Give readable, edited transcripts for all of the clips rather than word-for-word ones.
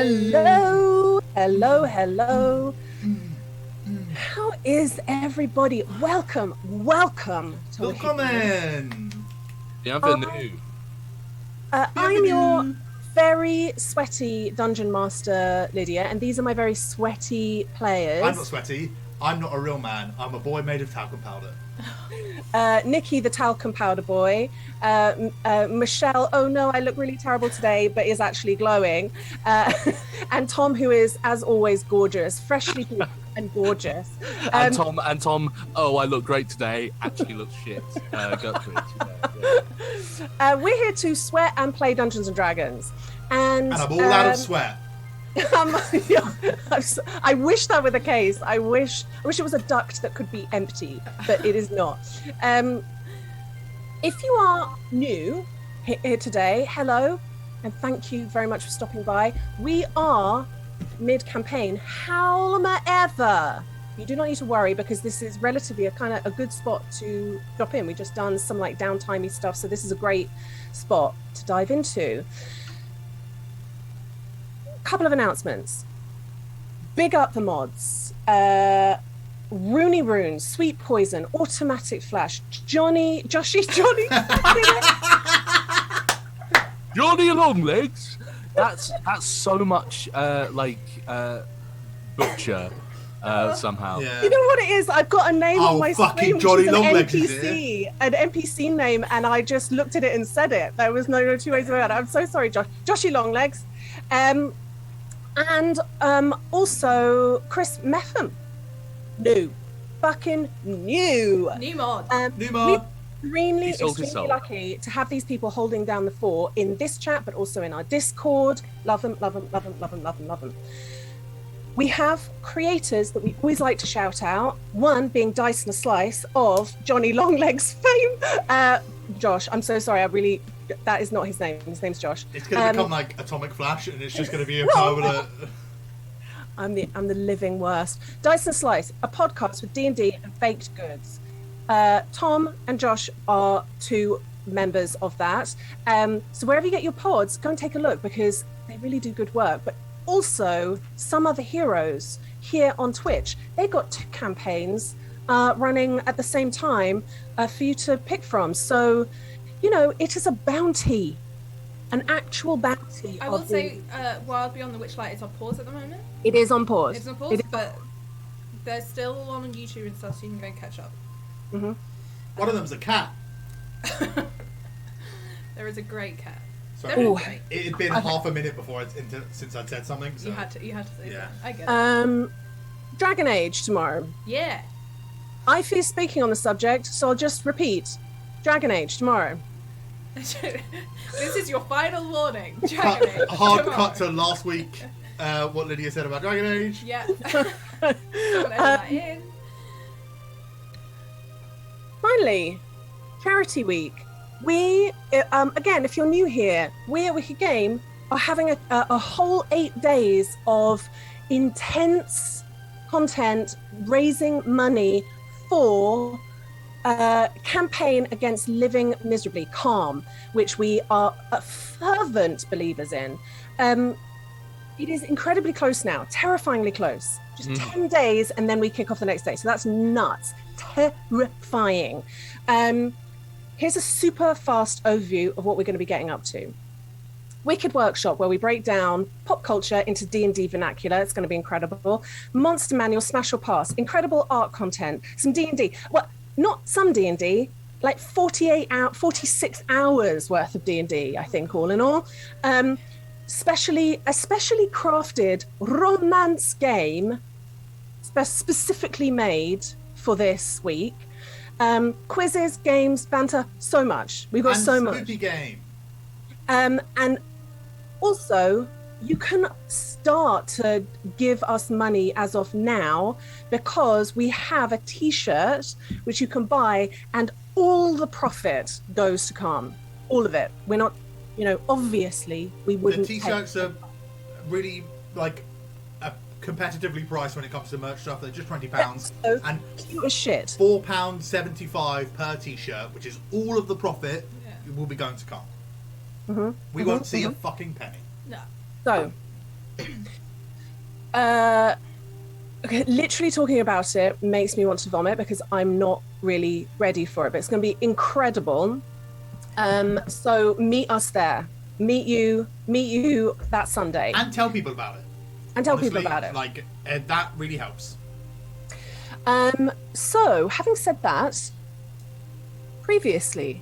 Hello, hello. How is everybody? Welcome to Willkommen! Bienvenue. I'm your very sweaty dungeon master, Lydia, and these are my very sweaty players. I'm not sweaty. I'm not a real man. I'm a boy made of talcum powder. Nikki, the talcum powder boy. Michelle, oh no, I look really terrible today, but is actually glowing. And Tom, who is, as always, gorgeous, freshly cooked and gorgeous. And Tom, oh, I look great today, actually looks shit. Guthridge, yeah. We're here to sweat and play Dungeons and Dragons. And I'm all out of sweat. I wish that were the case. I wish it was a duct that could be empty, but it is not. If you are new here today, hello, and thank you very much for stopping by. We are mid-campaign. However, you do not need to worry because this is relatively a good spot to drop in. We've just done some like downtimey stuff, so this is a great spot to dive into. Couple of announcements. Big up the mods. Rooney Rune, Sweet Poison, Automatic Flash, Johnny Johnny Longlegs. That's so much butcher somehow. Yeah. You know what it is? I've got a name on my screen, Johnny which is Longlegs, an NPC name, and I just looked at it and said it. There was no two ways about it. I'm so sorry, Joshy Longlegs. And also Chris Meffam. New mod. New mod. Extremely sold. lucky to have these people holding down the fort in this chat, but also in our Discord. Love them. We have creators that we always like to shout out. One being Dice and a Slice of Johnny Longlegs fame. Josh, I'm so sorry. That is not his name. His name's Josh. It's going to become like Atomic Flash, and it's just going to be a permanent. I'm the living worst. Dice and Slice, a podcast with D&D and baked goods. Tom and Josh are two members of that. So wherever you get your pods, go and take a look because they really do good work. But also some other heroes here on Twitch. They've got 2 campaigns running at the same time for you to pick from. So, you know, it is a bounty, an actual bounty. I will say, Wild Beyond the Witchlight is on pause at the moment. It is on pause. It's on pause, but they're still on YouTube and stuff, so you can go and catch up. Mm-hmm. One of them's a cat. There is a great cat. Sorry, it had been half a minute since I'd said something. So. You had to say that. I get it. Dragon Age tomorrow. Yeah. I feel speaking on the subject, so I'll just repeat. Dragon Age tomorrow. This is your final warning. Dragon Age. Hard cut to last week. What Lydia said about Dragon Age. Yeah. That in. Finally, Charity Week. We, again, if you're new here, we at Wicked Game are having a whole 8 days of intense content, raising money for campaign against living miserably, Calm, which we are fervent believers in. It is incredibly close now, terrifyingly close. Just 10 days and then we kick off the next day. So that's nuts, terrifying. Here's a super fast overview of what we're going to be getting up to. Wicked Workshop, where we break down pop culture into D&D vernacular. It's going to be incredible. Monster Manual Smash or Pass, incredible art content, some D&D. Well, not some D&D, like 46 hours worth of D&D, I think, all in all. Especially crafted romance game, specifically made for this week. Quizzes, games, banter, so much. We've got so much. Spooky game. And also, you can start to give us money as of now because we have a t-shirt which you can buy and all the profit goes to Calm. All of it. We're not, obviously we wouldn't. The t-shirts are really competitively priced when it comes to merch stuff. They're just £20 and cute as shit. £4.75 per t-shirt, which is all of the profit will be going to Calm. We won't see a fucking penny. No. So Okay, literally talking about it makes me want to vomit because I'm not really ready for it, but it's going to be incredible. So meet us there. Meet you that Sunday. And tell people about it. And tell Honestly, people about it. Like, that really helps. So, having said that, previously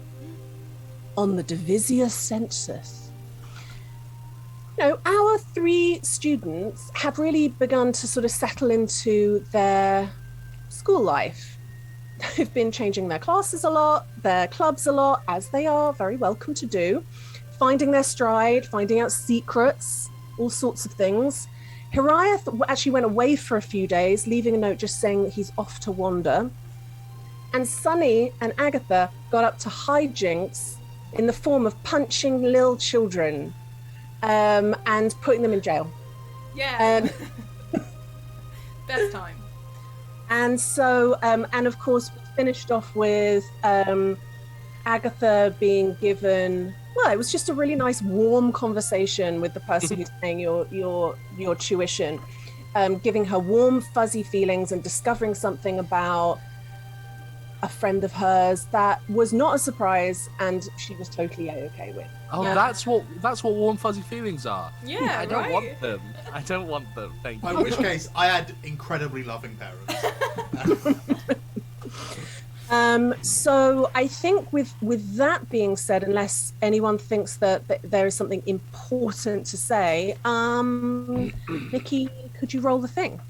on the Divisia Sensus, our 3 students have really begun to sort of settle into their school life. They've been changing their classes a lot, their clubs a lot, as they are very welcome to do, finding their stride, finding out secrets, all sorts of things. Hiraeth actually went away for a few days, leaving a note just saying that he's off to wander. And Sunny and Agatha got up to hijinks in the form of punching little children and putting them in jail. Yeah. Best time. And so, and of course, we finished off with Agatha being given, well, it was just a really nice, warm conversation with the person who's paying your tuition, giving her warm, fuzzy feelings and discovering something about a friend of hers that was not a surprise and she was totally A-okay with. Oh, Yeah. that's what warm fuzzy feelings are. Yeah, I don't right? want them. I don't want them. Thank you. In which case, I had incredibly loving parents. So I think with that being said, unless anyone thinks that there is something important to say, Nikki, could you roll the thing?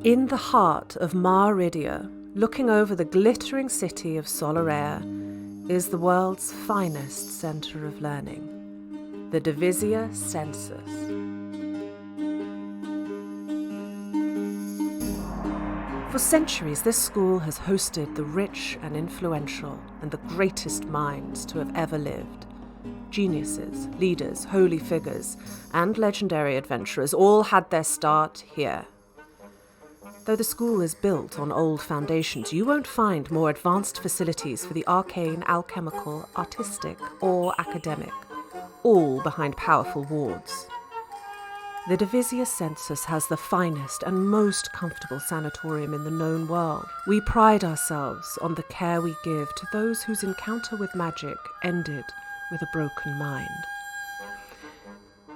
In the heart of Mar Idia, looking over the glittering city of Soleraire, is the world's finest centre of learning, the Divisia Sensus. For centuries, this school has hosted the rich and influential and the greatest minds to have ever lived. Geniuses, leaders, holy figures, and legendary adventurers all had their start here. Though the school is built on old foundations, you won't find more advanced facilities for the arcane, alchemical, artistic, or academic, all behind powerful wards. The Divisia Sensus has the finest and most comfortable sanatorium in the known world. We pride ourselves on the care we give to those whose encounter with magic ended with a broken mind.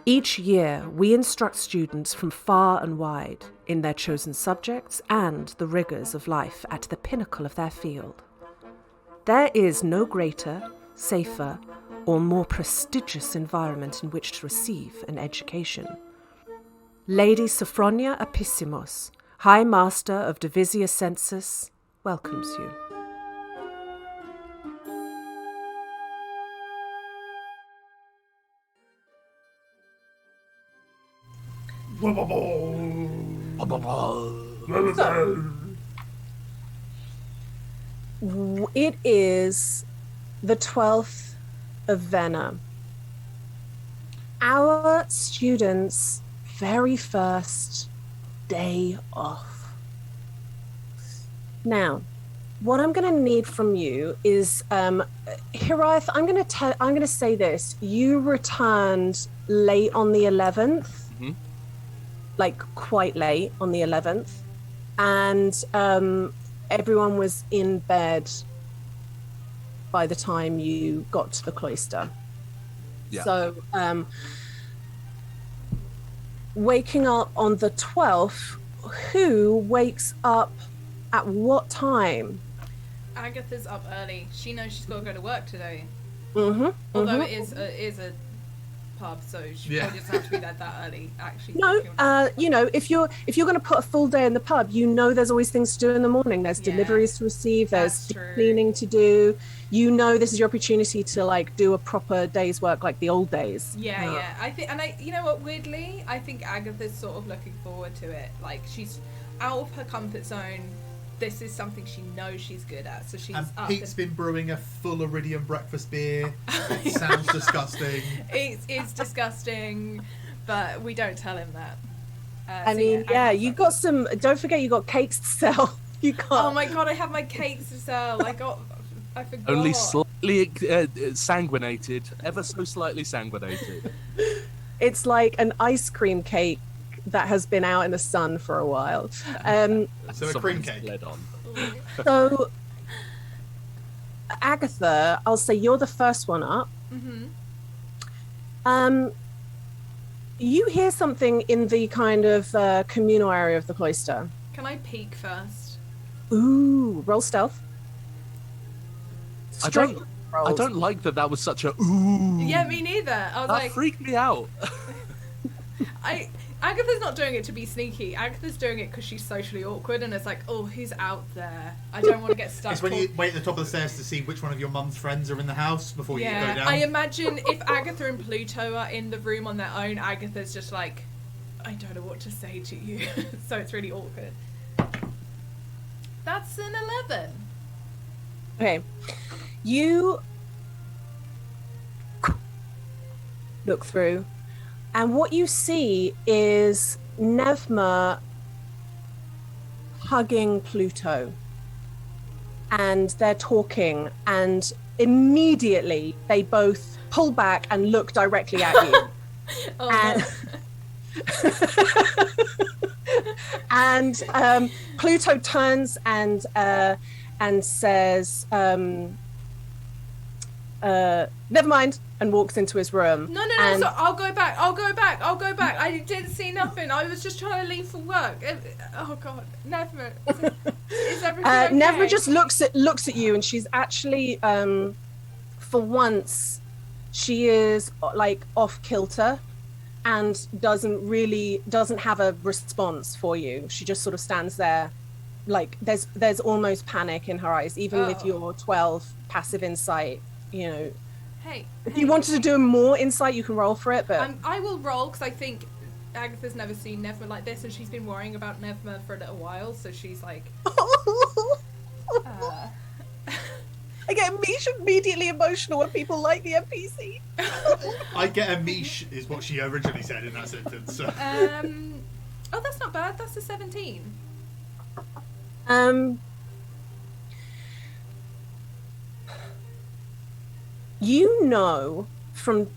Each year, we instruct students from far and wide in their chosen subjects and the rigours of life at the pinnacle of their field. There is no greater, safer, or more prestigious environment in which to receive an education. Lady Sophronia Apissimos, High Master of Divisia Sensus, welcomes you. It is the 12th of Vena. Our students' very first day off. Now, what I'm going to need from you is, Hiraeth, I'm going to say this. You returned late on the 11th. Mm-hmm. Like quite late on the 11th, and everyone was in bed by the time you got to the cloister. Yeah. So waking up on the 12th, who wakes up at what time? Agatha's up early. She knows she's got to go to work today. Mm-hmm. Although it is a pub, so she probably doesn't have to be there that early. Actually, No, if you're going to put a full day in the pub, there's always things to do in the morning. There's deliveries to receive. There's deep cleaning to do. This is your opportunity to do a proper day's work like the old days. Yeah. I think, and you know what? Weirdly, I think Agatha's sort of looking forward to it. Like she's out of her comfort zone. This is something she knows she's good at, so she's. And up Pete's been brewing a full Iridium breakfast beer. It sounds disgusting. It's disgusting, but we don't tell him that. You got some. Don't forget, you got cakes to sell. You can't. Oh my god, I have my cakes to sell. I forgot. Only slightly sanguinated, ever so slightly sanguinated. It's like an ice cream cake that has been out in the sun for a while. So a cream Someone's cake. bled on. So, Agatha, I'll say you're the first one up. You hear something in the kind of communal area of the cloister. Can I peek first? Ooh, roll stealth. I Straight rolls. don't like that was such a ooh. Yeah, me neither. I was That like, freaked me out. Agatha's not doing it to be sneaky. Agatha's doing it because she's socially awkward, and it's like, oh, who's out there? I don't want to get stuck. It's when you wait at the top of the stairs to see which one of your mum's friends are in the house before you go down. I imagine if Agatha and Pluto are in the room on their own, Agatha's just like, I don't know what to say to you. So it's really awkward. That's an 11. Okay. You look through, and what you see is Pnevma hugging Pluto. And they're talking, and immediately they both pull back and look directly at you. Oh, and Pluto turns and says, never mind, and walks into his room. No, so I'll go back. I didn't see nothing. I was just trying to leave for work. Oh god, never. Is everything okay? Never just looks at you, and she's actually, for once, she is like off kilter, and doesn't have a response for you. She just sort of stands there, like there's almost panic in her eyes, even with your 12 passive insight. You know, if you wanted to do more insight, you can roll for it. But I will roll because I think Agatha's never seen Pnevma like this, and she's been worrying about Pnevma for a little while. So she's like, I get immediately emotional when people like the NPC. I get a miche is what she originally said in that sentence. So. Oh, that's not bad. That's a 17. You know from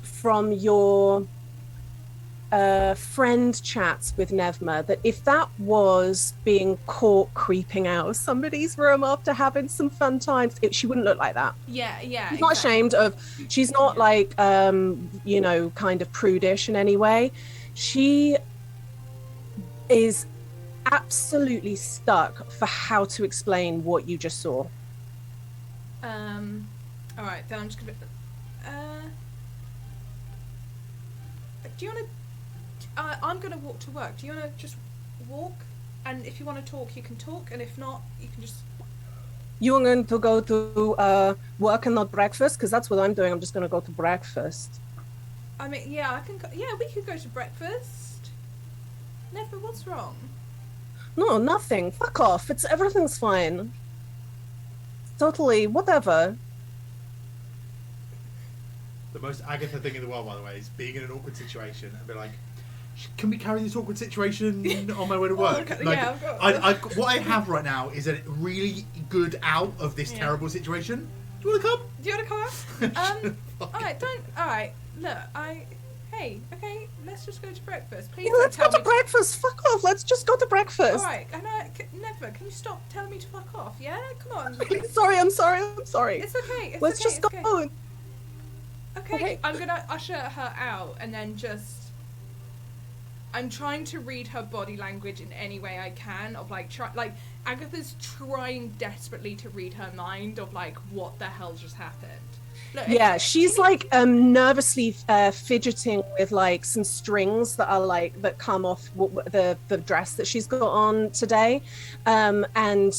your friend chats with Pnevma that if that was being caught creeping out of somebody's room after having some fun times, she wouldn't look like that. Yeah. She's not ashamed of. She's not like kind of prudish in any way. She is absolutely stuck for how to explain what you just saw. All right, then I'm just gonna. Do you want to? I'm gonna walk to work. Do you want to just walk? And if you want to talk, you can talk. And if not, you can just. You are going to go to work and not breakfast? Because that's what I'm doing. I'm just going to go to breakfast. I mean, yeah, I can. Yeah, we could go to breakfast. Never. What's wrong? No, nothing. Fuck off. Everything's fine. Totally, whatever. The most Agatha thing in the world, by the way, is being in an awkward situation and be like, can we carry this awkward situation on my way to work? What I have right now is a really good out of this terrible situation. Do you want to come? Do you want to come up? Alright, look, hey, okay, let's just go to breakfast. Please let's go to breakfast. Fuck off, let's just go to breakfast. Alright, Never, can you stop telling me to fuck off, yeah? Come on. I'm sorry. It's okay, let's just go. Okay, I'm gonna usher her out and then I'm trying to read her body language in any way I can of Agatha's trying desperately to read her mind of what the hell just happened. Look, she's nervously fidgeting with some strings that are that come off the dress that she's got on today, and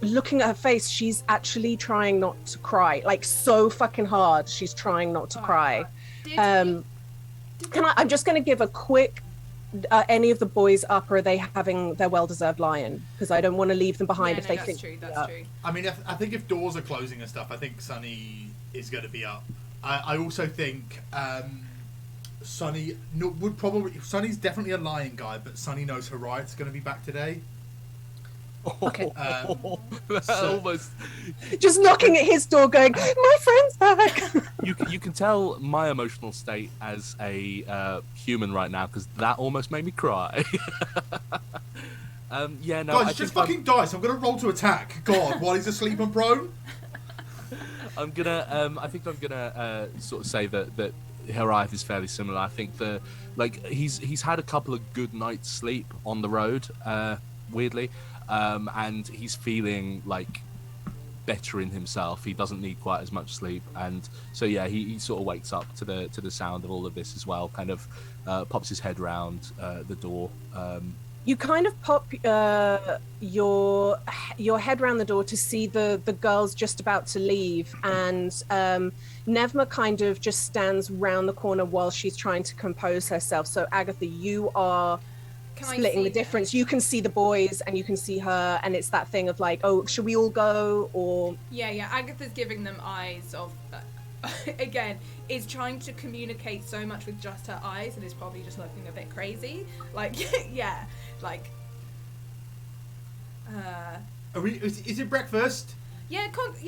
looking at her face, she's actually trying not to cry, so fucking hard. She's trying not to cry. I'm just going to give a quick. Any of the boys up, or are they having their well-deserved lie-in? Because I don't want to leave them behind if they think. That's true. I mean, I think if doors are closing and stuff, I think Sunny is going to be up. I also think Sunny would probably. Sunny's definitely a lying guy, but Sunny knows Hiraeth's going to be back today. Okay. Almost. Just knocking at his door, going, "My friend's back." You can tell my emotional state as a human right now because that almost made me cry. Yeah, no. Guys, just fucking dice. I'm gonna roll to attack God while he's asleep and prone. I'm gonna. I think I'm gonna sort of say that Hiraeth is fairly similar. I think he's had a couple of good nights sleep on the road, weirdly, and he's feeling like better in himself. He doesn't need quite as much sleep, and so yeah, he sort of wakes up to the sound of all of this as well. Kind of pops his head round the door. You kind of pop your head round the door to see the girls just about to leave, and Pnevma kind of just stands round the corner while she's trying to compose herself. So Agatha, you are splitting the difference. Them? You can see the boys and you can see her, and it's that thing of like, oh, should we all go? Or yeah, Agatha's giving them eyes of again, is trying to communicate so much with just her eyes and is probably just looking a bit crazy. Like, yeah, like. Is it breakfast? Yeah, guys,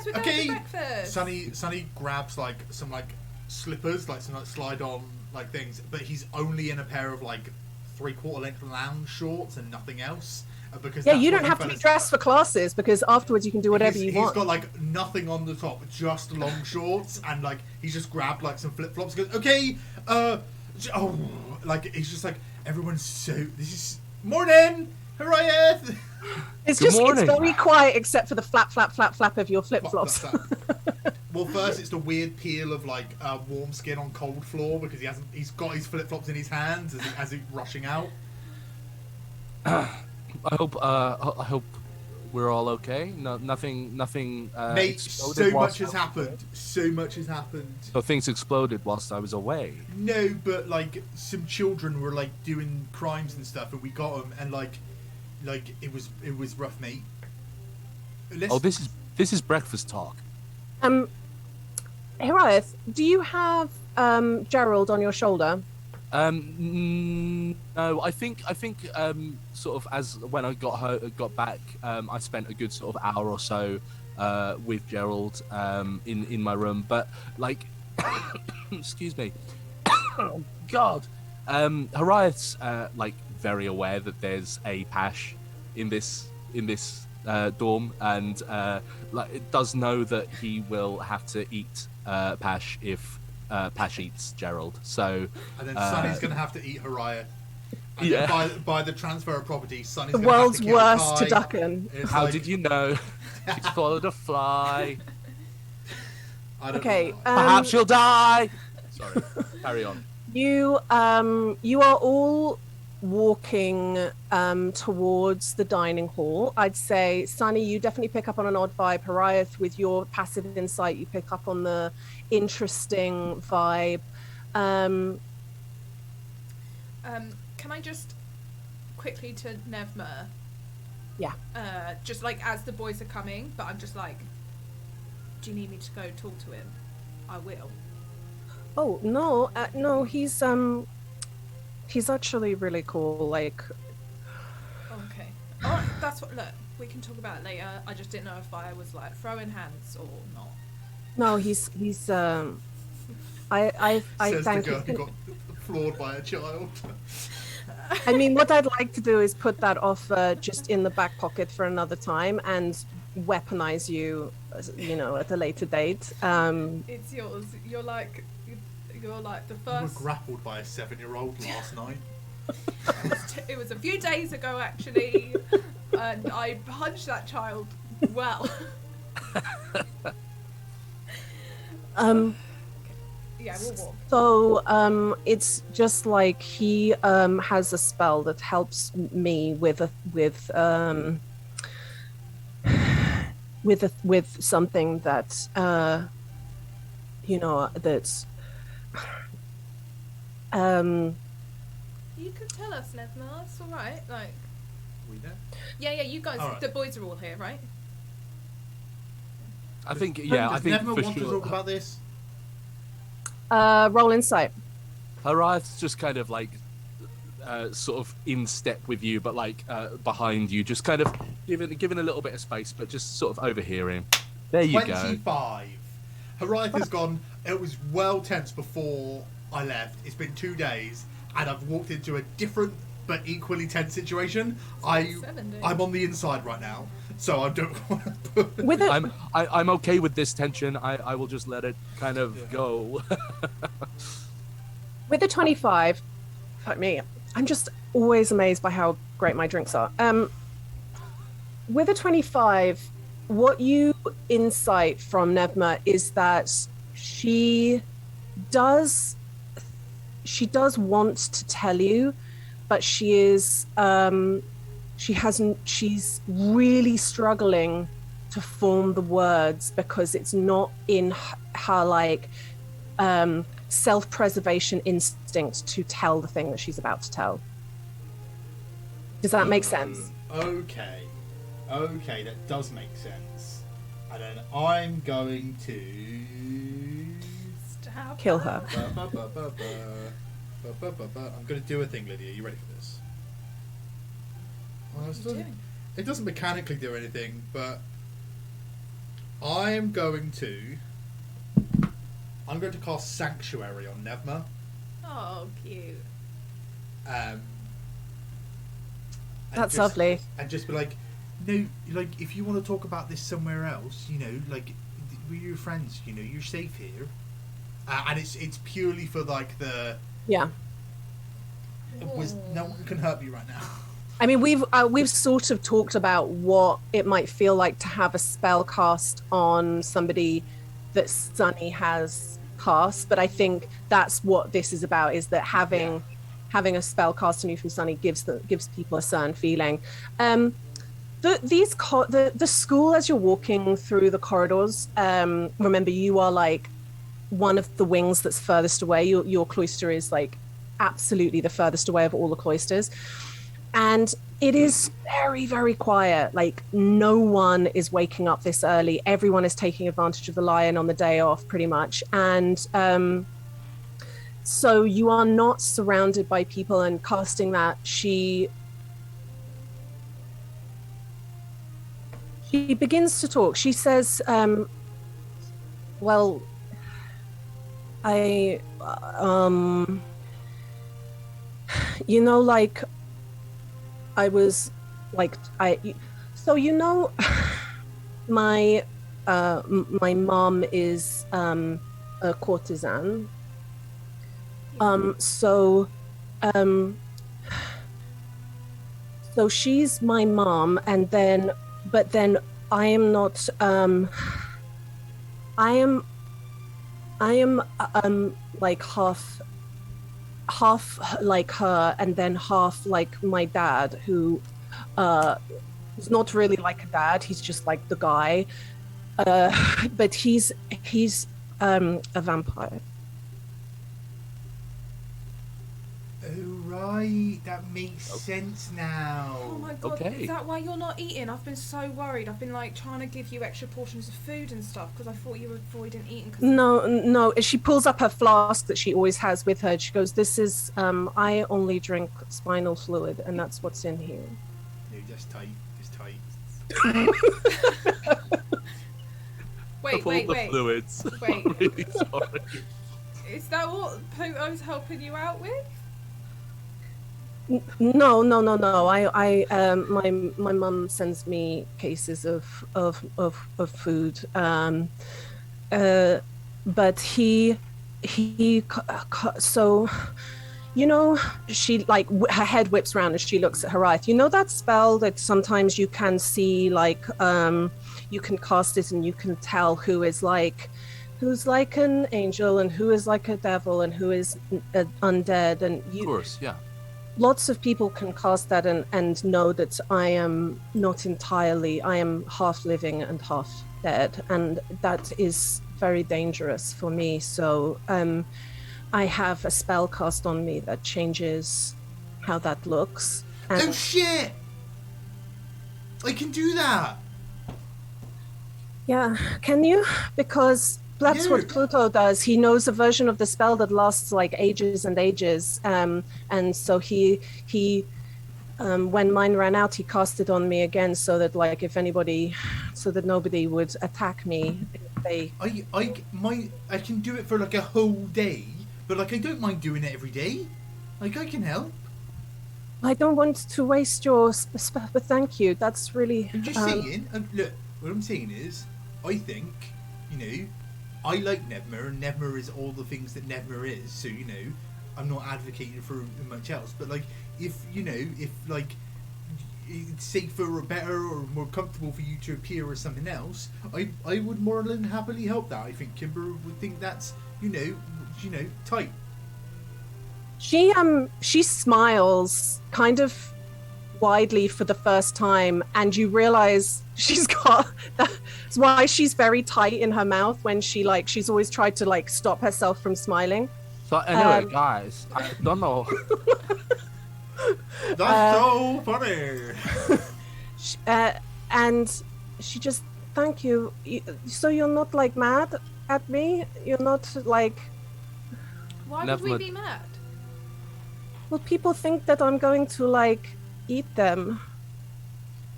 we're going to breakfast. Sunny grabs like some like slippers, like some like slide-on like things, but he's only in a pair of like 3/4 length lounge shorts and nothing else. Because you don't have to be dressed for classes because afterwards you can do whatever you want. He's got like nothing on the top, just long shorts, and like he's just grabbed like some flip flops. Goes, okay, like he's just like everyone's so. This is morning, Hiraeth. It's very quiet except for the flap of your flip flops. Well, first it's the weird peel of like warm skin on cold floor because he's got his flip flops in his hands as he's rushing out. I hope we're all okay. No, nothing. Mate, so much has happened. So much has happened. So things exploded whilst I was away. No, but like some children were like doing crimes and stuff, and we got them, and like it was rough, mate. This is breakfast talk. Hiraeth, do you have Gerald on your shoulder? No, I think sort of as when I got back, I spent a good sort of hour or so with Gerald in my room, but like excuse me. Oh God. Hiraeth's like very aware that there's a Pash in this dorm, and like it does know that he will have to eat Pash if Pash eats Gerald. So and then Sunny's going to have to eat Hiraeth. And yeah. By the transfer of property, Sunny's the going to world's have to kill worst Kai. turducken. How did you know? She swallowed a fly. I don't know. Perhaps she'll die. Sorry. Carry on. You are all walking towards the dining hall. I'd say, Sunny, you definitely pick up on an odd vibe. Hiraeth, with your passive insight, you pick up on the interesting vibe. Can I just quickly to Pnevma? Yeah. Just like as the boys are coming, but I'm just like, do you need me to go talk to him? I will. Oh no, no, he's actually really cool. Like. Okay. Oh, that's what. Look, we can talk about it later. I just didn't know if I was like throwing hands or not. No, he's. I Says thank the girl you. who got floored by a child. I mean, what I'd like to do is put that off just in the back pocket for another time and weaponize you, you know, at a later date. It's yours. You're like the first. You were grappled by a 7-year-old last night. It was a few days ago, actually, and I punched that child well. Yeah, we'll walk. So it's just like he has a spell that helps me with something that you know, that's you can tell us, Pnevma. It's all right. Like, We there? yeah, you guys, All right. the boys are all here, right? I think I think Pnevma for want to sure. talk about this? roll insight. Hiraeth's just kind of like sort of in step with you, but like behind you, just kind of giving a little bit of space, but just sort of overhearing. There you 25. go. Hiraeth has gone. It was well tense before I left. It's been 2 days, and I've walked into a different but equally tense situation. I'm on the inside right now, so I don't want to put... I'm okay with this tension. I will just let it kind of go. With the 25, fuck me, I'm just always amazed by how great my drinks are. With a 25, what you insight from Pnevma is that she does want to tell you, but she's really struggling to form the words because it's not in her like self-preservation instinct to tell the thing that she's about to tell. Does that make sense? Okay, that does make sense. And then I'm going to kill her. I'm going to do a thing, Lydia. Are you ready for this? Well, it doesn't mechanically do anything, but I'm going to cast Sanctuary on Pnevma. Oh, cute. That's lovely. And just be like, no, like, if you want to talk about this somewhere else, you know, like, we're your friends, you know, you're safe here. And it's purely for, like, the... Yeah. No one can hurt me right now. I mean, we've sort of talked about what it might feel like to have a spell cast on somebody that Sunny has cast, but I think that's what this is about, is that having a spell cast on you from Sunny gives people a certain feeling. The school, as you're walking through the corridors, remember you are like one of the wings that's furthest away. Your cloister is like absolutely the furthest away of all the cloisters, and it is very, very quiet. Like, no one is waking up this early. Everyone is taking advantage of the lion on the day off, pretty much. And so you are not surrounded by people, and casting that, she begins to talk. She says, well, you know, like, I was like, so, you know, my mom is a courtesan. So she's my mom, and then, but then I am not, I am like half like her, and then half like my dad, who is not really like a dad. He's just like the guy, but he's a vampire. Oh right, that makes sense now. Oh my god, Okay. Is that why you're not eating? I've been so worried. I've been like trying to give you extra portions of food and stuff because I thought you were avoiding eating. No. She pulls up her flask that she always has with her. She goes, "This is I only drink spinal fluid, and that's what's in here." No, just tight. Wait. Fluids. Wait. I'm really sorry. Is that what Poto's helping you out with? No. My mum sends me cases of food. But he so, you know, she like her head whips around and she looks at Hiraeth. You know that spell that sometimes you can see, like, you can cast it and you can tell who's like an angel and who is like a devil and who is undead, and you, Of course, yeah. lots of people can cast that and know that I am not entirely, I am half living and half dead, and that is very dangerous for me. So I have a spell cast on me that changes how that looks. And Oh shit! I can do that! yeah, can you? Because That's what Pluto does. He knows a version of the spell that lasts like ages and ages. And so he when mine ran out, he cast it on me again, so that like if anybody, so that nobody would attack me. If they... I can do it for like a whole day, but like I don't mind doing it every day. Like I can help. I don't want to waste your spell, but thank you. That's really. I'm just saying. Look, what I'm saying is, I think, I like Pnevma, and Pnevma is all the things that Pnevma is. So I'm not advocating for much else. But like, if like it's safer or better or more comfortable for you to appear as something else, I would more than happily help that. I think Kimber would think that's tight. She smiles kind of widely for the first time, and you realize she's got that's why she's very tight in her mouth when she's always tried to like stop herself from smiling. So anyway, guys, I don't know. That's so funny. And she just, thank you. So you're not like mad at me? You're not like... Why would we be mad? Well, people think that I'm going to like eat them.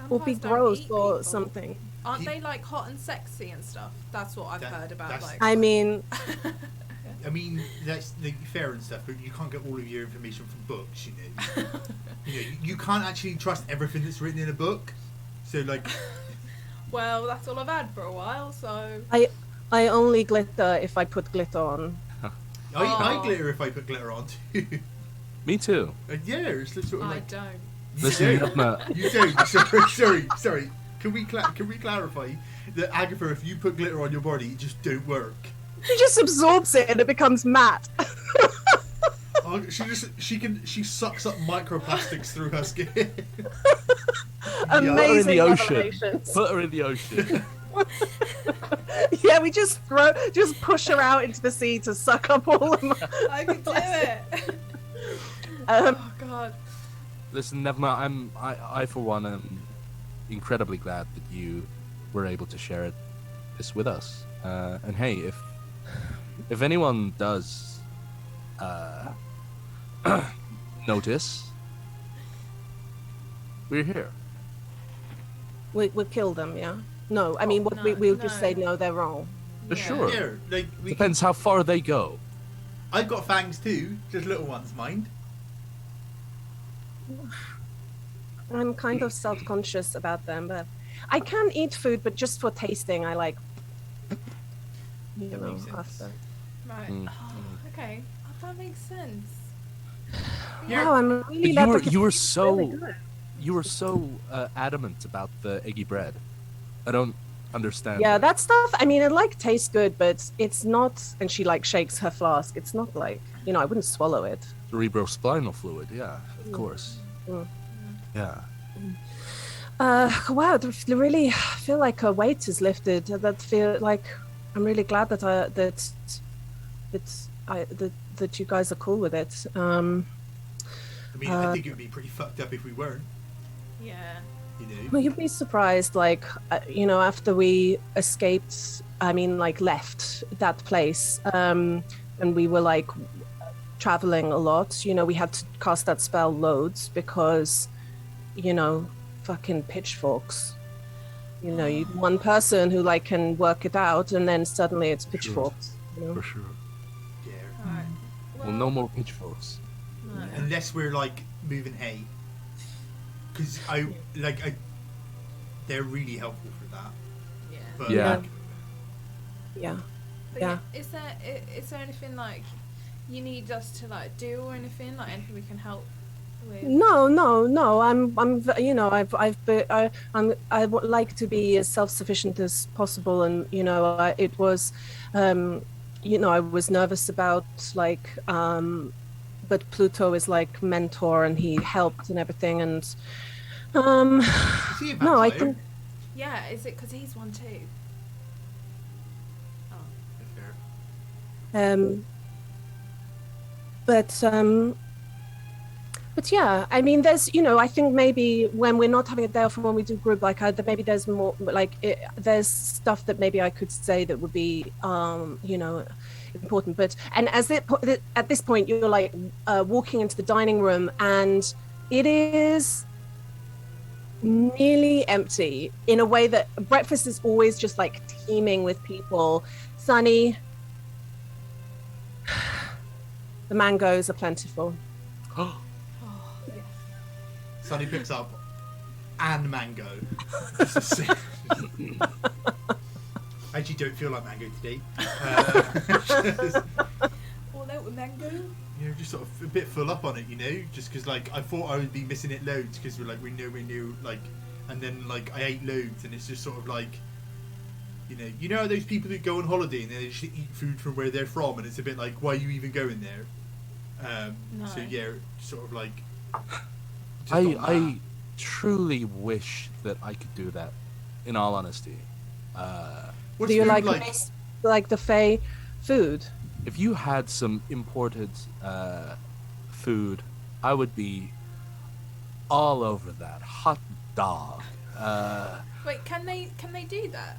Or be gross or something. Aren't they like hot and sexy and stuff? That's what I've heard about. Like, I mean, that's fair and stuff, but you can't get all of your information from books. You can't actually trust everything that's written in a book. So like, well, that's all I've had for a while. So I only glitter if I put glitter on. I glitter if I put glitter on too. Me too. Yeah, it's sort of like... I don't. Listen, You don't. Sorry. Can we clarify that Agatha, if you put glitter on your body, it just don't work. She just absorbs it and it becomes matte. She sucks up microplastics through her skin. Amazing Put her in the ocean. Yeah, we just push her out into the sea to suck up all of my... I could do it. Oh God. Listen, Pnevma, I for one am incredibly glad that you were able to share this with us. And hey, if anyone does notice, we're here. We'll kill them, yeah? No, I mean, we'll just say no, they're wrong. Sure. Yeah, like Depends how far they go. I've got fangs too, just little ones, mind. I'm kind of self-conscious about them, but I can eat food, but just for tasting, I like, after. Right. Oh, okay. Oh, that makes sense. Wow, I'm really You were so adamant about the eggy bread. I don't understand. Yeah, that stuff. I mean, it tastes good, but it's not. And she shakes her flask. It's not I wouldn't swallow it. Cerebrospinal fluid. Yeah, of course. Mm. Yeah. Wow, I really feel like a weight is lifted. I'm really glad that that you guys are cool with it. I think it would be pretty fucked up if we weren't. Yeah. Well, you'd be surprised, after we escaped, left that place, and we were traveling a lot, we had to cast that spell loads because, fucking pitchforks. One person who can work it out, and then suddenly it's pitchforks. For sure. Yeah. Right. Well, no more pitchforks. No. Unless we're moving hay. Because they're really helpful for that. Yeah. But Yeah. Yeah. But Yeah. Is there anything you need us to do or anything anything we can help with? No. I would like to be as self-sufficient as possible, and it was, I was nervous about but Pluto is mentor, and he helped and everything, and Is he a no, I vampire? can. Yeah, is it because he's one too? Oh. Fair. But But yeah, I mean, there's, I think maybe when we're not having a day off and when we do group, like, maybe there's more, like, there's stuff that maybe I could say that would be, important. But, and at this point, you're like walking into the dining room and it is nearly empty in a way that breakfast is always just like teeming with people. Sunny, the mangoes are plentiful. Sunny picks up and mango. I actually don't feel like mango today. All out with mango. Just sort of a bit full up on it, just because like I thought I would be missing it loads because we knew like, and then like I ate loads and it's just sort of like, those people who go on holiday and they just eat food from where they're from and it's a bit like, why are you even going there? No. So yeah, sort of like. I truly wish that I could do that. In all honesty, do you like the Fae food? If you had some imported food, I would be all over that. Hot dog. Wait, can they do that?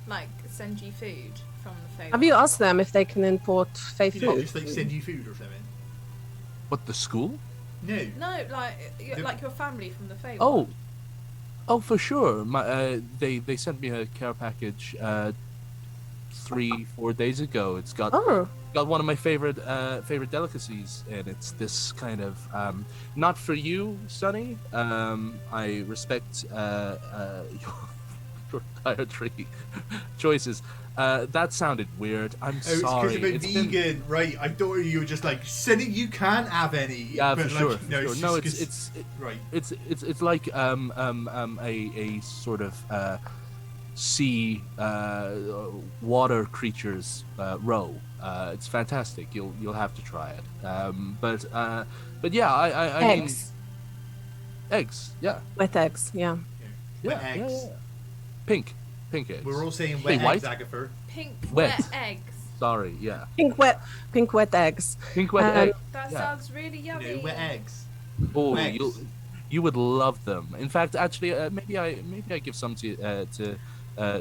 Like send you food from the Fae? Have you asked them if they can import Fae food? Just like send you food or something. What, the school? No, like your family from the Fae. Oh, for sure. They sent me a care package 3-4 days ago. It's got one of my favorite delicacies, and it's this kind of not for you, Sonny. I respect your dietary choices. That sounded weird. I'm sorry. It's because I'm vegan, right? I thought you were just like, Sonny, you can't have any. Yeah, but for sure. No, Right. It's like a sort of sea water creatures roe. It's fantastic. You'll have to try it. But yeah, I eggs. Mean, eggs. Yeah. Wet eggs. Yeah. Wet eggs. Yeah. Pink eggs. We're all saying wet eggs, Agatha. Pink wet eggs. Sorry, yeah. Pink wet eggs. Pink wet eggs. That sounds really yummy. Wet eggs. Oh, you would love them. In fact, actually, maybe I give some to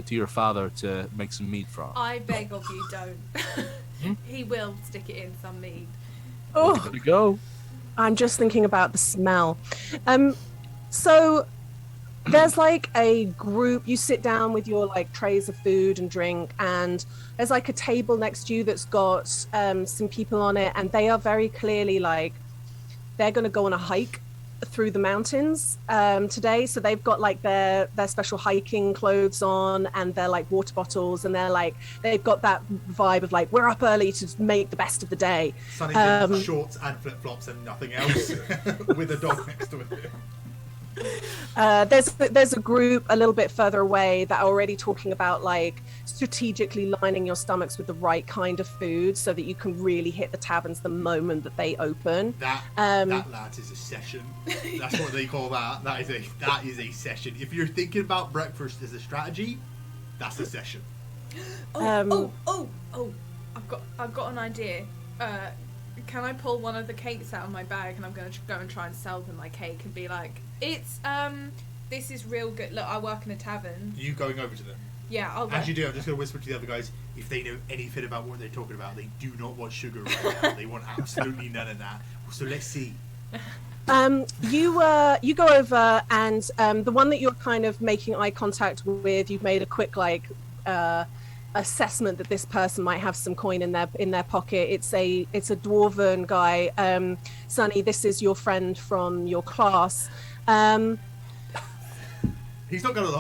your father to make some meat from. I beg of you, don't. He will stick it in some meat. Oh, there you go. I'm just thinking about the smell. So there's like a group, you sit down with your like trays of food and drink, and there's like a table next to you that's got some people on it, and they are very clearly like they're going to go on a hike through the mountains today. So they've got like their special hiking clothes on and their like water bottles, and they've got that vibe of like, we're up early to make the best of the day. Sunny's in shorts and flip-flops and nothing else with a dog next to it. There's a group a little bit further away that are already talking about like strategically lining your stomachs with the right kind of food so that you can really hit the taverns the moment that they open. That lad is a session. That's what they call that. That is a session. If you're thinking about breakfast as a strategy, that's a session. I've got an idea. Can I pull one of the cakes out of my bag and I'm going to go and try and sell them my cake and be like, it's this is real good. Look, I work in a tavern. You going over to them? Yeah, I'll go. As you do, I'm just going to whisper to the other guys, if they know anything about what they're talking about, they do not want sugar right now. They want absolutely none of that. So let's see. You go over and the one that you're kind of making eye contact with, you've made a quick like assessment that this person might have some coin in their pocket. It's a dwarven guy. Sonny, this is your friend from your class. He's not going to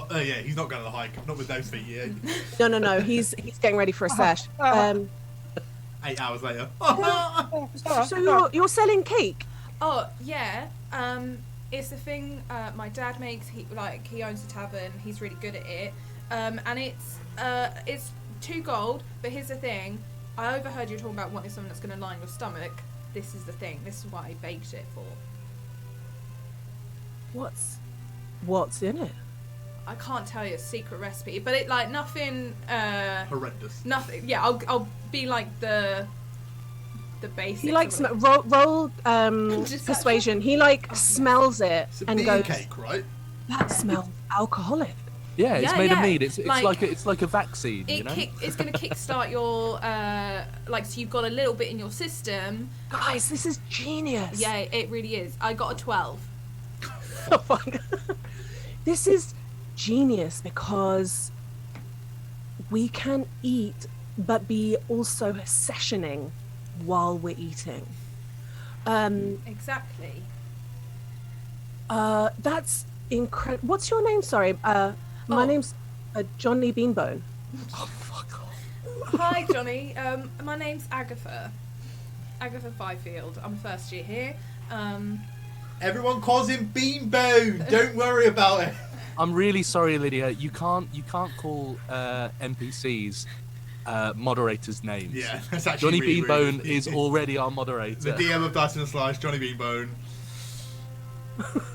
he's not going to the hike. Not with those feet, yeah. No. He's getting ready for a sesh. 8 hours later. So you're selling cake? Oh yeah. It's the thing my dad makes. He owns a tavern. He's really good at it. And it's 2 gold. But here's the thing. I overheard you talking about wanting something that's going to line your stomach. This is the thing. This is what I baked it for. What's in it? I can't tell you a secret recipe, but it like nothing horrendous. Nothing. Yeah, I'll be like the the basics. He likes roll persuasion. He smells it It's a and beer goes, cake, right? "That smells alcoholic." Yeah, it's Yeah, made of yeah. mead. It's like a vaccine, you know. It's going to kickstart your so you've got a little bit in your system. Guys, this is genius. Yeah, it really is. I got a 12. Oh my God. This is genius because we can eat but be also sessioning while we're eating. Exactly. That's incredible. What's your name? Sorry. My name's Johnny Beanbone. Oh, fuck off. Hi, Johnny. My name's Agatha. Agatha Fifield. I'm first year here. Everyone calls him Beanbone. Don't worry about it. I'm really sorry, Lydia. You can't call NPCs moderators' names. Yeah, that's actually Johnny really Beanbone rude. is already our moderator. The DM of Dice and Slice, Johnny Beanbone.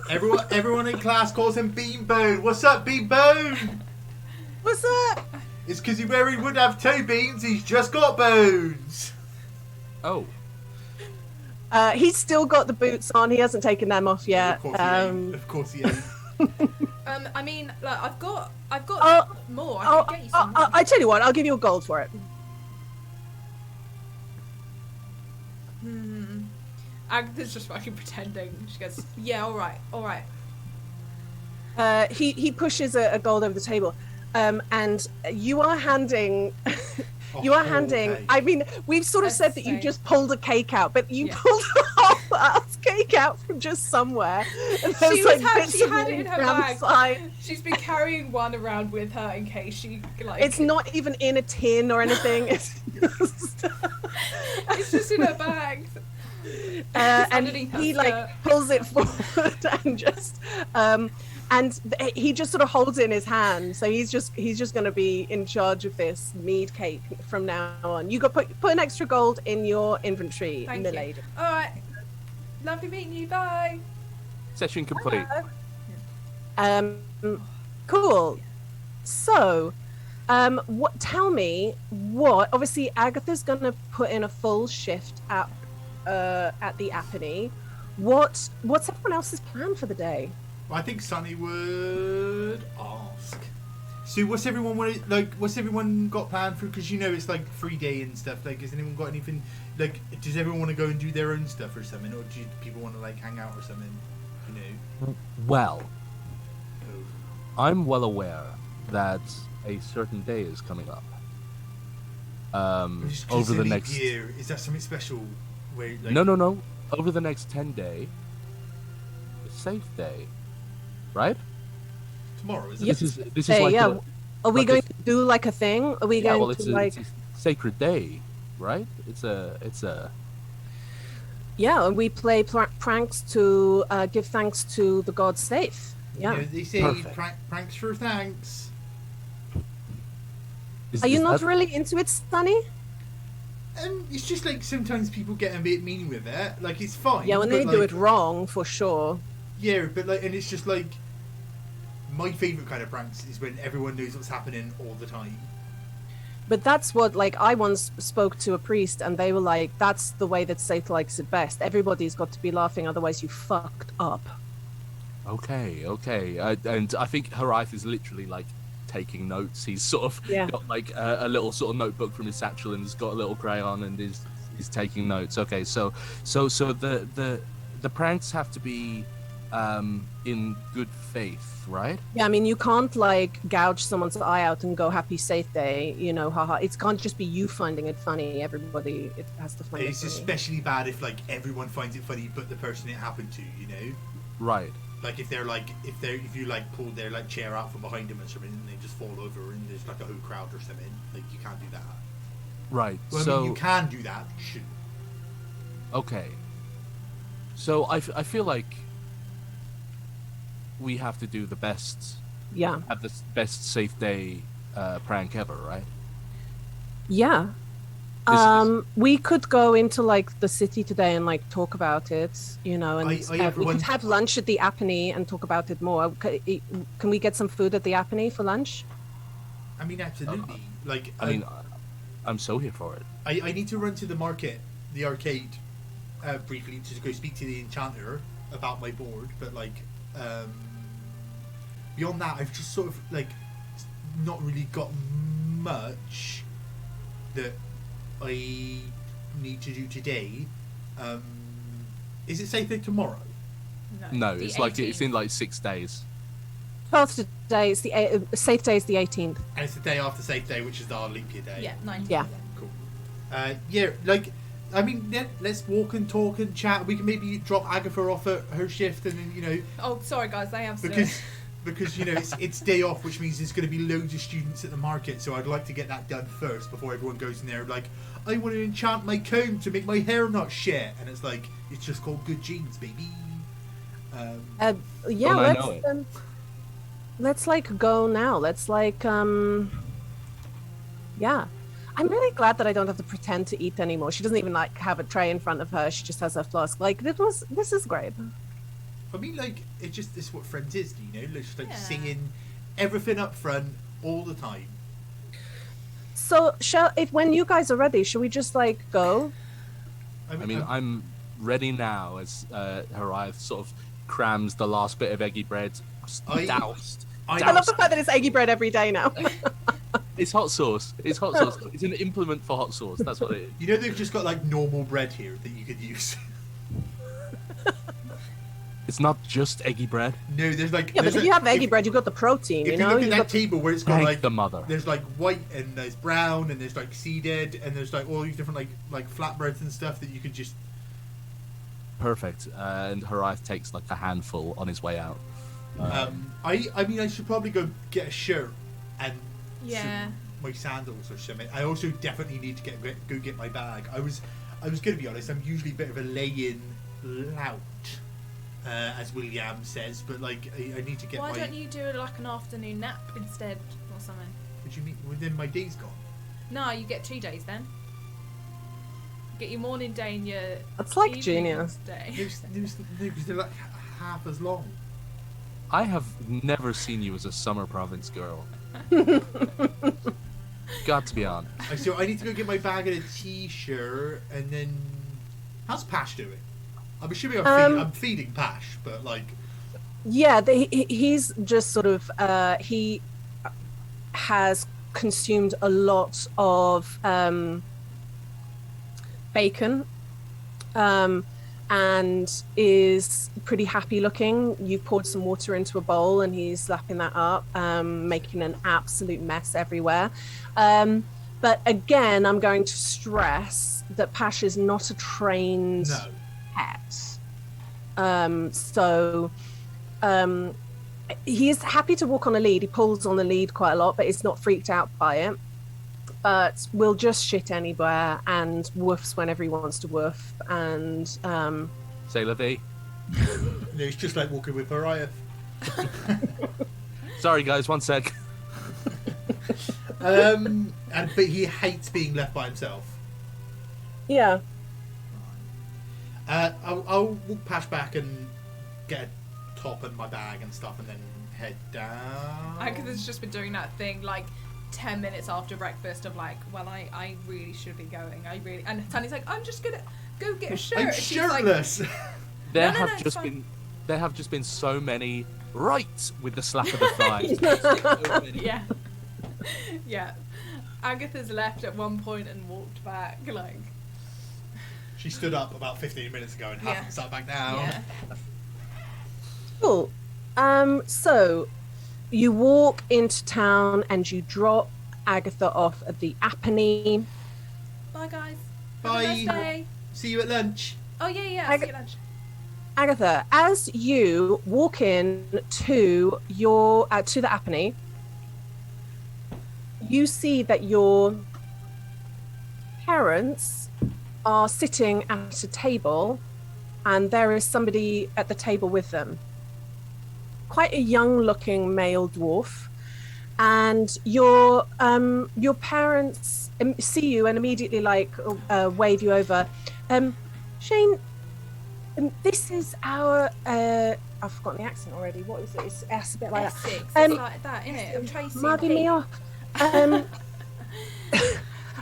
Everyone in class calls him Beanbone. What's up, Beanbone? What's up? It's because where he would have toe beans, he's just got bones. Oh. He's still got the boots on. He hasn't taken them off yet. Of course he ain't. Of course he ain't. I mean, like, I've got more. I can get you some. I tell you what, I'll give you a gold for it. Agatha's just fucking pretending. She goes, yeah, all right. He pushes a gold over the table, and you are handing. You are handing. Cake. I mean, we've sort of said that you just pulled a cake out, but you pulled a whole ass cake out from just somewhere. And there's She had it in her bag. Side. She's been carrying one around with her in case she like. It's not even in a tin or anything. It's just in her bag. and he pulls it forward and just he just sort of holds it in his hand. So he's just going to be in charge of this mead cake from now on. You got put an extra gold in your inventory, Thank milady. you. All right, lovely meeting you. Bye. Session complete. Cool. So, tell me what? Obviously, Agatha's going to put in a full shift at the Apinea. What's everyone else's plan for the day? Well, I think Sunny would ask. So, what's everyone got planned for? Because it's like free day and stuff. Like, has anyone got anything? Like, does everyone want to go and do their own stuff or something, or do people want to like hang out or something? Well, Oh. I'm well aware that a certain day is coming up. Over the next year, is that something special? Where, like... No. Over the next 10 day, Saith day, right? Tomorrow, isn't Yep. it? This is like Are we going to do like a thing? Are we going it's to it's a sacred day, right? It's a Yeah, and we play pranks to give thanks to the god Saith. Yeah. They say Perfect. pranks for thanks. Are you not really into it, Sunny? It's just like sometimes people get a bit mean with it. Like it's fine. Yeah, when they do it wrong, for sure. Yeah, but and it's just like my favourite kind of pranks is when everyone knows what's happening all the time. But that's what, I once spoke to a priest and they were like, that's the way that Saith likes it best. Everybody's got to be laughing, otherwise you fucked up. Okay. And I think Hiraeth is literally taking notes. He's sort of got a little sort of notebook from his satchel and has got a little crayon and is taking notes. Okay, so the pranks have to be in good faith, right? Yeah, I mean, you can't gouge someone's eye out and go happy Saith day, haha. It can't just be you finding it funny. Everybody has to find it It's funny. especially bad if everyone finds it funny but the person it happened to, Right. Like if you pull their chair out from behind them or something and they just fall over and there's a whole crowd or something, you can't do that. Right. Well, so I mean, you can do that, you shouldn't. Okay. So I feel like we have to do the best. Yeah. Have the best Saith day prank ever, right? Yeah. We could go into the city today and talk about it, and we could have lunch at the Apinea and talk about it more. Can we get some food at the Apinea for lunch? I mean, absolutely. I'm so here for it. I need to run to the market the arcade briefly to go speak to the enchanter about my board, but like beyond that, I've just sort of like not really got much that I need to do today. Is it Saith tomorrow? No, it's 18th. like it's in like 6 days. 12th day. It's the Saith day is the 18th. And it's the day after Saith Day, which is our leap year day. Yeah, 19th. Yeah. Cool. Yeah, like, I mean, let's walk and talk and chat. We can maybe drop Agatha off at her shift, and then, you know. Oh, sorry guys, they have because you know it's day off, which means there's going to be loads of students at the market. So I'd like to get that done first before everyone goes in there like, I want to enchant my comb to make my hair not shit, and it's like it's just called good genes, baby. Yeah, Oh, let's like go now. Let's like yeah. I'm really glad that I don't have to pretend to eat anymore. She doesn't even like have a tray in front of her. She just has her flask. Like this is great. I mean, like, it's what friends is, you know? Just like Yeah. singing everything up front all the time. So when you guys are ready, should we just like go? I mean, I'm ready now as Hiraeth sort of crams the last bit of eggy bread doused. I love the fact that it's eggy bread every day now. It's hot sauce. It's hot sauce. It's an implement for hot sauce. That's what it is. You know, they've just got like normal bread here that you could use. It's not just eggy bread. No, there's like. Yeah, but if you have eggy bread, you've got the protein. If You you know, look at You've that got table where it's got Thank like the mother. there's like white and there's brown and there's like seeded and there's like all these different like flatbreads and stuff that you could just. Perfect. And Hiraeth takes like a handful on his way out. I mean, I should probably go get a shirt and Yeah. my sandals or something. I also definitely need to go get my bag. I was going to be honest. I'm usually a bit of a lay-in lout, as William says, but like I need to get Why my. don't you do like an afternoon nap instead or something? What do you mean? Within my day's gone. No, you get 2 days then. Get your morning day and your That's like evening genius. day. No, because they're like half as long. I have never seen you as a summer province girl. Got to be on. So I need to go get my bag and a t-shirt, and then how's Pash doing? I'm assuming I'm feeding Pash, but like. Yeah, he's just sort of he has consumed a lot of bacon and is pretty happy looking. You poured some water into a bowl and he's lapping that up, making an absolute mess everywhere. But again, I'm going to stress that Pash is not a trained pet. He is happy to walk on a lead. He pulls on the lead quite a lot, but is not freaked out by it. But will just shit anywhere and woofs whenever he wants to woof. And Say la vie. No, it's just like walking with Hiraeth. Sorry guys, one sec. But he hates being left by himself. yeah, I'll walk past back and get a top and my bag and stuff, and then head down. Agatha's just been doing that thing like 10 minutes after breakfast of like, well, I really should be going. And Tanya's like, I'm just gonna go get a shirt. I'm And she's like, shirtless. There No, have it's just fine. been there have just been so many right with the slap of the thighs. yeah, yeah. Agatha's left at one point and walked back like. She stood up about 15 minutes ago and hasn't sat back down. Yeah. cool. So you walk into town and you drop Agatha off at the Apinea. Bye guys. Bye. Have a nice day. See you at lunch. Oh yeah. See you at lunch. Agatha, as you walk in to your to the Apinea, you see that your parents are sitting at a table, and there is somebody at the table with them. Quite a young-looking male dwarf, and your parents see you and immediately like wave you over. Shane, this is our I've forgotten the accent already. What is it? It's a bit like Essex. that. It's like that, innit? I'm Tracy. Mugging me off.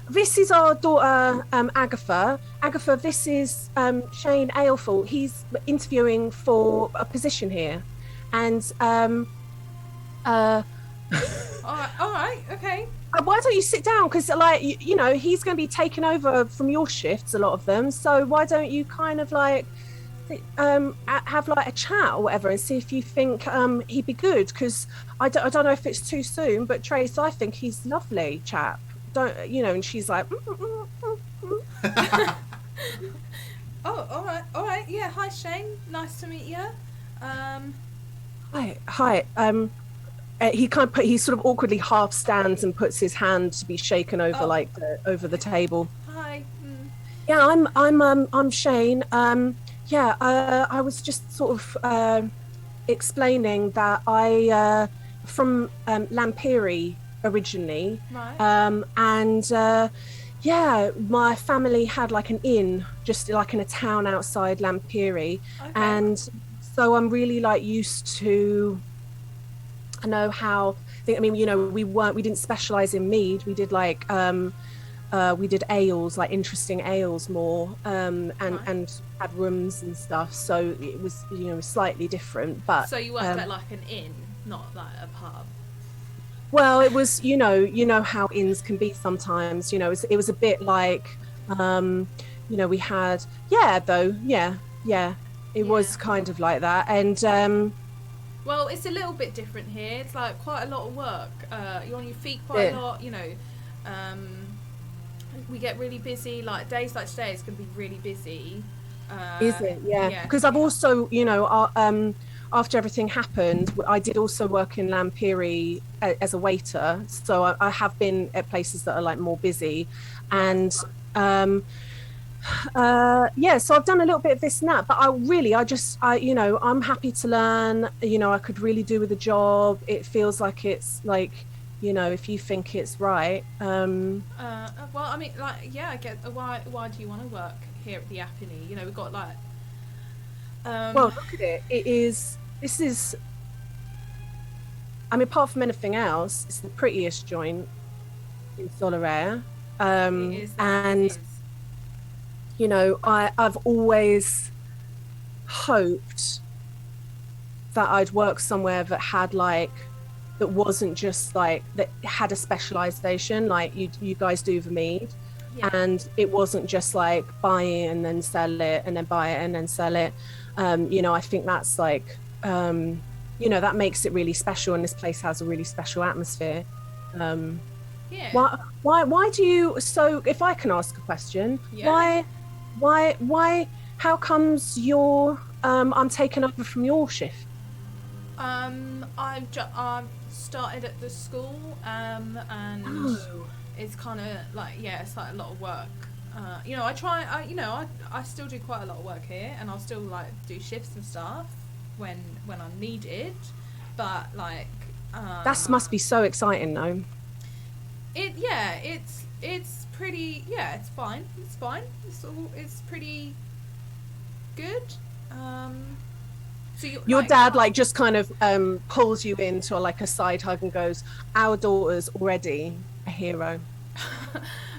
this is our daughter, Agatha. Agatha, this is Shane Ailful. He's interviewing for a position here. And all right, okay. Why don't you sit down? Because, like, you know, he's going to be taking over from your shifts, a lot of them. So why don't you kind of like have like a chat or whatever and see if you think he'd be good? Because I don't know if it's too soon, but Trace, I think he's lovely chap. Don't you know? And she's like, Oh, all right. Yeah, hi Shane, nice to meet you. Hi. He sort of awkwardly half stands and puts his hand to be shaken over over the table. Hi. Yeah, I'm Shane. I was just sort of explaining that I from Lampiri originally, right. My family had like an inn just like in a town outside Lampiri, Okay. and so I'm really like used to. I know how. I mean, you know, we didn't specialize in mead. We did like we did ales, like interesting ales more, and had rooms and stuff. So it was, you know, slightly different. But so you worked at like an inn, not like a pub. Well, it was, you know how inns can be sometimes. You know, it was a bit like, you know, we had, it was kind of like that, and. Well, it's a little bit different here. It's like quite a lot of work. You're on your feet quite a lot, you know. We get really busy. Like days like today, it's going to be really busy. Is it? Yeah. Because I've also, you know, after everything happened, I did also work in Lampiri as a waiter. So I have been at places that are like more busy, and so I've done a little bit of this and that, but you know, I'm happy to learn. You know, I could really do with a job. It feels like it's like, you know, if you think it's right. Well, I mean, like, yeah, I get why do you want to work here at the Apinea? You know, we've got like. Well, look at it. This is. I mean, apart from anything else, it's the prettiest joint in Solare, and. You know, I've always hoped that I'd work somewhere that had that wasn't just like, that had a specialization like you guys do for mead. Yeah. And it wasn't just like buy it and then sell it and then buy it and then sell it. You know, I think that's like, you know, that makes it really special, and this place has a really special atmosphere. Yeah. Why do you, so if I can ask a question, yeah. Why? How comes I'm taking over from your shift? I've started at the school, and it's kind of like, it's like a lot of work. You know, I still do quite a lot of work here, and I'll still like do shifts and stuff when I'm needed, but like that must be so exciting, though. It's pretty, it's fine. It's pretty good. So your dad like just kind of pulls you into like a side hug and goes, "Our daughter's already a hero."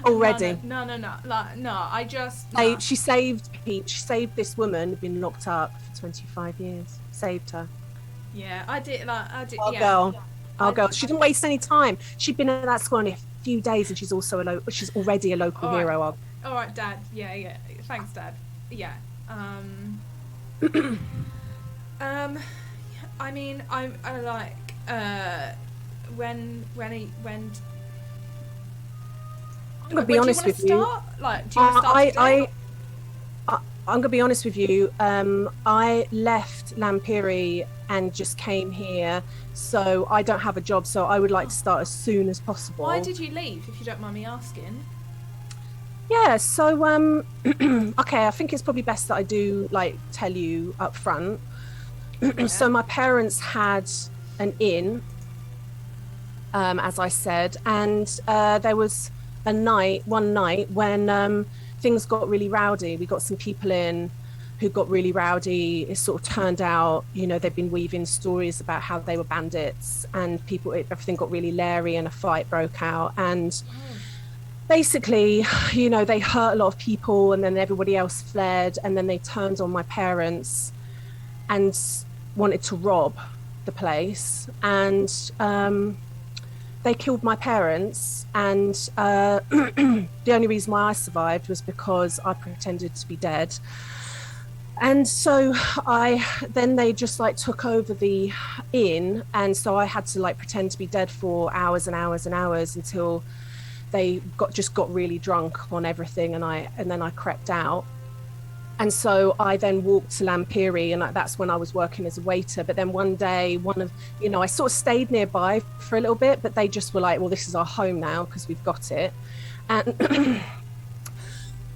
Already. No. Like, no, I just. She saved Pete. She saved this woman who'd been locked up for 25 years. Saved her. Yeah, I did. Our girl. She didn't waste any time. She'd been at that school only a few days, and she's also she's already a local hero. All right, Dad. Yeah. Thanks, Dad. Yeah. I mean, I like when. I'm gonna be honest with you. Like, do you want to start? I'm gonna be honest with you. I left Lampiri and just came here, so I don't have a job. So I would like to start as soon as possible. Why did you leave, if you don't mind me asking? Yeah. So okay. I think it's probably best that I do like tell you up front. Yeah. So my parents had an inn, as I said, and there was one night when things got really rowdy. We got some people in who got really rowdy. It sort of turned out, you know, they'd been weaving stories about how they were bandits, and everything got really leery and a fight broke out. And basically, you know, they hurt a lot of people, and then everybody else fled, and then they turned on my parents and wanted to rob the place, and they killed my parents. And the only reason why I survived was because I pretended to be dead. And so then they just like took over the inn, and so I had to like pretend to be dead for hours and hours and hours until they got really drunk on everything, and then I crept out. And so I then walked to Lampiri, and that's when I was working as a waiter. But then one day, I sort of stayed nearby for a little bit, but they just were like, well, this is our home now because we've got it. And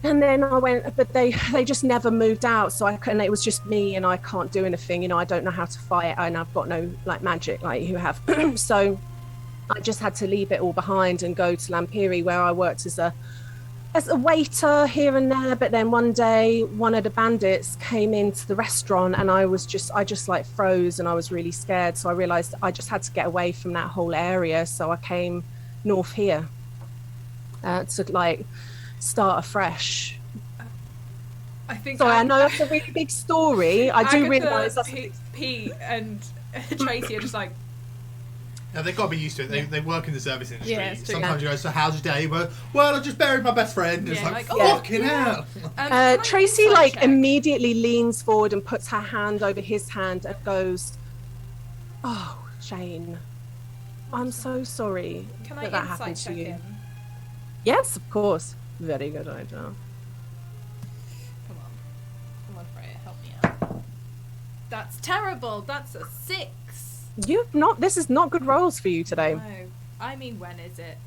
and then I went, but they just never moved out. So and it was just me, and I can't do anything. You know, I don't know how to fight, and I've got no like magic like you have. So I just had to leave it all behind and go to Lampiri, where I worked as a waiter here and there. But then one day, one of the bandits came into the restaurant, and I just like froze, and I was really scared. So I realized I just had to get away from that whole area. So I came north here to like start afresh. I think. Sorry, I know that's a really big story. I do realize that's Pete and Tracy are just like. Now, they've got to be used to it. They work in the service industry. Yeah, sometimes you go, so how's your day? Well, I just buried my best friend. It's like, fucking hell. Tracy like immediately leans forward and puts her hand over his hand and goes, oh, Jane, I'm so sorry that happened to you. Yes, of course. Very good idea. Come on, Freya, help me out. That's terrible. That's a 6. This is not good rolls for you today. No, I mean, when is it?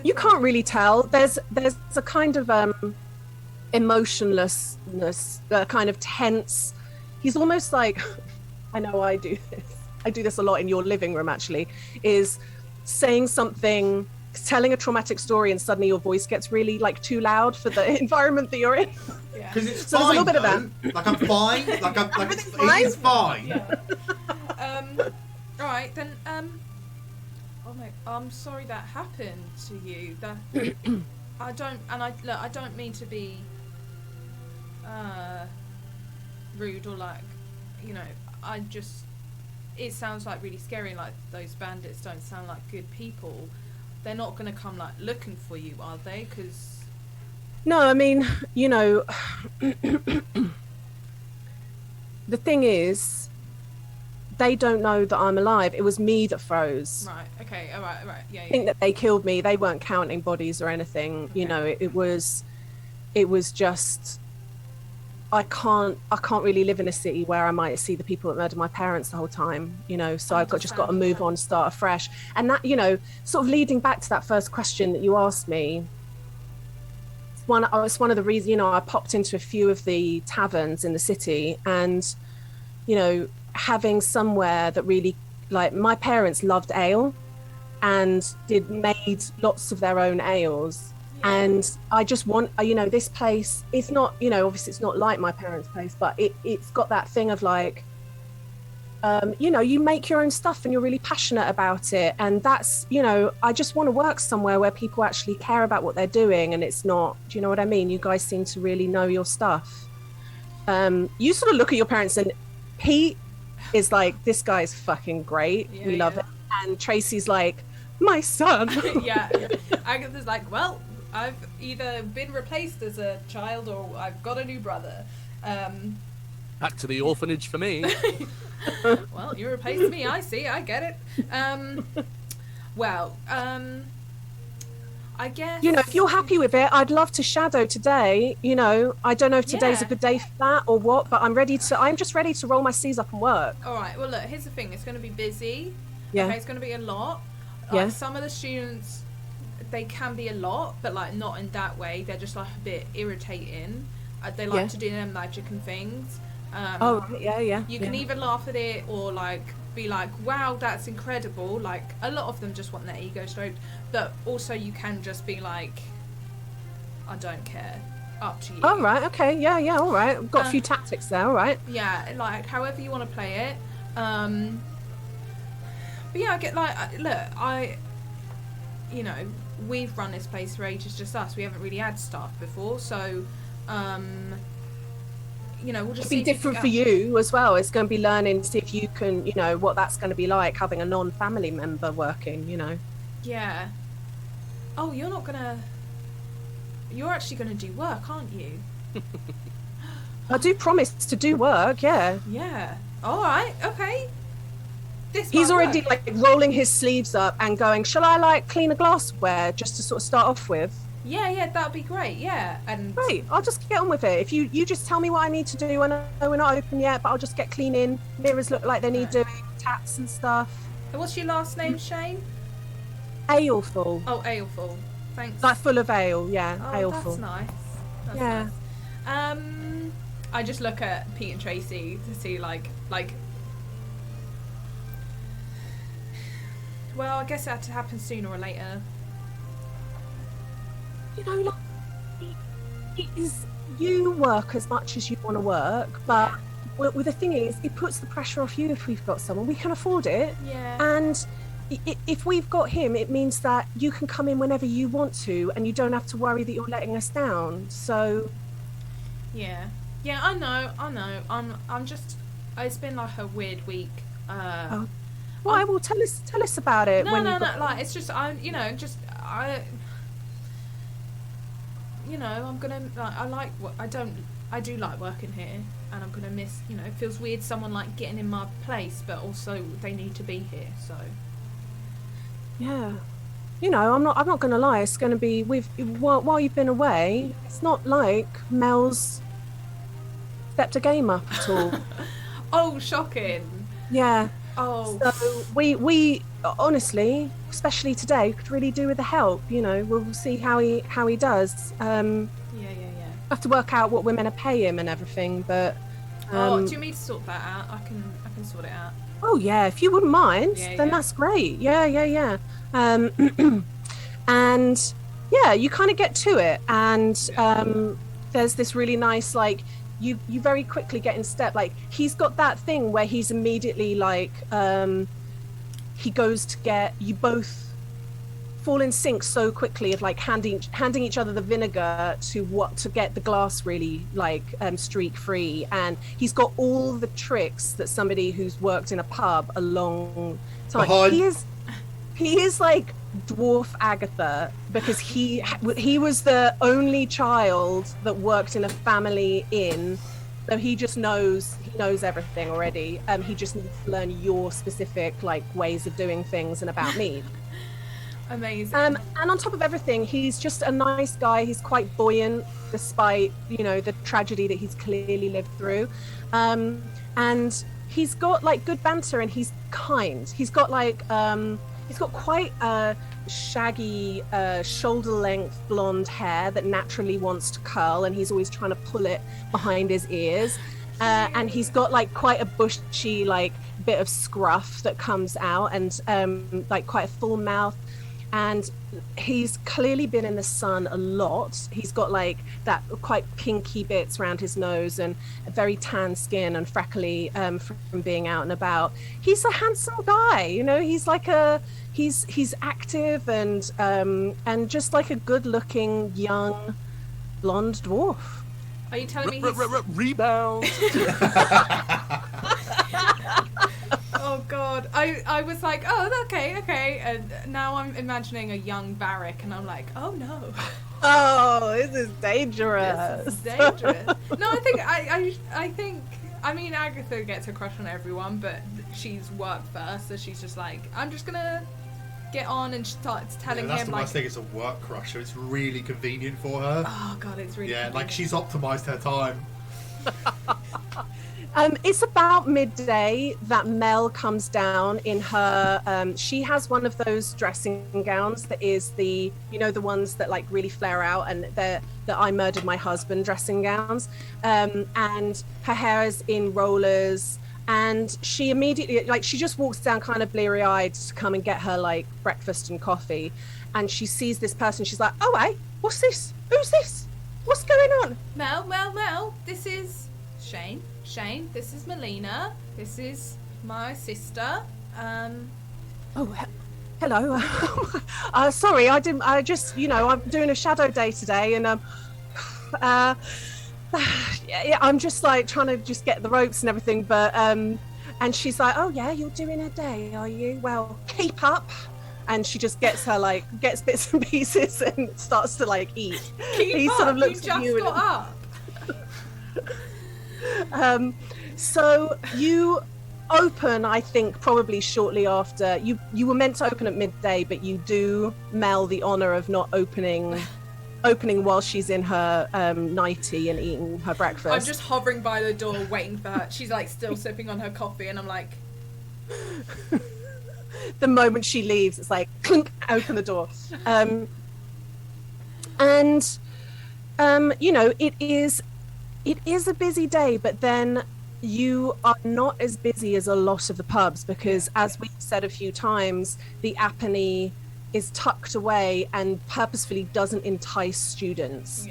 You can't really tell. There's a kind of emotionlessness, kind of tense. He's almost like, I know I do this a lot in your living room actually, is saying something, telling a traumatic story, and suddenly your voice gets really like too loud for the environment that you're in. Yeah. Because it's so fine, there's a little bit of that. Like I'm fine. It's fine. Yeah. Right then. Oh my! I'm sorry that happened to you. That I don't mean to be rude or like, you know. It sounds like really scary. Like those bandits don't sound like good people. They're not going to come like looking for you, are they? Because no, I mean, you know, the thing is, they don't know that I'm alive. It was me that froze. Right. Okay. All right. Yeah. I think that they killed me. They weren't counting bodies or anything. Okay. You know, it was just. I can't really live in a city where I might see the people that murdered my parents the whole time. You know, so I've just got to move on, start afresh. And that, you know, sort of leading back to that first question that you asked me. It's one of the reasons. You know, I popped into a few of the taverns in the city, and you know, having somewhere that really, like, my parents loved ale and made lots of their own ales. Yeah. And I just want, you know, this place, it's not, you know, obviously it's not like my parents' place, but it's got that thing of like, you know, you make your own stuff and you're really passionate about it. And that's, you know, I just want to work somewhere where people actually care about what they're doing. And it's not, do you know what I mean? You guys seem to really know your stuff. You sort of look at your parents, and Pete is like, this guy's fucking great. We love it. And Tracy's like, my son. Yeah. Agatha's like, well, I've either been replaced as a child or I've got a new brother. Back to the orphanage for me. Well, you replaced me. I see. I get it. I guess, you know, if you're happy with it, I'd love to shadow today. You know, I don't know if today's a good day for that or what, but I'm just ready to roll my sleeves up and work. All right. Well, look, here's the thing. It's going to be busy. Yeah. Okay, it's going to be a lot. Yeah. Some of the students, they can be a lot, but like not in that way. They're just like a bit irritating. They like to do their magic and things. You can either laugh at it or like be like, wow, that's incredible. Like a lot of them just want their ego stroked, but also you can just be like, I don't care, up to you. All right, okay, yeah, all right. I've got a few tactics there, all right. Yeah, like however you want to play it. But yeah, I get like, look, you know, we've run this place for ages, just us. We haven't really had staff before, so you know, we'll just it'll be different for you as well. It's going to be learning to see if you can, you know, what that's going to be like having a non-family member working, you know. Yeah. Oh, you're actually gonna do work, aren't you? I do promise to do work, yeah. Yeah. All right. Okay. He's already like rolling his sleeves up and going, shall I like clean a glassware just to sort of start off with? Yeah, that'd be great. Yeah, and great. I'll just get on with it. If you just tell me what I need to do. I know we're not open yet, but I'll just get cleaning. Mirrors look like they need doing, taps and stuff. And what's your last name, Shane? Aleful. Oh, Aleful. Thanks. Like full of ale, yeah. Oh, Aleful. that's nice. That's yeah. Nice. I just look at Pete and Tracy to see like. Well, I guess it had to happen sooner or later. You know, like, you work as much as you want to work, but well, the thing is, it puts the pressure off you if we've got someone. We can afford it. Yeah. And if we've got him, it means that you can come in whenever you want to, and you don't have to worry that you're letting us down. So. Yeah, I know. I'm just. It's been like a weird week. Why? Well, tell us about it. No. Like, it's just I'm gonna. Like, I do like working here, and I'm gonna miss. You know, it feels weird someone like getting in my place, but also they need to be here. So. Yeah. You know, I'm not gonna lie. It's gonna be while you've been away. It's not like Mel's stepped a game up at all. Oh, shocking. Yeah. Oh. So we honestly, especially today, could really do with the help. You know, we'll see how he does. Yeah. Have to work out what we're meant to pay him and everything, but. Do you want me to sort that out? I can sort it out. Oh yeah, if you wouldn't mind, then that's great. Yeah. And yeah, you kind of get to it, and there's this really nice like. You very quickly get in step. Like, he's got that thing where he's immediately like he goes to get you both fall in sync so quickly of like handing each other the vinegar to get the glass really like streak free, and he's got all the tricks that somebody who's worked in a pub a long time. He is like dwarf Agatha, because he was the only child that worked in a family inn, so he knows everything already. He just needs to learn your specific like ways of doing things and about me. Amazing. And on top of everything, he's just a nice guy. He's quite buoyant despite, you know, the tragedy that he's clearly lived through. And he's got like good banter, and he's kind. He's got like he's got quite shaggy shoulder-length blonde hair that naturally wants to curl, and he's always trying to pull it behind his ears. And he's got like quite a bushy like bit of scruff that comes out, and like quite a full mouth. And he's clearly been in the sun a lot. He's got like that quite pinky bits around his nose, and a very tan skin and freckly from being out and about. He's a handsome guy, you know. He's like he's active and just like a good-looking young blonde dwarf. Are you telling me rebound? Oh God, I was like, oh, okay, and now I'm imagining a young Barrack, and I'm like, oh no. Oh, this is dangerous. This is dangerous. No, I think I mean, Agatha gets a crush on everyone, but she's work first, so she's just like, I'm just gonna get on, and starts telling him like. That's the worst thing. It's a work crush, so it's really convenient for her. Oh God, it's really. Yeah, convenient. like she's optimized her time. It's about midday that Mel comes down in her. She has one of those dressing gowns that is the ones that like really flare out, and they're the I Murdered My Husband dressing gowns. And her hair is in rollers, and she immediately she just walks down kind of bleary-eyed to come and get her like breakfast and coffee, and she sees this person. She's like, "Oh, hey, what's this? Who's this? What's going on?" Mel, this is Shane. Shane, this is Melina. This is my sister. Hello. Sorry, I didn't. I just, I'm doing a shadow day today, and yeah, I'm just like trying to just get the ropes and everything. But and she's like, "Oh yeah, you're doing a day, are you? Well, keep up." And she just gets bits and pieces and starts to like eat. He sort of looks you at just you got up. So you open, I think, probably shortly after. You were meant to open at midday, but you do Mel the honor of not opening while she's in her nightie and eating her breakfast. I'm just hovering by the door waiting for her. She's like still sipping on her coffee, and I'm like, the moment she leaves, it's like clink, open the door. It is a busy day, but then you are not as busy as a lot of the pubs because, as we've said a few times, the Apinea is tucked away and purposefully doesn't entice students.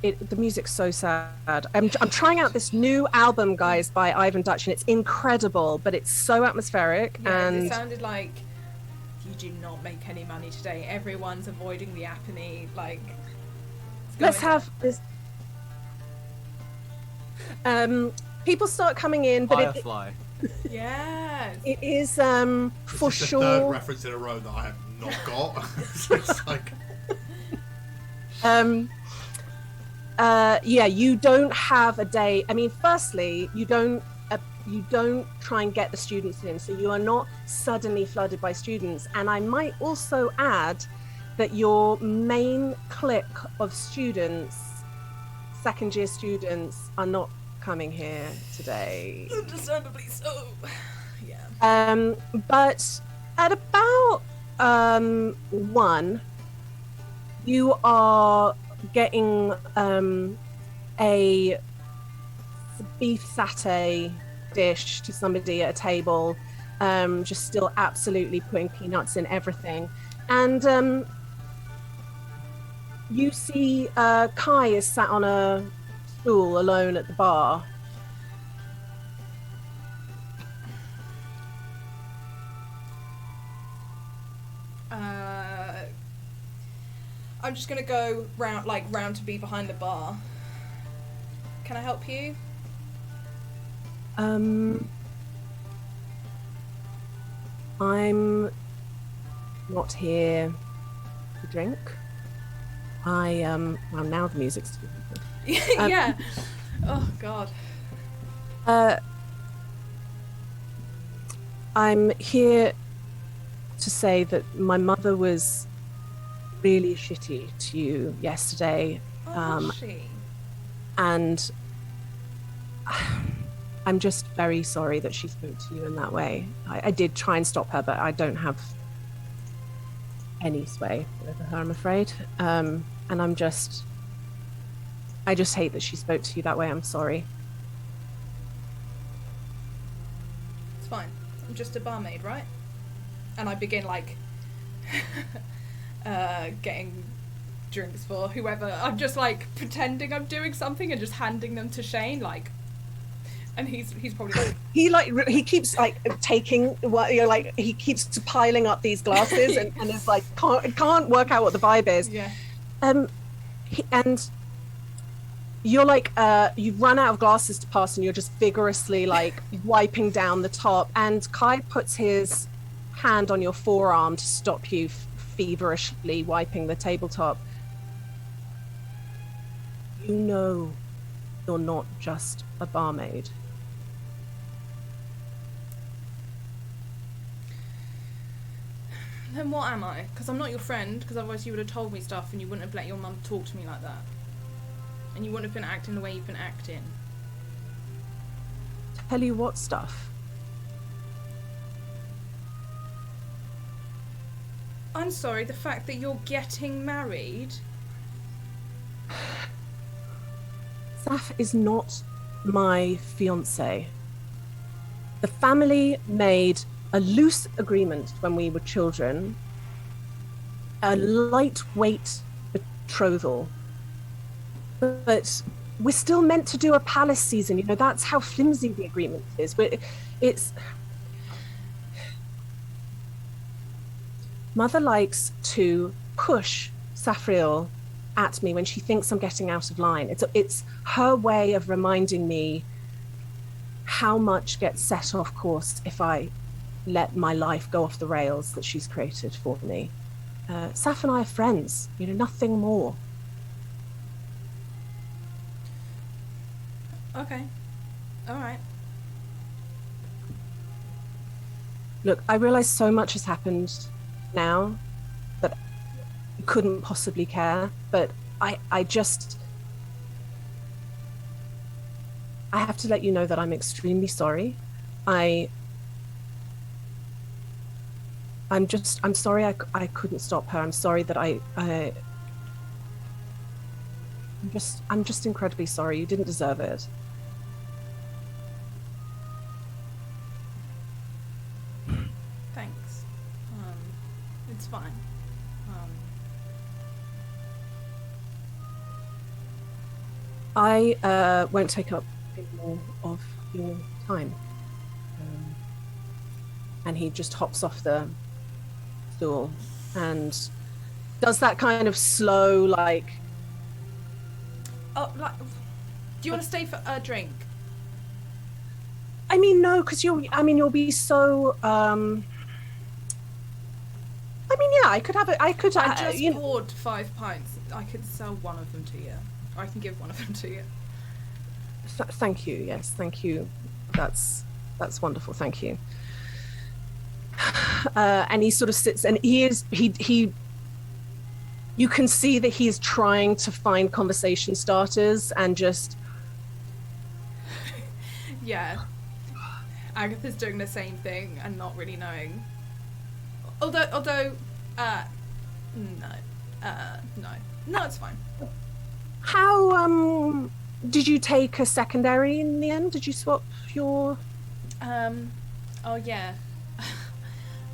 The music's so sad. I'm trying out this new album, guys, by Ivan Dutch, and it's incredible, but it's so atmospheric. Yeah, and it sounded like you do not make any money today. Everyone's avoiding the Apinea. Like, let's have this. People start coming in, but Firefly. Yes. it is for This is sure. the third reference in a row that I have not got. So it's like, yeah, you don't have a day. I mean, firstly, you don't try and get the students in, so you are not suddenly flooded by students. And I might also add that your main clique of students, second year students, are not coming here today. Understandably so. Yeah. But at about 1, you are getting a beef satay dish to somebody at a table, just still absolutely putting peanuts in everything. And you see Kai is sat on a stool alone at the bar. I'm just gonna go round to be behind the bar. Can I help you? I'm not here to drink. Well, now the music's too good. Yeah. Oh God. I'm here to say that my mother was really shitty to you yesterday. Oh, was she? And I'm just very sorry that she spoke to you in that way. I did try and stop her, but I don't have any sway over her, I'm afraid. And I just hate that she spoke to you that way. I'm sorry. It's fine. I'm just a barmaid, right? And I begin getting drinks for whoever. I'm just pretending I'm doing something and just handing them to Shane, and he's probably he keeps taking he keeps piling up these glasses and is can't work out what the vibe is. Yeah. And you're you've run out of glasses to pass and you're just vigorously wiping down the top, and Kai puts his hand on your forearm to stop you feverishly wiping the tabletop. You know you're not just a barmaid. Then what am I? Because I'm not your friend, because otherwise you would have told me stuff and you wouldn't have let your mum talk to me like that. And you wouldn't have been acting the way you've been acting. Tell you what stuff? I'm sorry, the fact that you're getting married. Saith is not my fiancé. The family made a loose agreement when we were children, a lightweight betrothal. But we're still meant to do a palace season, that's how flimsy the agreement is. Mother likes to push Saphriel at me when she thinks I'm getting out of line. It's her way of reminding me how much gets set off course if I let my life go off the rails that she's created for me. Saf and I are friends, nothing more. Okay. All right. Look, I realize so much has happened now that I couldn't possibly care, but I have to let you know that I'm extremely sorry. I'm sorry I couldn't stop her. I'm sorry that I'm just incredibly sorry. You didn't deserve it. Thanks. It's fine. I won't take up any more of your time. And he just hops off the stool and does that kind of slow, like... Oh, like, do you want to stay for a drink? I mean, no, because you'll be so... yeah, I could have it. I just poured 5 pints. I could sell one of them to you. Or I can give one of them to you. Thank you. Yes, thank you. That's wonderful. Thank you. And he sort of sits, and he you can see that he's trying to find conversation starters and just... Yeah. Agatha's doing the same thing and not really knowing. Although, no, it's fine. How, did you take a secondary in the end? Did you swap your... Oh yeah.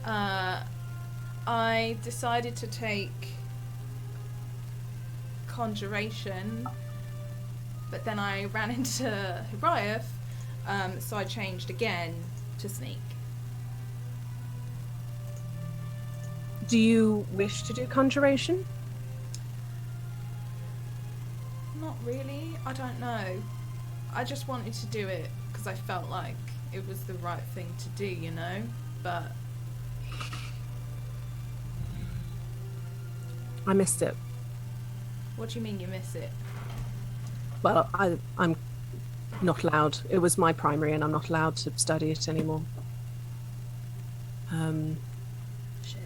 I decided to take Conjuration, but then I ran into Hiraeth, so I changed again to Sneak. Do you wish to do Conjuration? Not really. I don't know. I just wanted to do it because I felt like it was the right thing to do, But I missed it. What do you mean you miss it? Well, I'm not allowed. It was my primary, and I'm not allowed to study it anymore. Shit.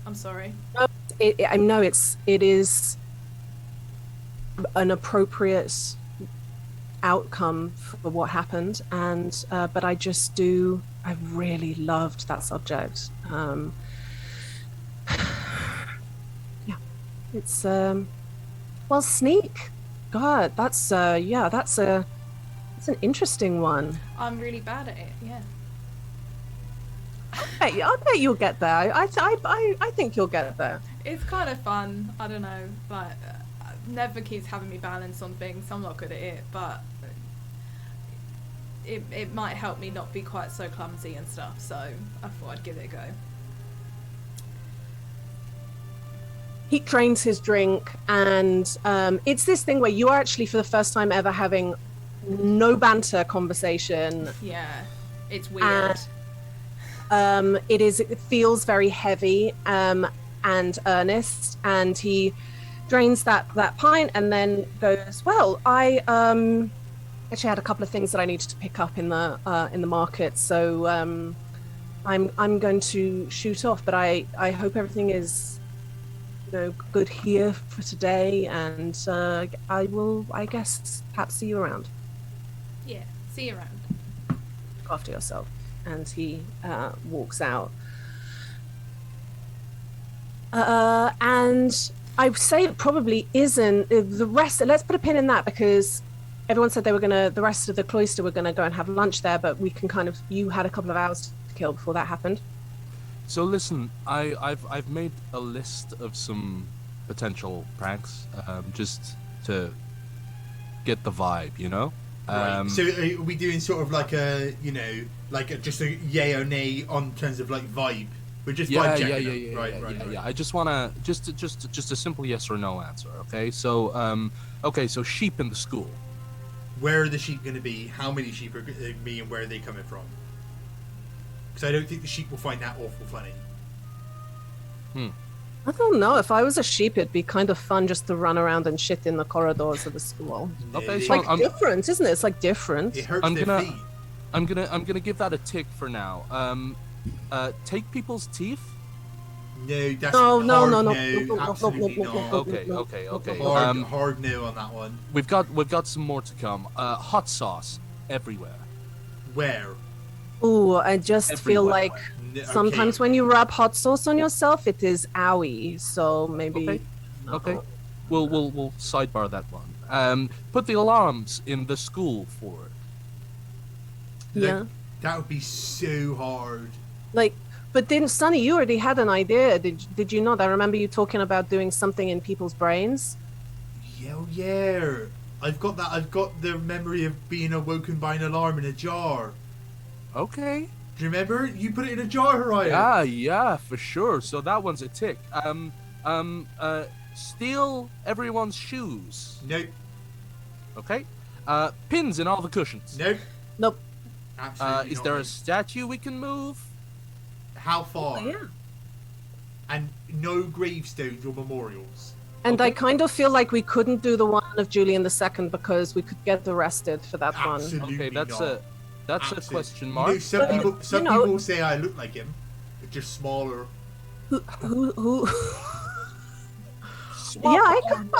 I'm sorry. I know it is an appropriate outcome for what happened, and but I really loved that subject. Yeah, it's well, Sneak. God, that's an interesting one. I'm really bad at it. Yeah. I bet you'll get there. I think you'll get there. It's kind of fun. I don't know, like Never keeps having me balance on things. I'm not good at it, but it might help me not be quite so clumsy and stuff. So I thought I'd give it a go. He drains his drink, and it's this thing where you are actually, for the first time ever, having no banter conversation. Yeah, it's weird. It feels very heavy and earnest, and he drains that pint and then goes, well, I actually had a couple of things that I needed to pick up in the market, so I'm going to shoot off, but I hope everything is good here for today, and I will, I guess, perhaps see you around. Yeah, see you around. Look after yourself. And he walks out. And I would say it probably isn't the rest. Let's put a pin in that, because everyone said the rest of the cloister were gonna go and have lunch there, but we can you had a couple of hours to kill before that happened. So listen, I've made a list of some potential pranks, just to get the vibe, Right. So are we doing sort of like a, just a yay or nay on terms of like vibe We're just Yeah. Right. I just wanna just a simple yes or no answer. Okay, so so sheep in the school. Where are the sheep going to be? How many sheep are going to be, and where are they coming from? Because I don't think the sheep will find that awful funny. I don't know. If I was a sheep, it'd be kind of fun just to run around and shit in the corridors of the school. Okay, It's so like different, isn't it? It's like different. It hurts their feet. I'm gonna give that a tick for now. Take people's teeth. No, that's No. absolutely not. Okay. Hard no on that one. We've got some more to come. Hot sauce everywhere. Where? Ooh, I just feel Everywhere. like sometimes when you rub hot sauce on yourself, it is owie. So maybe. Okay. We'll sidebar that one. Put the alarms in the school for it. Yeah. That would be so hard. Like, but then Sonny, you already had an idea. Did you not? I remember you talking about doing something in people's brains. Yeah. I've got that. I've got the memory of being awoken by an alarm in a jar. Okay. Do you remember? You put it in a jar, Hiraeth. Yeah, for sure. So that one's a tick. Steal everyone's shoes. Nope. Okay. Pins in all the cushions. Nope. Absolutely Is not. there a statue we can move? How far? Yeah. And no gravestones or memorials. And I kind of feel like we couldn't do the one of Julian II because we could get arrested for that one. Absolutely Okay, that's not. a question You mark. know, some you know- people say I look like him, but just smaller. Who? Swap Yeah, I our could.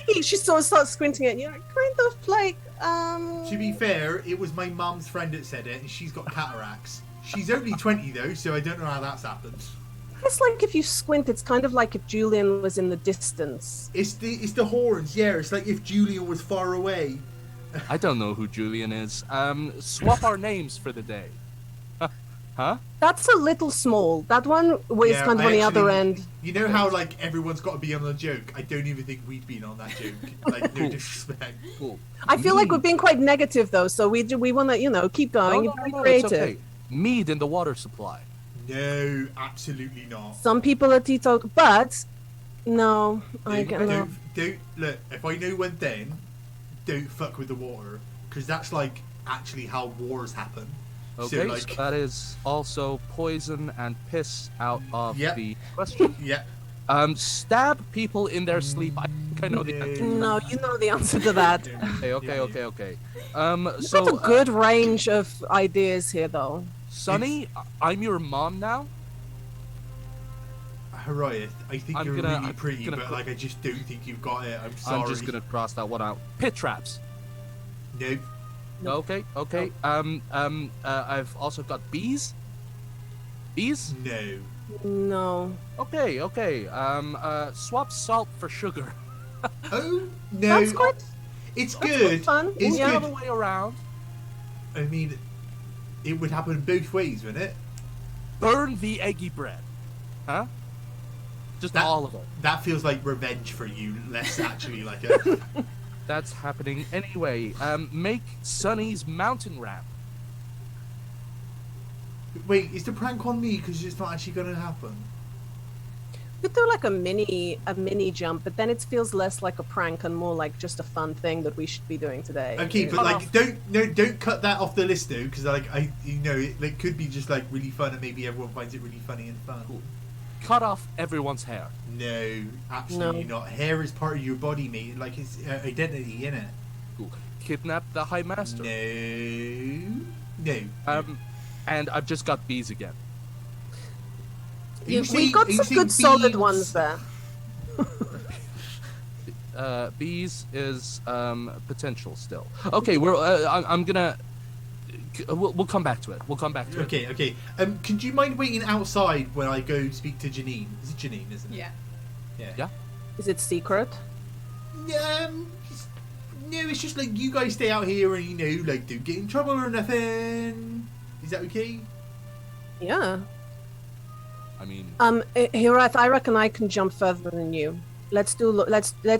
names. She sort of starts squinting at you, kind of like. To be fair, it was my mum's friend that said it, and she's got cataracts. She's only 20 though, so I don't know how that's happened. It's like if you squint, it's kind of like if Julian was in the distance. It's the horns, yeah. It's like if Julian was far away. I don't know who Julian is. Swap our names for the day. Huh? That's a little small. That one was Yeah, kind of I on the other actually- end. You know how like everyone's got to be on a joke? I don't even think we'd been on that joke. Like no Cool. disrespect. Cool. I feel like Mead. we're being quite negative though, so we want to keep going. You're very It's creative. okay. Mead in the water supply. No, absolutely not. Some people are teetotal, but no, I Don't, get no. don't look. If I know one thing, don't fuck with the water, because that's like actually how wars happen. Okay, So so like, that is also poison and piss out of Yep. the question. yeah. Stab people in their sleep. I think I know the answer. No, you know the answer to that. Okay. You've So got a good range of ideas here, though. Sonny, I'm your mom now. Hiraeth, I think you're I'm really pretty, gonna but put- like I just don't think you've got it. I'm sorry. I'm just gonna cross that one out. Pit traps. Nope. Okay. I've also got bees. Bees. No. No. Okay. Swap salt for sugar. Oh no. That's quite. It's That's good. quite fun. It's The Yeah. other good. way around. I mean, it would happen both ways, wouldn't it? Burn the eggy bread. Huh? Just That- all of it. That feels like revenge for you, less actually like a. That's happening anyway. Make Sonny's mountain ramp. Wait, is the prank on me because it's not actually going to happen? We could do like a mini jump, but then it feels less like a prank and more like just a fun thing that we should be doing today. Okay, but Cut like, off. don't cut that off the list though, because like it could be just like really fun, and maybe everyone finds it really funny and fun. Cool. Cut off everyone's hair. No, absolutely No. not. Hair is part of your body, mate. Like it's identity, innit? Cool. Kidnap the High Master. No. And I've just got bees again. We got some good solid ones there. Bees is potential still. Okay, I'm gonna. We'll come back to it. Okay. Could you mind waiting outside when I go speak to Janine? Is it Janine, isn't it? Yeah. Yeah. Is it secret? No, it's just like you guys stay out here and like don't get in trouble or nothing. Is that okay? Yeah. I mean, Hiraeth, I reckon I can jump further than you. Let's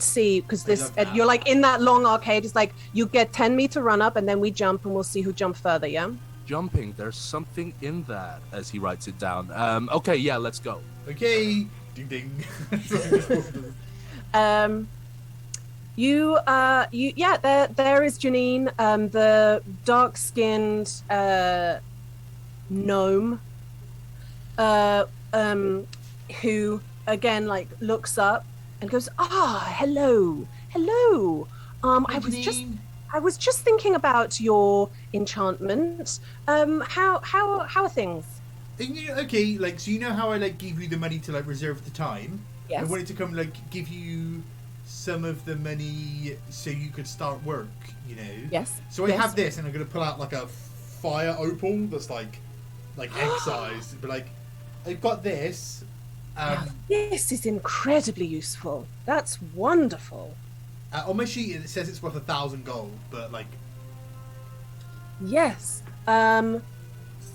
see, because I love that. you're like in that long arcade. It's like you get 10 meter run up, and then we jump, and we'll see who jumps further. Yeah. jumping. There's something in that, as he writes it down. Okay, yeah, let's go. Okay. Ding ding. There is Janine, the dark-skinned gnome, who again like looks up and goes, hello. I was just thinking about your enchantment. How are things? Okay, like, so you know how I like give you the money to like reserve the time? Yes. I wanted to come like give you some of the money so you could start work, you know? Yes. So I have this, and I'm gonna pull out like a fire opal that's like egg-sized. But like, I've got this. This is incredibly useful. That's wonderful. On my sheet it says it's worth 1,000 gold, but like. Yes.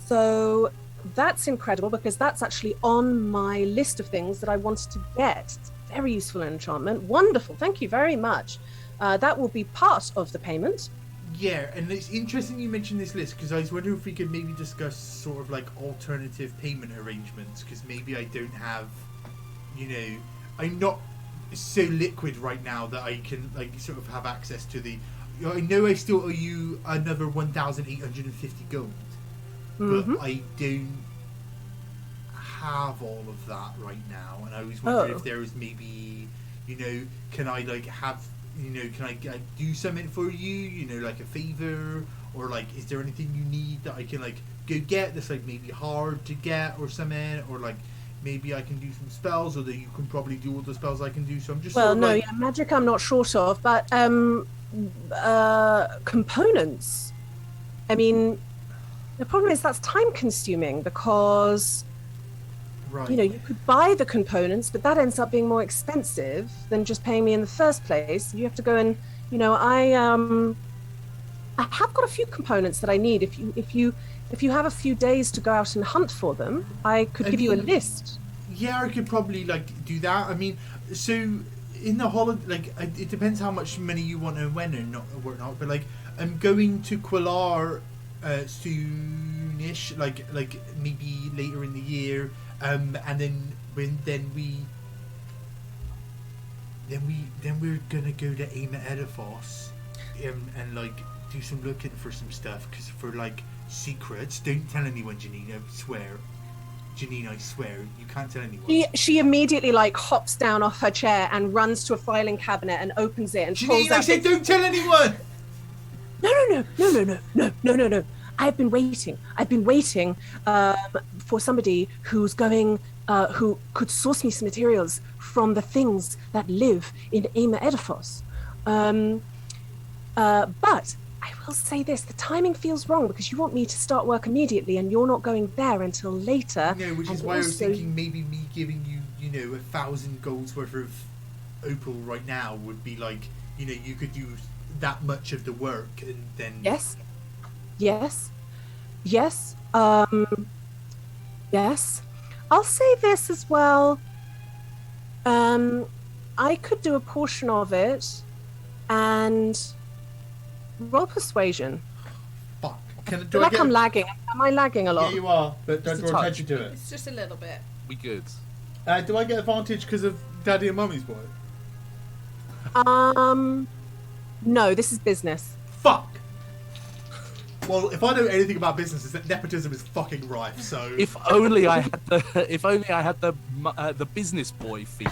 So that's incredible because that's actually on my list of things that I wanted to get. It's very useful enchantment. Wonderful. Thank you very much. That will be part of the payment. Yeah, and it's interesting you mentioned this list because I was wondering if we could maybe discuss sort of like alternative payment arrangements because maybe I don't have, you know, I'm not so liquid right now that I can like sort of have access to the. I know I still owe you another 1,850 gold, but I don't have all of that right now, and I was wondering if there was maybe, you know, can I like have, you know, can I do something for you, you know, like a favor, or like is there anything you need that I can like go get that's like maybe hard to get or something, or like maybe I can do some spells, or that you can probably do all the spells I can do. So I'm just magic I'm not short of, but components. I mean, the problem is that's time consuming because you know, you could buy the components, but that ends up being more expensive than just paying me in the first place. You have to go and, you know, I have got a few components that I need. If you have a few days to go out and hunt for them, I could give you a list. Yeah, I could probably like do that. I mean, so in the holiday, like it depends how much money you want and when or not. But like, I'm going to Quillar soonish, like maybe later in the year. And then we're gonna go to Edifos, and like do some looking for some stuff because for like secrets. Don't tell anyone, Janine. I swear, Janine. I swear, you can't tell anyone. She immediately like hops down off her chair and runs to a filing cabinet and opens it and Janine, I said, don't tell anyone. No. I've been waiting for somebody who's going, who could source me some materials from the things that live in Edifos. But I will say this, the timing feels wrong because you want me to start work immediately and you're not going there until later. No, which is why I was thinking maybe me giving you, you know, 1,000 gold's worth of opal right now would be like, you know, you could do that much of the work and then... Yes. I'll say this as well. I could do a portion of it and roll persuasion. Fuck. I'm lagging. Am I lagging a lot? Yeah, you are, but don't draw attention to it. It's just a little bit. We good. Do I get advantage because of Daddy and Mummy's boy? No, this is business. Fuck. Well, if I know anything about business, is that nepotism is fucking rife. So if only I had the business boy feat.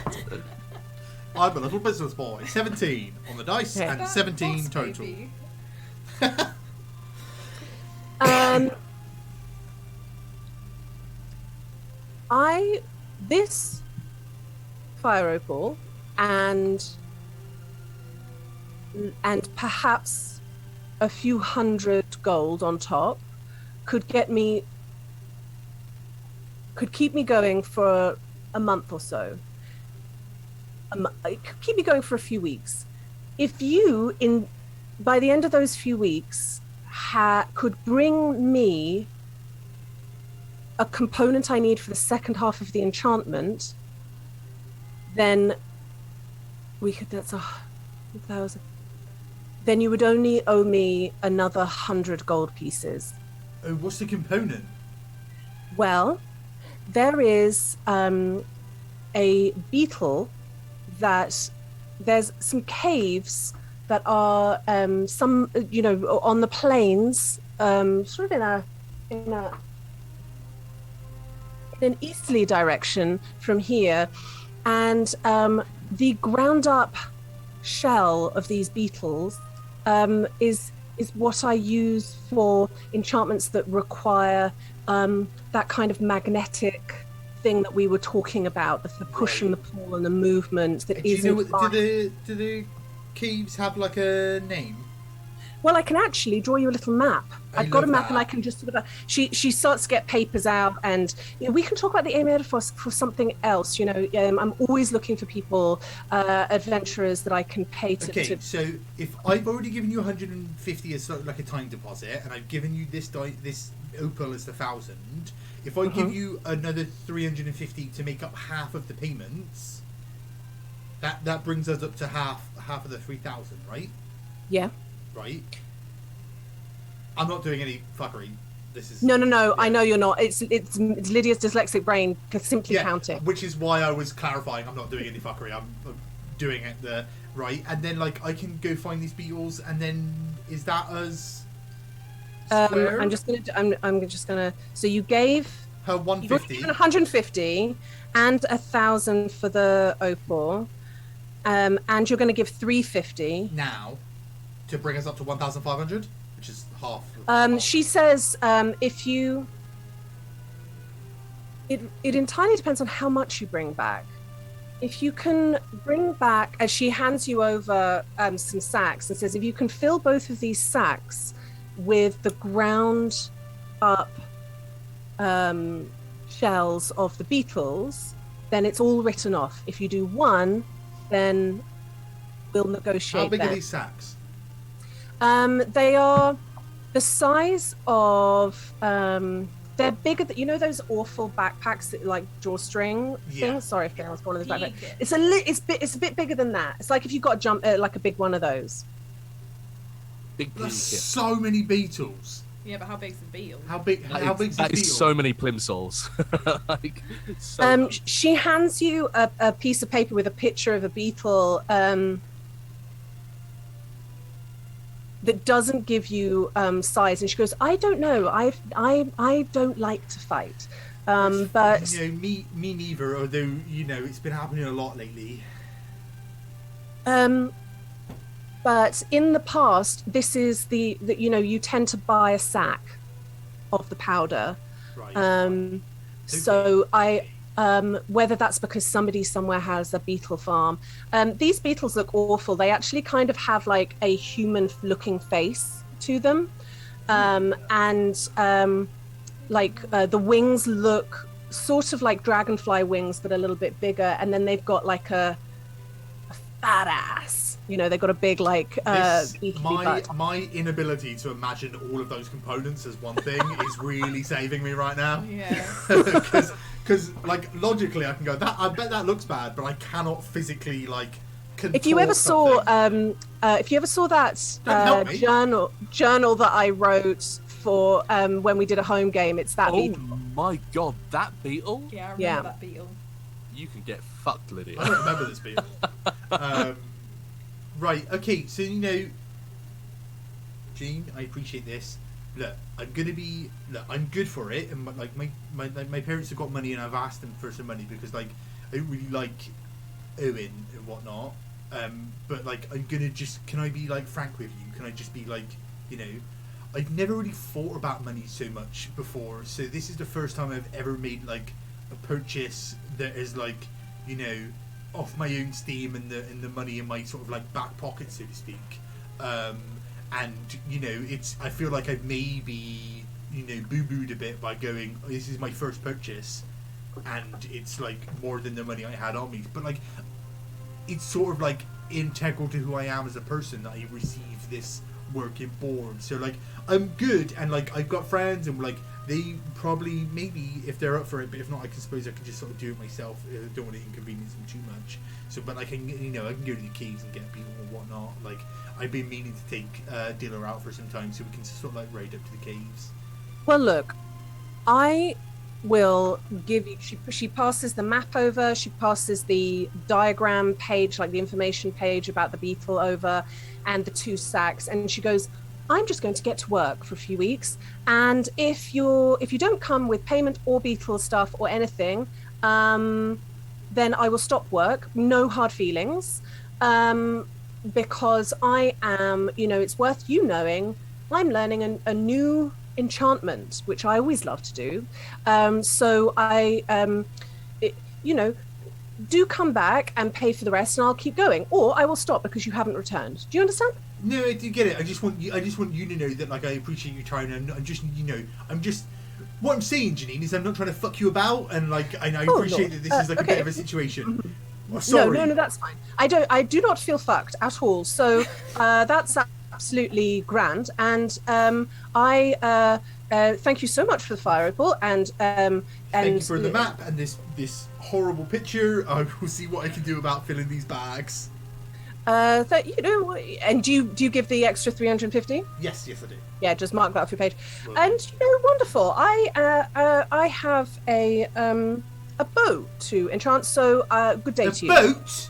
I'm a little business boy. 17 on the dice and 17 total. This fire opal and perhaps a few hundred gold on top could keep me going for a month or so. It could keep me going for a few weeks. If you, by the end of those few weeks, could bring me a component I need for the second half of the enchantment, then we could. That's 1,000. Then you would only owe me another 100 gold pieces. Oh, what's the component? Well, there is a beetle that there's some caves that are some on the plains, sort of in an easterly direction from here, and the ground up shell of these beetles is what I use for enchantments that require that kind of magnetic thing that we were talking about, the push and the pull and the movement that is. Do the caves have like a name? Well, I can actually draw you a little map. I've got a map, and I can just sort of. She starts to get papers out, and we can talk about the Aimea for something else. I'm always looking for people, adventurers that I can pay to. Okay, so if I've already given you 150 as like a time deposit, and I've given you this opal as 1,000, if I give you another 350 to make up half of the payments, that brings us up to half of the 3,000, right? Yeah. Right. I'm not doing any fuckery. This is no. Yeah. I know you're not. It's Lydia's dyslexic brain simply counting. Which is why I was clarifying. I'm not doing any fuckery. I'm doing it the right, and then like I can go find these beetles, and then is that us? I'm just gonna. So you gave her 150, 150, and 1,000 for the opal, and you're going to give 350 now to bring us up to 1,500, which is half. She says if you. It entirely depends on how much you bring back. If you can bring back, as she hands you over some sacks and says, if you can fill both of these sacks with the ground up shells of the beetles, then it's all written off. If you do one, then we'll negotiate. How big then. are these sacks? They are the size of they're bigger than, those awful backpacks that like drawstring things. Sorry if anyone's calling this backpack. It's a bit bigger than that. It's like if you got a jump like a big one of those. There's so many beetles. Yeah, but how big's the beetle? How big's the beetle? That is so many plimsolls. She hands you a piece of paper with a picture of a beetle that doesn't give you size, and she goes, I don't know, I don't like to fight, but me neither, although it's been happening a lot lately. But in the past, this is the you tend to buy a sack of the powder, right. Okay. So whether that's because somebody somewhere has a beetle farm. These beetles look awful. They actually kind of have like a human-looking face to them, and the wings look sort of like dragonfly wings, but a little bit bigger. And then they've got like a fat ass. They've got a big beefy butt. My inability to imagine all of those components as one thing is really saving me right now. Yeah. Because logically I can go, I bet that looks bad, but I cannot physically if you ever saw that journal that I wrote for when we did a home game, it's that beetle. Oh my god, that beetle? Yeah, I remember that beetle. You can get fucked, Lydia. I don't remember this beetle. Right, okay, so Jean, I appreciate this. Look, I'm good for it, and my parents have got money, and I've asked them for some money because I don't really like Owen and whatnot. But I'm gonna can I be frank with you? Can I just be I've never really thought about money so much before, so this is the first time I've ever made a purchase that is off my own steam and the money in my sort of back pocket, so to speak. And I feel like I've maybe boo-booed a bit by going, this is my first purchase, and it's more than the money I had on me. But it's sort of integral to who I am as a person that I receive this work in board. So I'm good, and I've got friends, and they probably, maybe if they're up for it, but if not, I suppose I can just sort of do it myself. I don't want to inconvenience them too much. So, but I can go to the caves and get people or whatnot. I've been meaning to take Diller out for some time, so we can sort of ride up to the caves. Well, look, I will give you. She passes the map over. She passes the diagram page, like the information page about the beetle over, and the 2 sacks. And she goes, "I'm just going to get to work for a few weeks. And if you don't come with payment or beetle stuff or anything, then I will stop work. No hard feelings, because I am. It's worth you knowing. I'm learning a new enchantment, which I always love to do. So I, do come back and pay for the rest, and I'll keep going, or I will stop because you haven't returned. Do you understand?" No, I do get it. I just want you to know that, like, I appreciate you trying. And I'm just. What I'm saying, Janine, is I'm not trying to fuck you about, and like I appreciate that this is like a bit of a situation. Sorry. No, that's fine. I do not feel fucked at all. So that's absolutely grand. And I thank you so much for the fire opal, and thank you for the map and this horrible picture. I will see what I can do about filling these bags. And do you give the extra 350? Yes, I do. Yeah, just mark that off your page. And wonderful. I have a bow to enchant. So good day to you. A boat?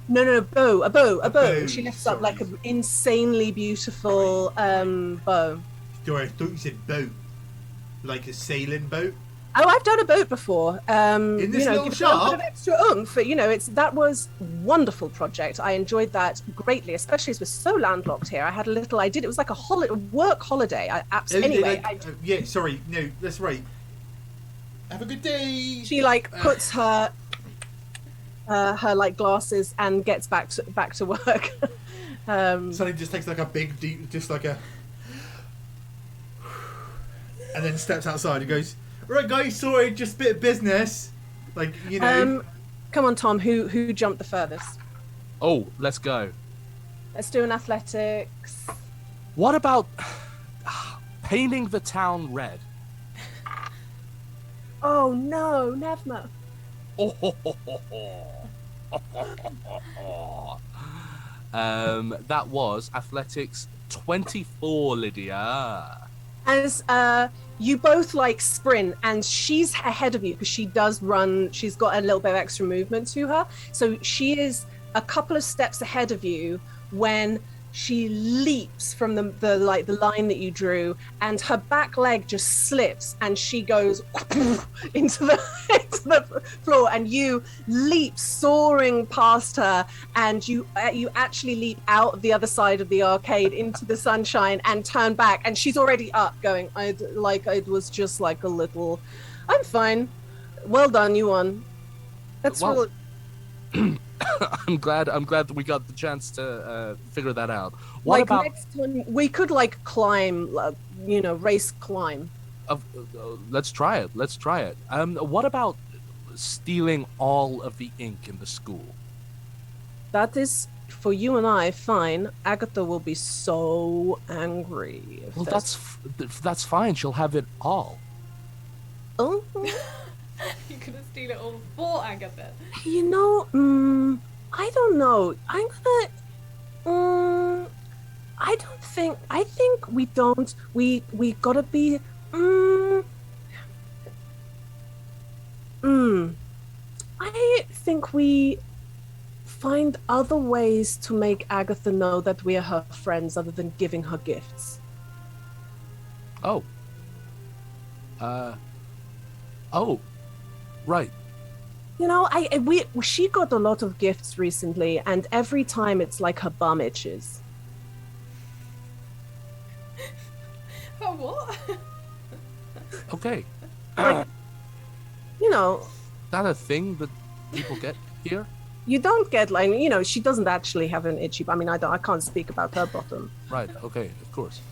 No, bow. A bow. She lifts sorry. up like an insanely beautiful bow. Sorry, I thought you said boat, like a sailing boat. Oh, I've done a boat before. In this little shop? A bit of extra oomph. That was a wonderful project. I enjoyed that greatly, especially as we're so landlocked here. It was like a work holiday. Yeah, sorry, no, that's right. Have a good day. She puts her glasses and gets back to work. Sonny just takes like a big deep, just like a, and then steps outside and goes, "Right, guys, sorry, just a bit of business." Come on, Tom. Who jumped the furthest? Oh, let's go. Let's do an athletics. What about painting the town red? Oh no, Pnevma. That was athletics 24, Lydia. As you both sprint, and she's ahead of you because she does run. She's got a little bit of extra movement to her, so she is a couple of steps ahead of you when she leaps from the line that you drew, and her back leg just slips, and she goes into the floor, and you leap soaring past her, and you actually leap out the other side of the arcade into the sunshine and turn back, and she's already up, going, it was just like a little. I'm fine. Well done, you won. That's really. I'm glad that we got the chance to figure that out. What about next time we could climb, race climb? Let's try it. What about stealing all of the ink in the school? That is for you and I fine. Agatha will be so angry. Well, that's fine. She'll have it all. Oh. You're gonna steal it all for Agatha. I don't know. I think we don't. We gotta be. I think we find other ways to make Agatha know that we are her friends, other than giving her gifts. Oh. Oh. Right. She got a lot of gifts recently, and every time it's like her bum itches. Oh, what? Okay. Is that a thing that people get here? You don't get she doesn't actually have an itchy. I can't speak about her bottom. Right. Okay. Of course.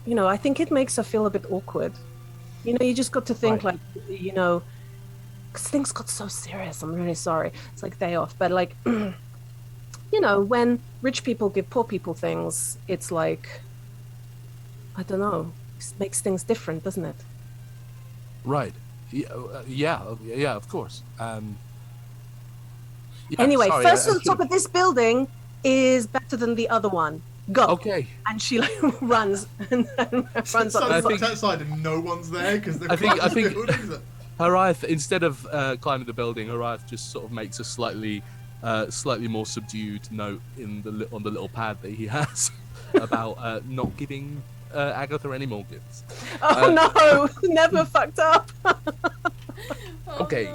I think it makes her feel a bit awkward. You just got to think right. Because things got so serious. I'm really sorry. It's like day off, but when rich people give poor people things, it's like, I don't know, it makes things different, doesn't it? Right. Yeah. Of course. Anyway, sorry, first on top of this building is better than the other one. Go. Okay. And she like runs and runs up. I think outside and no one's there because I think Hiraeth, instead of climbing the building, Hiraeth just sort of makes a slightly more subdued note on the little pad that he has about not giving Agatha any more gifts. Oh no! Never fucked up. Okay.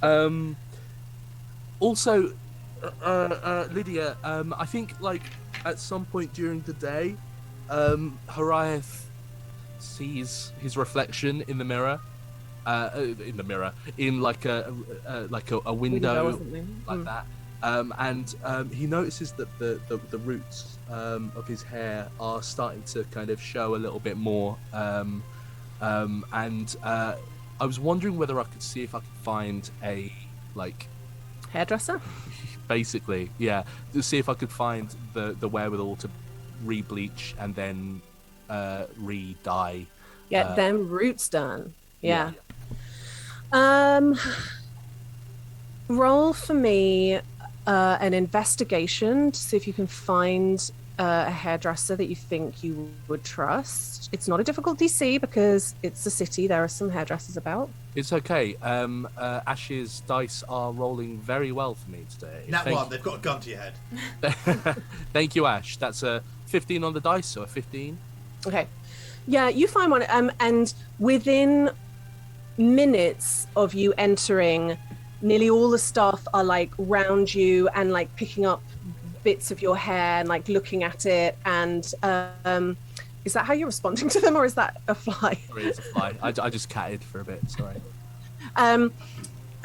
No. Also, Lydia, I think like at some point during the day, Hiraeth sees his reflection in the mirror. In like a window like that, and he notices that the roots of his hair are starting to kind of show a little bit more, and I was wondering whether I could see if I could find a Hairdresser. basically, yeah, to see if I could find the wherewithal to re-bleach and then re-dye. Get them roots done. Yeah. Roll for me an investigation to see if you can find a hairdresser that you think you would trust. It's not a difficult DC because it's a city. There are some hairdressers about. It's okay. Ash's dice are rolling very well for me today. They've got a gun to your head. Thank you, Ash. That's a 15 on the dice, so a 15. Okay. Yeah, you find one, and within minutes of you entering, nearly all the staff are like round you and like picking up bits of your hair and like looking at it. And is that how you're responding to them, or is that a fly? Sorry, it's a fly. I just catted for a bit. Sorry.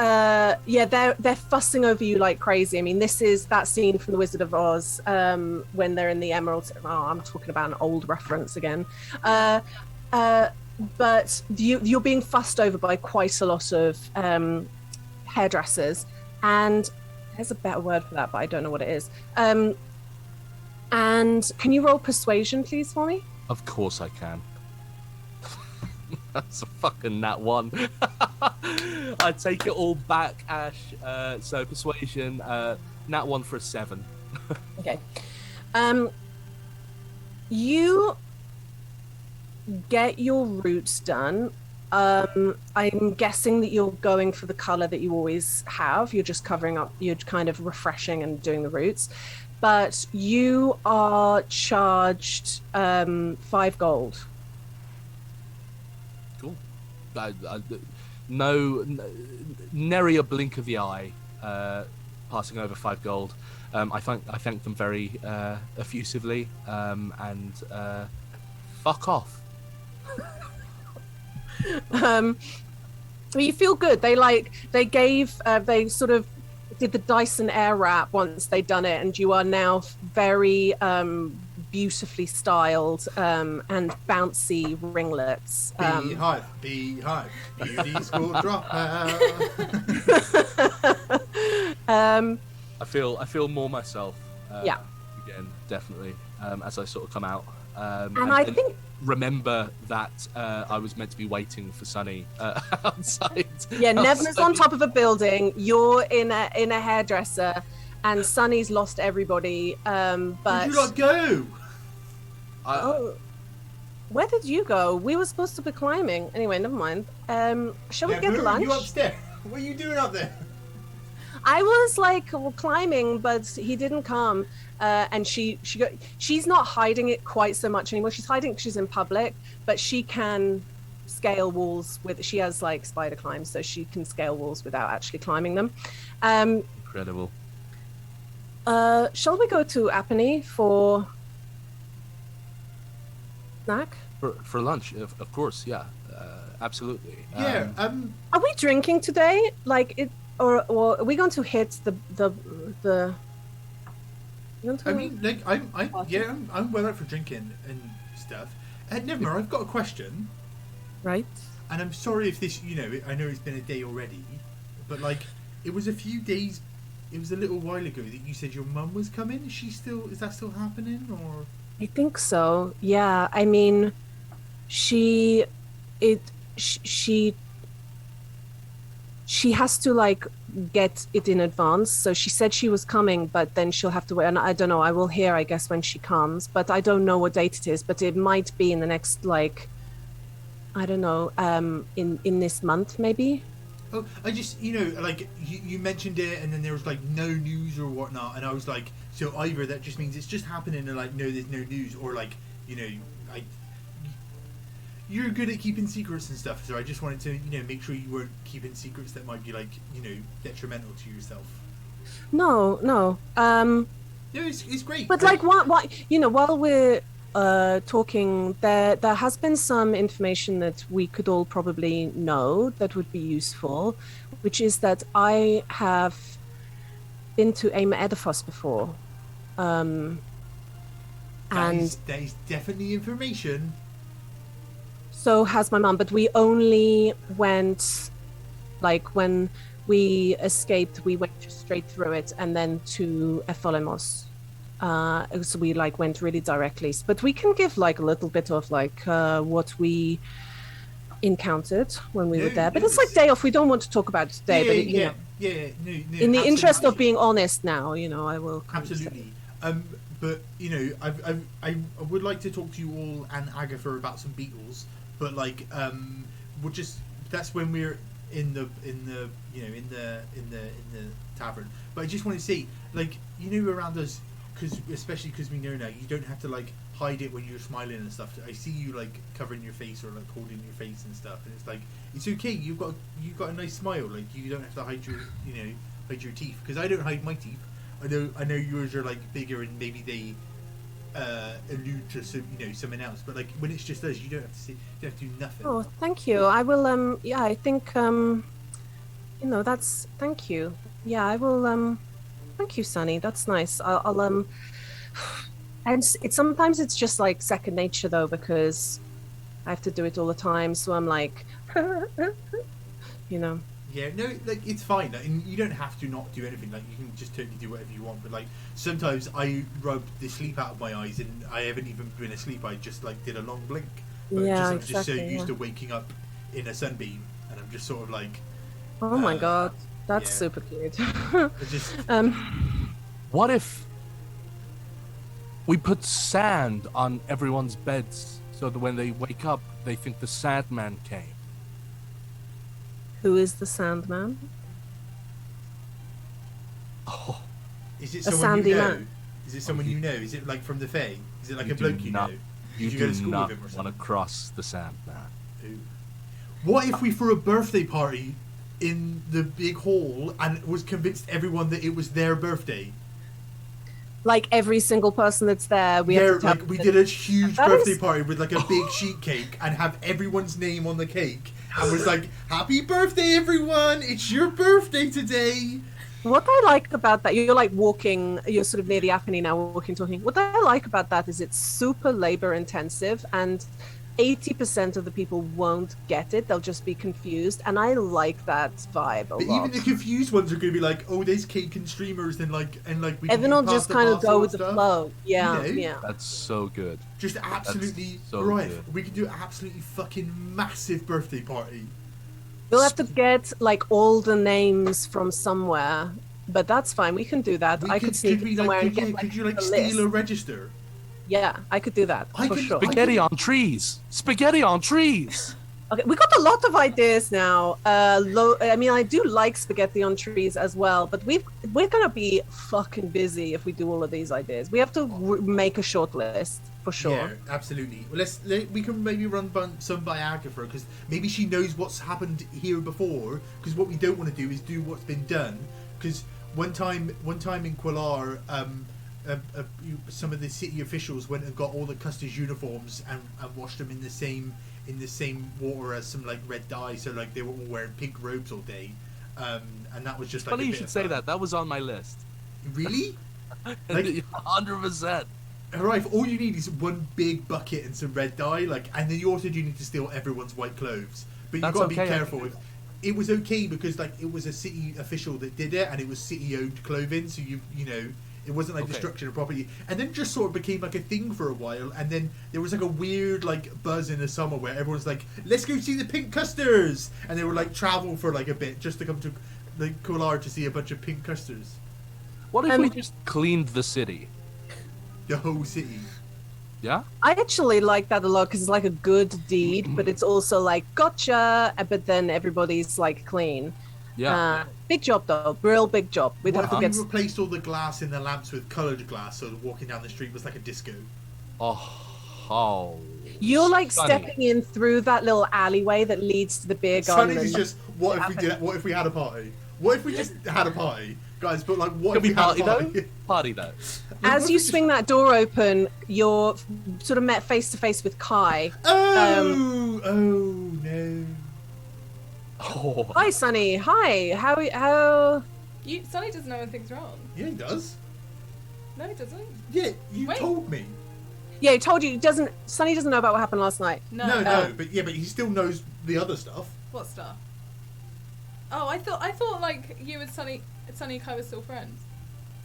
Yeah, they're fussing over you like crazy. I mean, this is that scene from The Wizard of Oz when they're in the Emerald. Oh, I'm talking about an old reference again. But you're being fussed over by quite a lot of hairdressers, and there's a better word for that, but I don't know what it is. And can you roll persuasion, please, for me? Of course I can. That's a fucking nat one. I take it all back, Ash. So persuasion, nat one for a 7. Okay. You get your roots done. I'm guessing that you're going for the color that you always have. You're just covering up, you're kind of refreshing and doing the roots. But you are charged 5 gold. Cool. No, nary a blink of the eye, passing over 5 gold. I thank them very effusively, and fuck off. You feel good. They sort of did the Dyson air wrap once they'd done it, and you are now very beautifully styled and bouncy ringlets. Beehive, beauty school dropout. I feel more myself. Yeah. Again, definitely. As I sort of come out. And I think remember that I was meant to be waiting for Sunny outside. Yeah, Nevna's on top of a building. You're in a hairdresser, and Sunny's lost everybody. But where'd you not go? Where did you go? We were supposed to be climbing. Anyway, never mind. Shall we get lunch? You upstairs? What are you doing up there? I was climbing, but he didn't come. And she's not hiding it quite so much anymore. She's hiding it 'cause she's in public, but she can scale walls she has like spider climb, so she can scale walls without actually climbing them. Incredible. Shall we go to Apinea for snack? For lunch, of course, yeah, absolutely. Yeah. Are we drinking today? Or are we going to hit the? I mean, like, I'm well out for drinking and stuff. Nevma, I've got a question. Right. And I'm sorry if this, I know it's been a day already, but like, it was a few days. It was a little while ago that you said your mum was coming. Is that still happening, or? I think so. Yeah. I mean, she she has to like get it in advance. So she said she was coming, but then she'll have to wait. And I don't know. I will hear, I guess, when she comes. But I don't know what date it is. But it might be in the next like, I don't know, in this month maybe. Oh, I just, like, you mentioned it, and then there was, like, no news or whatnot, and I was like, so either that just means it's just happening, and, like, no, there's no news, or, like, like, you're good at keeping secrets and stuff, so I just wanted to, make sure you weren't keeping secrets that might be, like, detrimental to yourself. No. No, it's great. But, like, what, while we're talking, there has been some information that we could all probably know that would be useful, which is that I have been to Aim Edifos before, and that is definitely information. So has my mum, but we only went, like, when we escaped, we went straight through it and then to Epholemos. So we like went really directly, but we can give like a little bit of like what we encountered when we were there. But it's like day off. We don't want to talk about it today. But No, in the interest of being honest, now I will absolutely. But I would like to talk to you all and Agatha about some beetles. But like we'll just that's when we're in the tavern. But I just want to say, like, around us. Especially because we know now, you don't have to like hide it when you're smiling and stuff. I see you like covering your face or like holding your face and stuff, and it's like it's okay. You've got a nice smile. Like you don't have to hide your teeth. Because I don't hide my teeth. I know yours are like bigger and maybe they allude to someone else. But like when it's just us, you don't have to do nothing. Oh, thank you. I will. Yeah, I think that's. Thank you. Yeah, I will. Thank you, Sunny. That's nice. I'll and sometimes it's just like second nature though, because I have to do it all the time. So I'm like, Yeah, no, like it's fine. And you don't have to not do anything. Like you can just totally do whatever you want. But like sometimes I rub the sleep out of my eyes, and I haven't even been asleep. I just like did a long blink. But I'm just so used to waking up in a sunbeam, and I'm just sort of like, oh my god. That's super cute. What if we put sand on everyone's beds so that when they wake up, they think the Sandman came? Who is the Sandman? Oh, is it someone you know? Man. Is it someone you know? Is it like from the Fae? Is it like a bloke you know? You do not want to cross the Sandman. What if we threw a birthday party in the big hall and was convinced everyone that it was their birthday? Like every single person that's there, we did a huge birthday party with like a big sheet cake and have everyone's name on the cake and was like, happy birthday everyone, it's your birthday today. What I like about that, you're like walking, you're sort of near the Apinea now, walking, talking. What I like about that is it's super labor intensive, and 80% of the people won't get it. They'll just be confused, and I like that vibe a lot. Even the confused ones are going to be like, "Oh, there's cake and streamers," and we. Everyone will just kind of go with the flow. Yeah, yeah. That's so good. Just absolutely right. Good. We can do an absolutely fucking massive birthday party. We'll have to get like all the names from somewhere, but that's fine. We can do that. I could sneak somewhere and get could you steal a register? Yeah, I could do that for sure. Spaghetti on trees. Spaghetti on trees. Okay, we got a lot of ideas now. I mean, I do like spaghetti on trees as well, but we're gonna be fucking busy if we do all of these ideas. We have to make a short list for sure. Yeah, absolutely. Well, we can maybe run some by Agatha, because maybe she knows what's happened here before. Because what we don't want to do is do what's been done. Because one time in Quillar, some of the city officials went and got all the custody uniforms and washed them in the same water as some like red dye, so like they were all wearing pink robes all day, and that was just like funny you should say that. That was on my list. Really? Like 100%. Alright, all you need is one big bucket and some red dye, and then you also do need to steal everyone's white clothes, but you've got to be careful. It was okay because like it was a city official that did it, and it was city owned clothing, so you know It wasn't like destruction of property, and then just sort of became like a thing for a while. And then there was like a weird like buzz in the summer where everyone's like, "Let's go see the pink custers," and they would like travel for like a bit just to come to like Colar to see a bunch of pink custers. What if we just cleaned the city? The whole city. Yeah? I actually like that a lot because it's like a good deed, but it's also like, gotcha, but then everybody's like clean. Yeah. Big job though, real big job. We'd What have to if get. you replaced all the glass in the lamps with coloured glass, so walking down the street was like a disco? Oh. You're like Sunny. stepping in through that little alleyway that leads to the beer garden. Sunny's is just, what if we had a party? What if we just had a party? Guys, but like, what if we had a party? Party though. As you swing that door open, you're sort of met face to face with Kai. Oh no. Oh. Hi, Sunny. Hi. How? Sonny doesn't know anything's wrong. Yeah, he does. No, he doesn't. Yeah, you Wait. told me. Yeah, he told you. Sunny doesn't know about what happened last night. No, but he still knows the other stuff. What stuff? Oh, I thought like you and Sonny and Kai were still friends.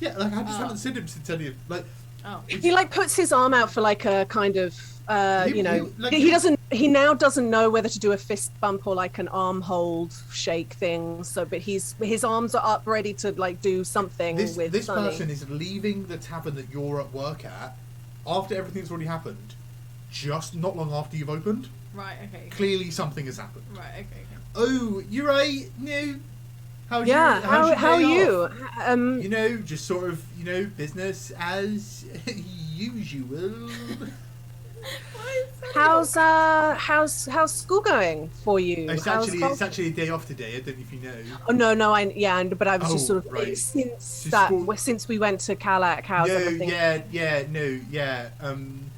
Yeah, like I just haven't seen him since any of like. Oh. He like puts his arm out for like a kind of He now doesn't know whether to do a fist bump or like an arm hold shake thing. So, but his arms are up ready to like do something with This Sunny. person is leaving the tavern that you're at work at after everything's already happened, just not long after you've opened. Right. Okay. Clearly, something has happened. Right. Okay. Oh, you're right. No. How's How are day you? off? Just sort of, business as usual. How's school going for you? It's actually a day off today. I don't know if you know. Oh no, but I was just sort of right. since we went to Calac. How's everything? I'm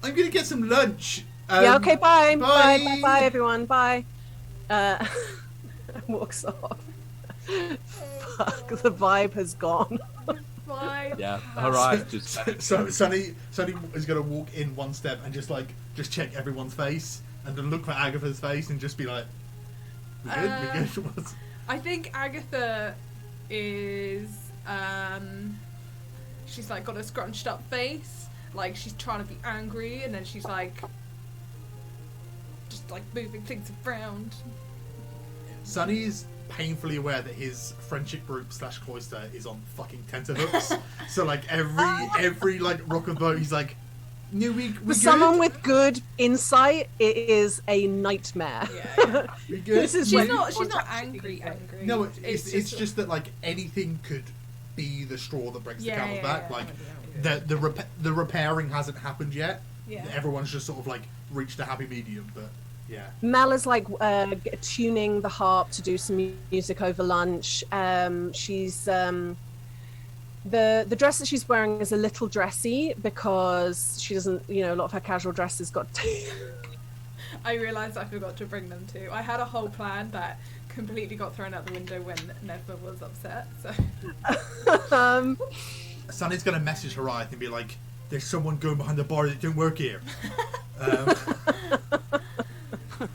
gonna get some lunch. Okay, bye, Bye. bye, everyone, bye. Walks off. Fuck, the vibe has gone. Bye. Yeah, Hiraeth just. So Sunny is gonna walk in one step and just check everyone's face and then look for Agatha's face and just be like, "We good? We good?" I think Agatha is she's like got a scrunched up face, like she's trying to be angry, and then she's like just like moving things around. Sunny's painfully aware that his friendship group / cloister is on fucking tenterhooks. So like every like rock of boat, he's like, "No, we For good? someone with good insight, it is a nightmare. Yeah. We good?" She's not angry. No, it's just that like anything could be the straw that breaks the camel's back. Like the repairing hasn't happened yet. Yeah. Everyone's just sort of like reached a happy medium, but yeah. Mel is like tuning the harp to do some music over lunch. She's the dress that she's wearing is a little dressy because she doesn't, a lot of her casual dresses got. I realised I forgot to bring them too. I had a whole plan that completely got thrown out the window when Pnevma was upset. So. Sunny's gonna message Hiraeth and be like, "There's someone going behind the bar that don't work here."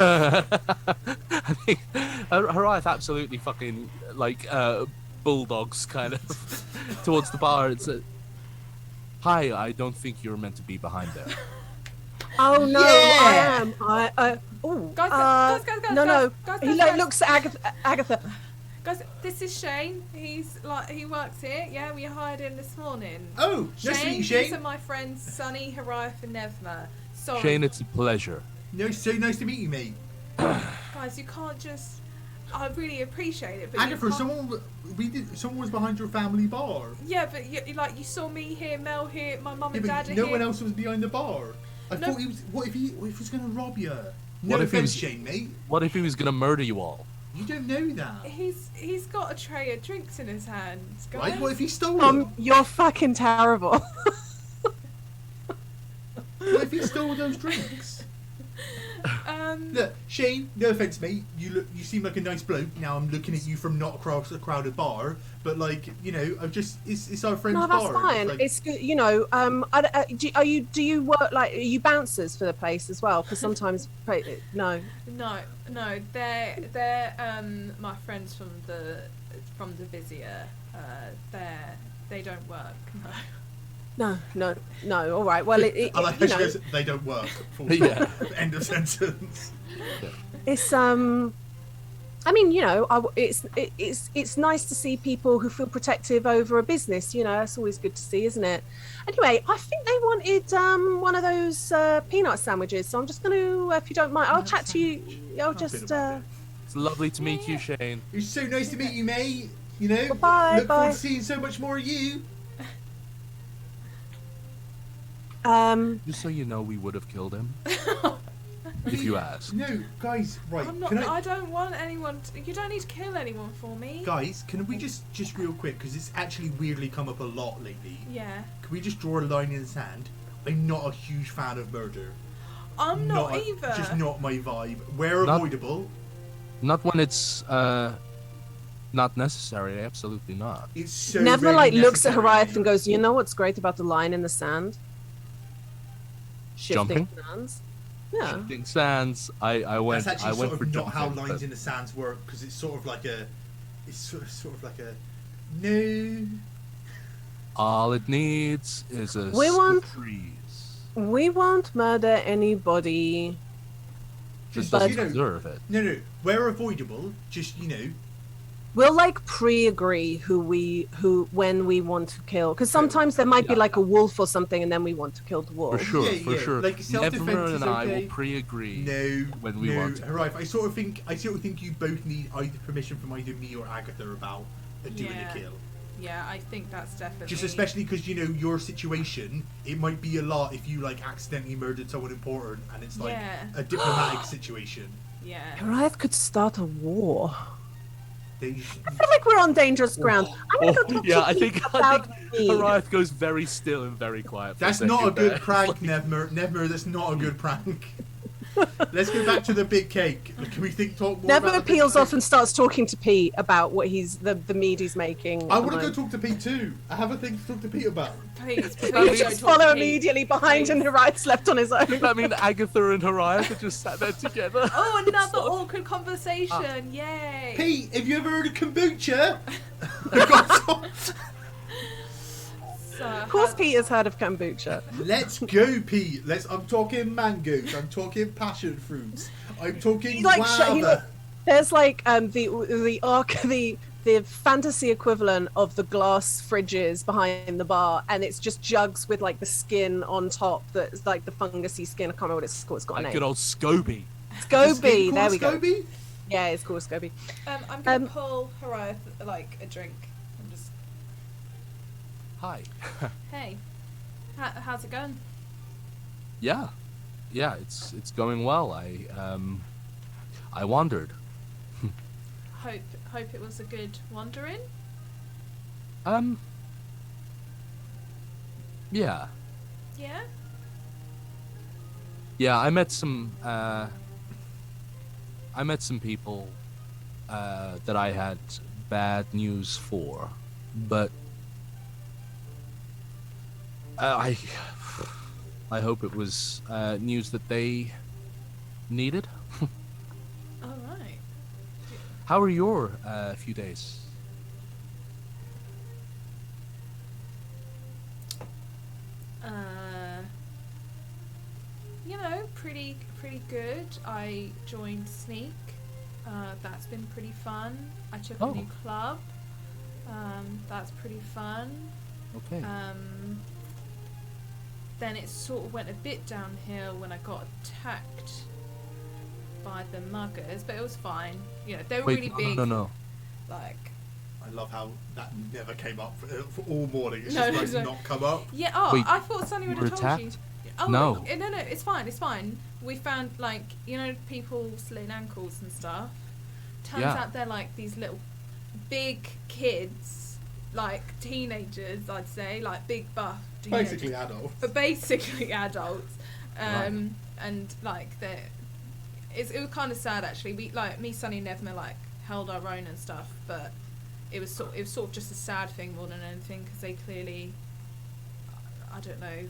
I think Hiraeth absolutely fucking bulldogs kind of towards the bar. It's hi, I don't think you're meant to be behind there. Oh no, Yeah! I am. Guys, No. guys, He guys. looks at Agatha. Guys, this is Shane. He works here. Yeah, we hired him this morning. Oh, nice to meet you, These Shane. are my friends Sunny, Hiraeth, and Pnevma. Sorry. Shane, it's a pleasure. No, so nice to meet you, mate. Guys, you can't just. I really appreciate it, but Agatha, you can't... someone was behind your family bar. Yeah, but you saw me here, Mel here, my mum and Yeah, dad but are no here. one else was behind the bar. I No. thought he was. What if he was going to rob you? No What if he offense, was- Shane, mate. What if he was gonna murder you all? You don't know that, He's got a tray of drinks in his hands, guys. right? What if he stole them? You're fucking terrible. What if he stole those drinks? Look, Shane. No offense, mate. You seem like a nice bloke. Now I'm looking at you from not across a crowded bar, but it's our friend's No, that's bar. fine. Like, It's good, do you work are you bouncers for the place as well? Because sometimes no. No, they're my friends from the Divisia. they don't work. No. No. All right. Well, I like how she goes, they don't work. Yeah. End of sentence. it's I mean, it's nice to see people who feel protective over a business. It's always good to see, isn't it? Anyway, I think they wanted one of those peanut sandwiches. So I'm just going to, if you don't mind, I'll chat to you. I'll just. It's lovely to meet you, Shane. It's so nice to meet you, mate. Bye. Look forward to seeing so much more of you. Just so you know, we would have killed him. If you ask. No, guys, right. I don't want anyone. You don't need to kill anyone for me. Guys, can we just real quick, because it's actually weirdly come up a lot lately. Yeah. Can we just draw a line in the sand? I'm not a huge fan of murder. I'm not either. Just not my vibe. Where avoidable. Not when it's not necessary. Absolutely not. It's so Never looks at necessary. Hiraeth and goes, what's great about the line in the sand? Jumping? Sands. Yeah. Shifting sands. I went. That's actually I went sort for of not jumping, how lines but in the sands work, because it's sort of like a. It's sort of like a. No. all it needs is a freeze. We won't murder anybody. Just but doesn't deserve it. No. Where avoidable, just we'll pre-agree when we want to kill, because sometimes there might be a wolf or something, and then we want to kill the wolf. For sure. Like self-defense Never is and I okay. will pre-agree. When we want to. Hiraeth, I sort of think you both need either permission from either me or Agatha about doing a kill. Yeah, I think that's definitely. Just especially because your situation, it might be a lot if you accidentally murdered someone important, and it's a diplomatic situation. Yeah. Hiraeth could start a war. I feel like we're on dangerous ground. I'm gonna go talk I to think me. Hiraeth goes very still and very quiet. That's not a good prank, Pnevma. Pnevma, that's not a good prank. Let's go back to the big cake. Can we talk more about Pnevma the peels big off cake? and starts talking to Pete about what the mead he's making. I want to go talk to Pete too. I have a thing to talk to Pete about. Please just follow immediately behind, and Hiraeth's left on his own. I mean, Agatha and Hiraeth are just sat there together. Oh, another awkward conversation! Yay! Pete, have you ever heard of kombucha? Of course, Pete has heard of kombucha. Let's go, Pete. I'm talking mangoes. I'm talking passion fruits. I'm talking guava. There's the fantasy equivalent of the glass fridges behind the bar, and it's just jugs with the skin on top that's the fungusy skin. I can't remember what it's called. It's got a name. Good old Scoby. Scoby. There we go. Scoby? Yeah, it's called Scoby. I'm gonna pull Hiraeth a drink. I'm just. Hi. Hey, how's it going? Yeah, it's going well. I wandered. Hope it was a good wandering. Yeah. Yeah. Yeah, I met some people that I had bad news for, but I hope it was news that they needed. All right. How are your few days? Pretty good. I joined Sneak. That's been pretty fun. I took a new club. That's pretty fun. Okay. Then it sort of went a bit downhill when I got attacked by the muggers, but it was fine. They were really big. No. I love how that never came up for all morning. It's No, just no. not come up. Yeah. Wait, I thought Sunny would have told attacked? you. Oh No. No. It's fine. We found people slitting ankles and stuff. Turns out they're these little big kids, teenagers. I'd say big buff. Basically adults. But basically adults. Right. And it was kind of sad actually. We me, Sunny, and Pnevma held our own and stuff, but it was sort of just a sad thing more than anything, because they clearly, I don't know,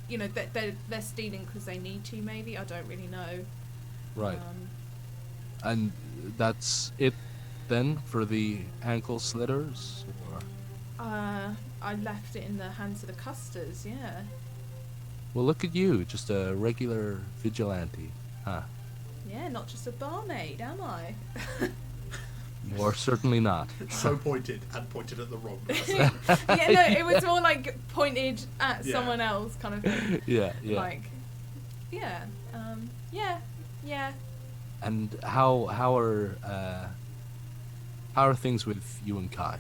they're stealing because they need to, maybe. I don't really know. Right. And that's it then for the ankle slitters? Or? I left it in the hands of the custers, yeah. Well, look at you, just a regular vigilante, huh? Yeah, not just a barmaid, am I? You are certainly not. So pointed, and pointed at the wrong person. Yeah, no, it was more like pointed at Yeah. someone else kind of thing. Yeah. Like, yeah, yeah. And how are things with you and Kai?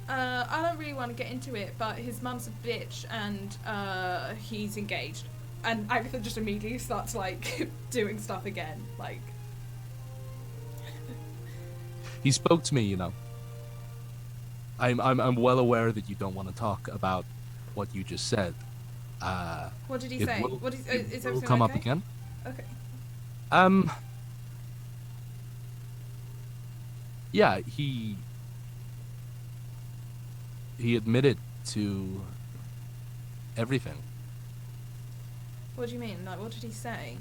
I don't really want to get into it, but his mum's a bitch and he's engaged. And Agatha just immediately starts, like, doing stuff again. Like... He spoke to me, you know. I'm well aware that you don't want to talk about what you just said. What did he It say? will- What is it everything will come okay? up again. Okay. Yeah, he admitted to everything. What do you mean? Like, what did he say?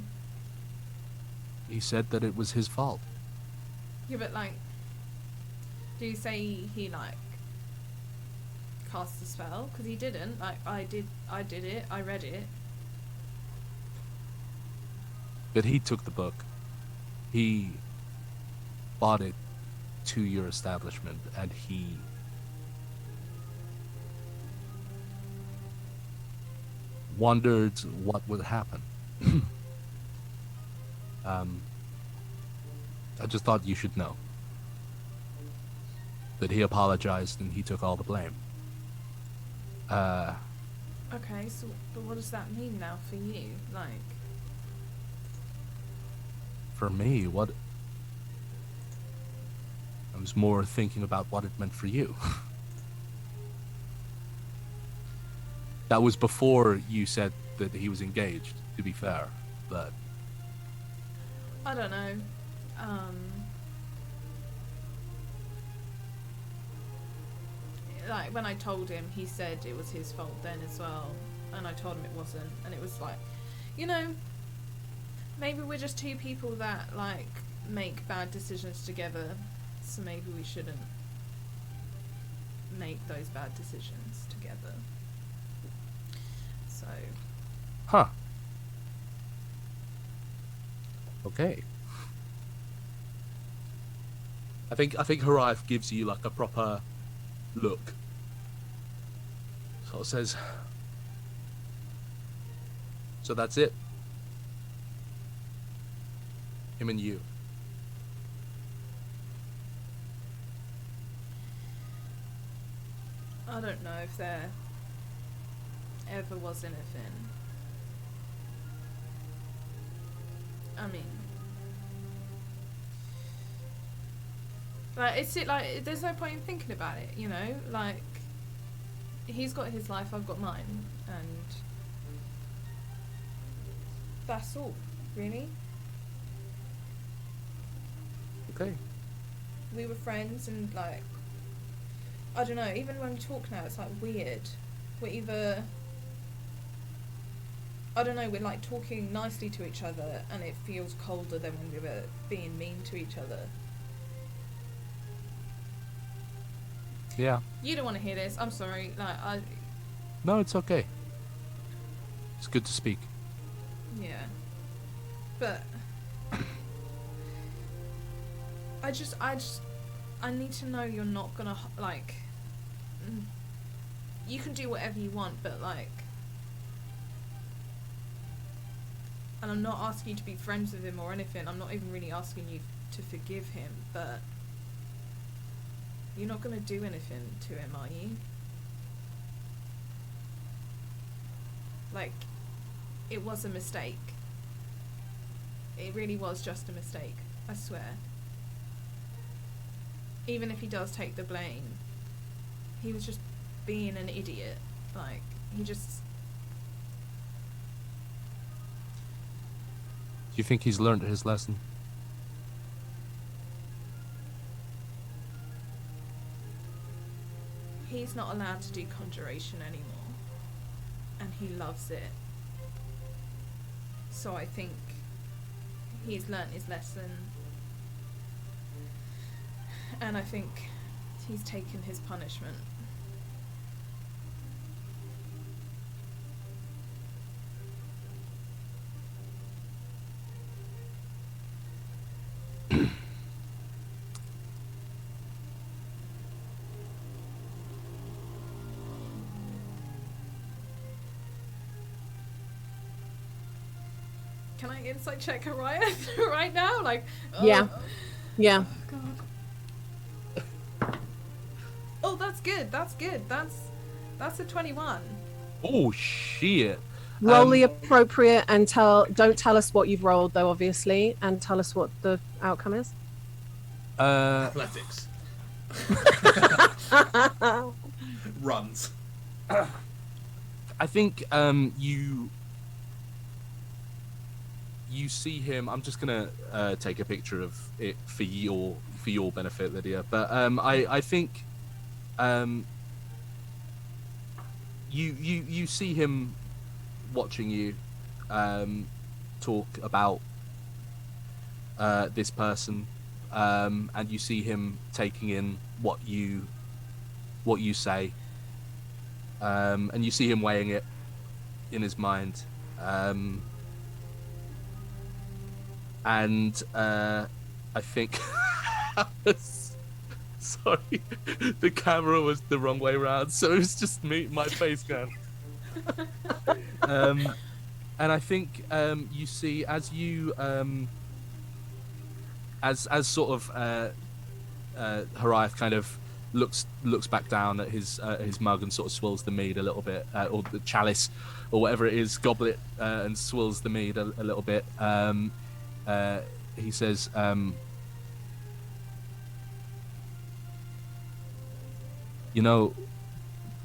He said that it was his fault. Yeah, but, like... Did he say he, like... cast the spell? Because he didn't. Like, I did it. I read it. But he took the book. He bought it to your establishment, and he wondered what would happen. I just thought you should know that he apologized and he took all the blame. Okay, so but what does that mean now for you? Like... For me, what... I was more thinking about what it meant for you. That was before you said that he was engaged, to be fair, but... I don't know. Like, when I told him, he said it was his fault then as well. And I told him it wasn't. And it was like, you know, maybe we're just two people that, like, make bad decisions together. So maybe we shouldn't make those bad decisions together. So... Huh. Okay. I think Hiraeth gives you like a proper look. Sort of says, so that's it. Him and you. I don't know if there ever was anything. I mean, like, it's it like there's no point in thinking about it, you know. Like, he's got his life, I've got mine, and that's all, really. Okay. We were friends, and like, I don't know. Even when we talk now, it's like weird. We're either, I don't know, we're like talking nicely to each other and it feels colder than when we were being mean to each other. Yeah. You don't want to hear this, I'm sorry. Like, No, it's okay. It's good to speak. yeah. But I need to know you're not gonna, like, you can do whatever you want, but like, and I'm not asking you to be friends with him or anything, I'm not even really asking you to forgive him, but you're not gonna do anything to him, are you? Like, it was a mistake. It really was just a mistake, I swear. Even if he does take the blame, he was just being an idiot. Like, he just... Do you think he's learned his lesson? He's not allowed to do conjuration anymore. And he loves it. So I think he's learnt his lesson. And I think he's taken his punishment. Can I insight check Hiraeth right now? Like, Yeah. Oh, God. Oh, that's good. That's good. That's a 21. Oh shit! Roll the appropriate and don't tell us what you've rolled though, obviously, and tell us what the outcome is. Athletics. Runs. I think you see him. I'm just gonna take a picture of it for your benefit, Lydia. But I think you see him watching you talk about this person, and you see him taking in what you say, and you see him weighing it in his mind. And I think sorry, the camera was the wrong way around, so it was just my face going. And I think you see as you as sort of Hiraeth kind of looks back down at his mug and sort of swills the mead a little bit, or the chalice or whatever it is, goblet, and swills the mead a little bit. He says, you know,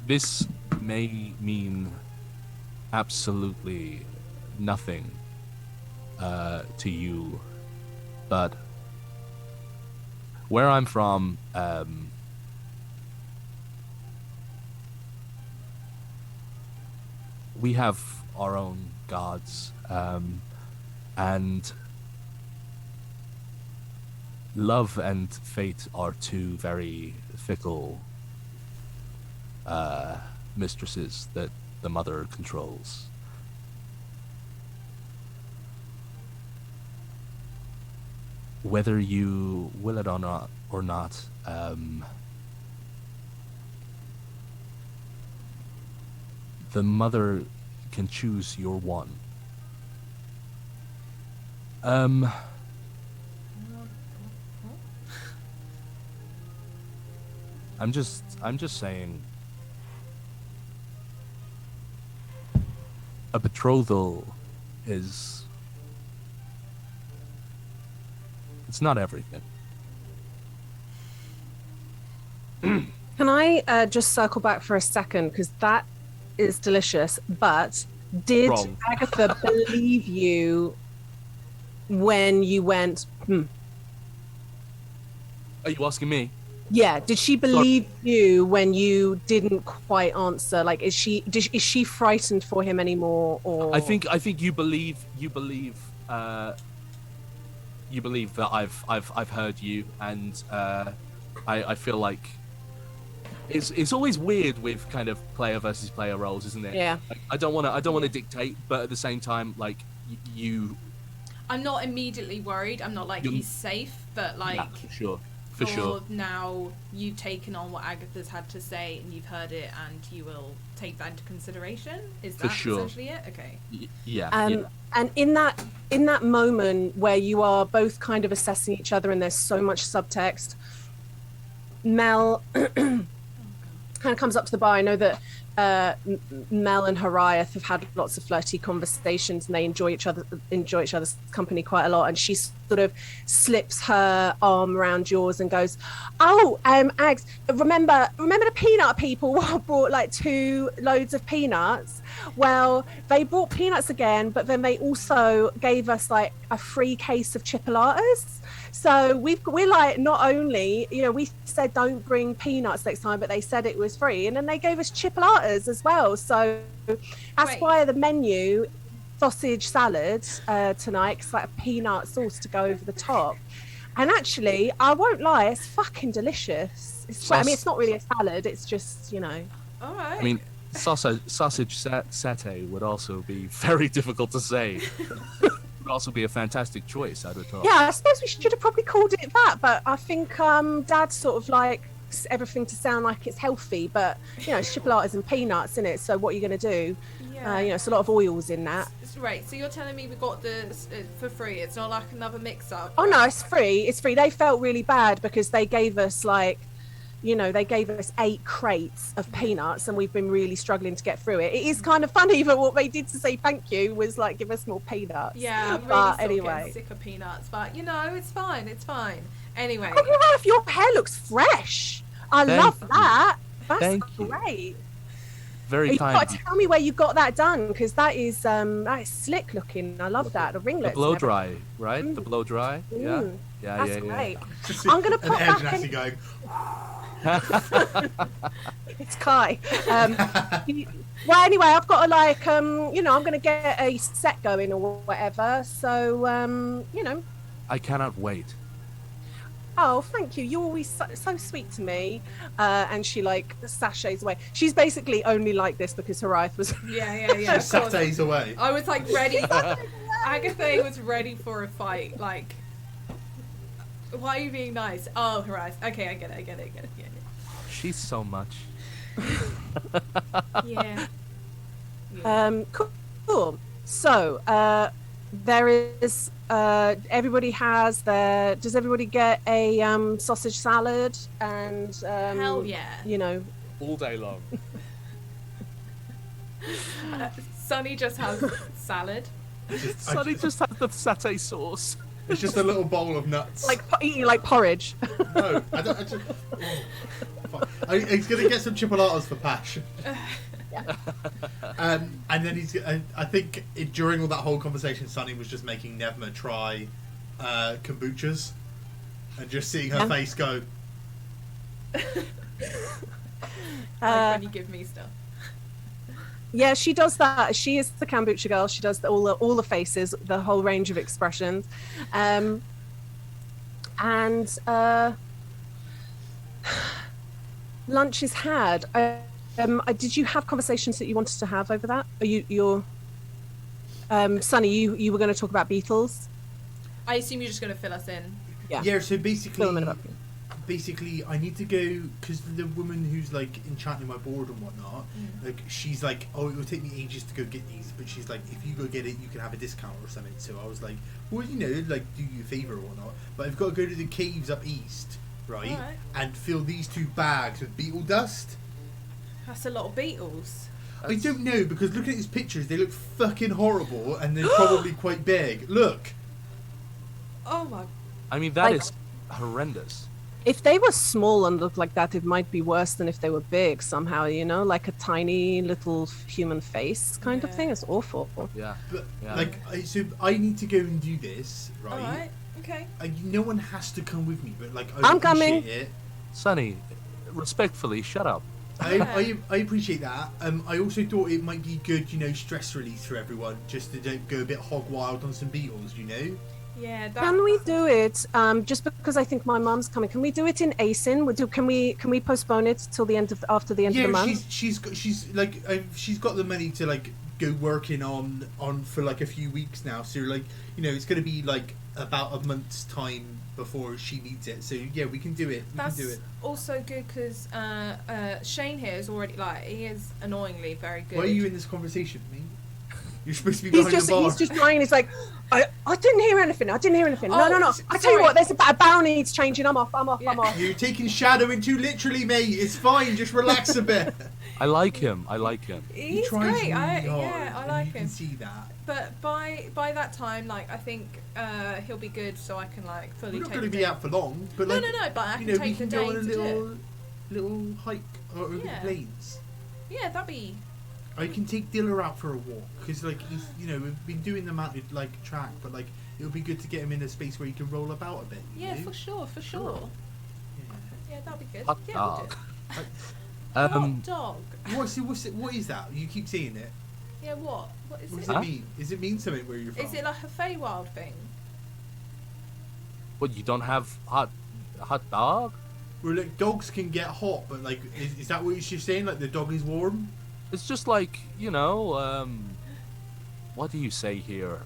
this may mean absolutely nothing to you, but where I'm from, we have our own gods, and love and fate are two very fickle mistresses that the mother controls. Whether you will it or not, the mother can choose your one. I'm just saying, a betrothal it's not everything. Can I just circle back for a second, because that is delicious, but did Wrong. Agatha believe you when you went, Are you asking me? Yeah, did she believe you when you didn't quite answer? Like, is she frightened for him anymore? Or I think you believe that I've heard you, and I feel like it's always weird with kind of player versus player roles, isn't it? Yeah. Like, I don't want to dictate, but at the same time, like you. I'm not immediately worried. I'm not like he's safe, but like Yeah, for sure. Now you've taken on what Agatha's had to say and you've heard it, and you will take that into consideration. Is that essentially it? Okay. Yeah. And in that moment where you are both kind of assessing each other, and there's so much subtext, Mel kind of comes up to the bar. I know that Mel and Hiraeth have had lots of flirty conversations, and they enjoy each other's company quite a lot. And she sort of slips her arm around yours and goes, "Oh, Ags, remember the peanut people brought like 2 loads of peanuts? Well, they brought peanuts again, but then they also gave us like a free case of chipolatas. So we're like, not only, we said don't bring peanuts next time, but they said it was free, and then they gave us chipolatas as well. So that's why the menu, sausage salad tonight, because like a peanut sauce to go over the top." And actually, I won't lie, it's fucking delicious. I mean, it's not really a salad. It's just, you know. All right. I mean, sausage satay would also be very difficult to say. Would also be a fantastic choice, I would thought. Yeah, I suppose we should have probably called it that, but I think Dad sort of likes everything to sound like it's healthy, but you know, chipolatas and peanuts in it. So what are you going to do? Yeah. You know, it's a lot of oils in that. Right. So you're telling me we got this for free? It's not like another mix-up. Oh no, it's free. It's free. They felt really bad because they gave us they gave us 8 crates of peanuts and we've been really struggling to get through it. It is kind of funny, but what they did to say thank you was like, give us more peanuts. Yeah, I'm really getting sick of peanuts, but you know, it's fine. Anyway. Oh, Hiraeth, your hair looks fresh. I love that. That's great. Very kind. You've got to tell me where you got that done, because that is slick looking. I love that. The ringlets. The blow dry, right? The blow dry. Yeah. That's great. Yeah. I'm going to pop back in. Going. It's Kai. Well, anyway, I've got to I'm going to get a set going or whatever. So, I cannot wait. Oh, thank you. You're always so sweet to me. And she sachets away. She's basically only like this because Hiraeth was. Yeah. She sachets away. I was ready. Agatha was ready for a fight. Why are you being nice? Oh, Hiraeth. Okay, I get it. Yeah. She's so much. Yeah. Cool. So, there is. Everybody has their. Does everybody get a sausage salad and? Hell yeah. All day long. Sunny just has salad. Sunny just has the satay sauce. It's just a little bowl of nuts. Eating like porridge. No, I just. He's gonna get some chipolatas for Pash. Yeah. And then I think during all that whole conversation, Sunny was just making Pnevma try kombuchas, and just seeing her face go. When you give me stuff. Yeah, she does that. She is the kombucha girl. She does all the faces, the whole range of expressions, and lunch is had. Did you have conversations that you wanted to have over that? You're Sunny, you were going to talk about beetles. I assume you're just going to fill us in. Yeah. So basically, I need to go because the woman who's enchanting my board and whatnot, she's like, oh, it will take me ages to go get these, but she's like, if you go get it, you can have a discount or something. So I was like, well, do you a favour or whatnot. But I've got to go to the caves up east, right. And fill these 2 bags with beetle dust. That's a lot of beetles. I don't know, because looking at these pictures, they look fucking horrible, and they're probably quite big. Look. Oh my. I mean, that is horrendous. If they were small and looked like that, it might be worse than if they were big somehow, like a tiny little human face kind of thing. It's awful. Yeah. But, so I need to go and do this, right? Alright, okay. No one has to come with me, but I'm coming. It. Sunny, respectfully, shut up. I appreciate that. I also thought it might be good, stress relief for everyone, just to go a bit hog wild on some beetles, Yeah. Can we do it? Just because I think my mum's coming. Can we do it in ASIN? Can we postpone it till the end of after the end of the month? she's got the money to go working on for a few weeks now. So it's going to be about a month's time before she needs it. So yeah, we can do it. That's also good because Shane here is already he is annoyingly very good. Why are you in this conversation, mate? You're supposed to be behind the bar. He's just trying. He's like, I didn't hear anything. No. I tell you what, there's a bow needs changing. I'm off. You're taking shadowing too literally, mate. It's fine. Just relax a bit. I like him. He's great. Really I like him. You can see that. But by that time, I think he'll be good, so I can fully. We're not take going to be out for long, but no. But I can take we the can day go on a to little hike over the plains. Yeah, that'd be. I can take Dilla out for a walk because he's we've been doing the mounted track, but it would be good to get him in a space where he can roll about a bit. Yeah, for sure. Yeah, that'd be good. Hot yeah, dog. Hot dog. What is that? You keep saying it. Yeah, what? What is What it? does it mean? Does it mean something where you're from? Is it like a Feywild thing? What, you don't have hot dog? Well, like, dogs can get hot, but like, is that what you're saying? Like, the dog is warm? It's just like, what do you say here?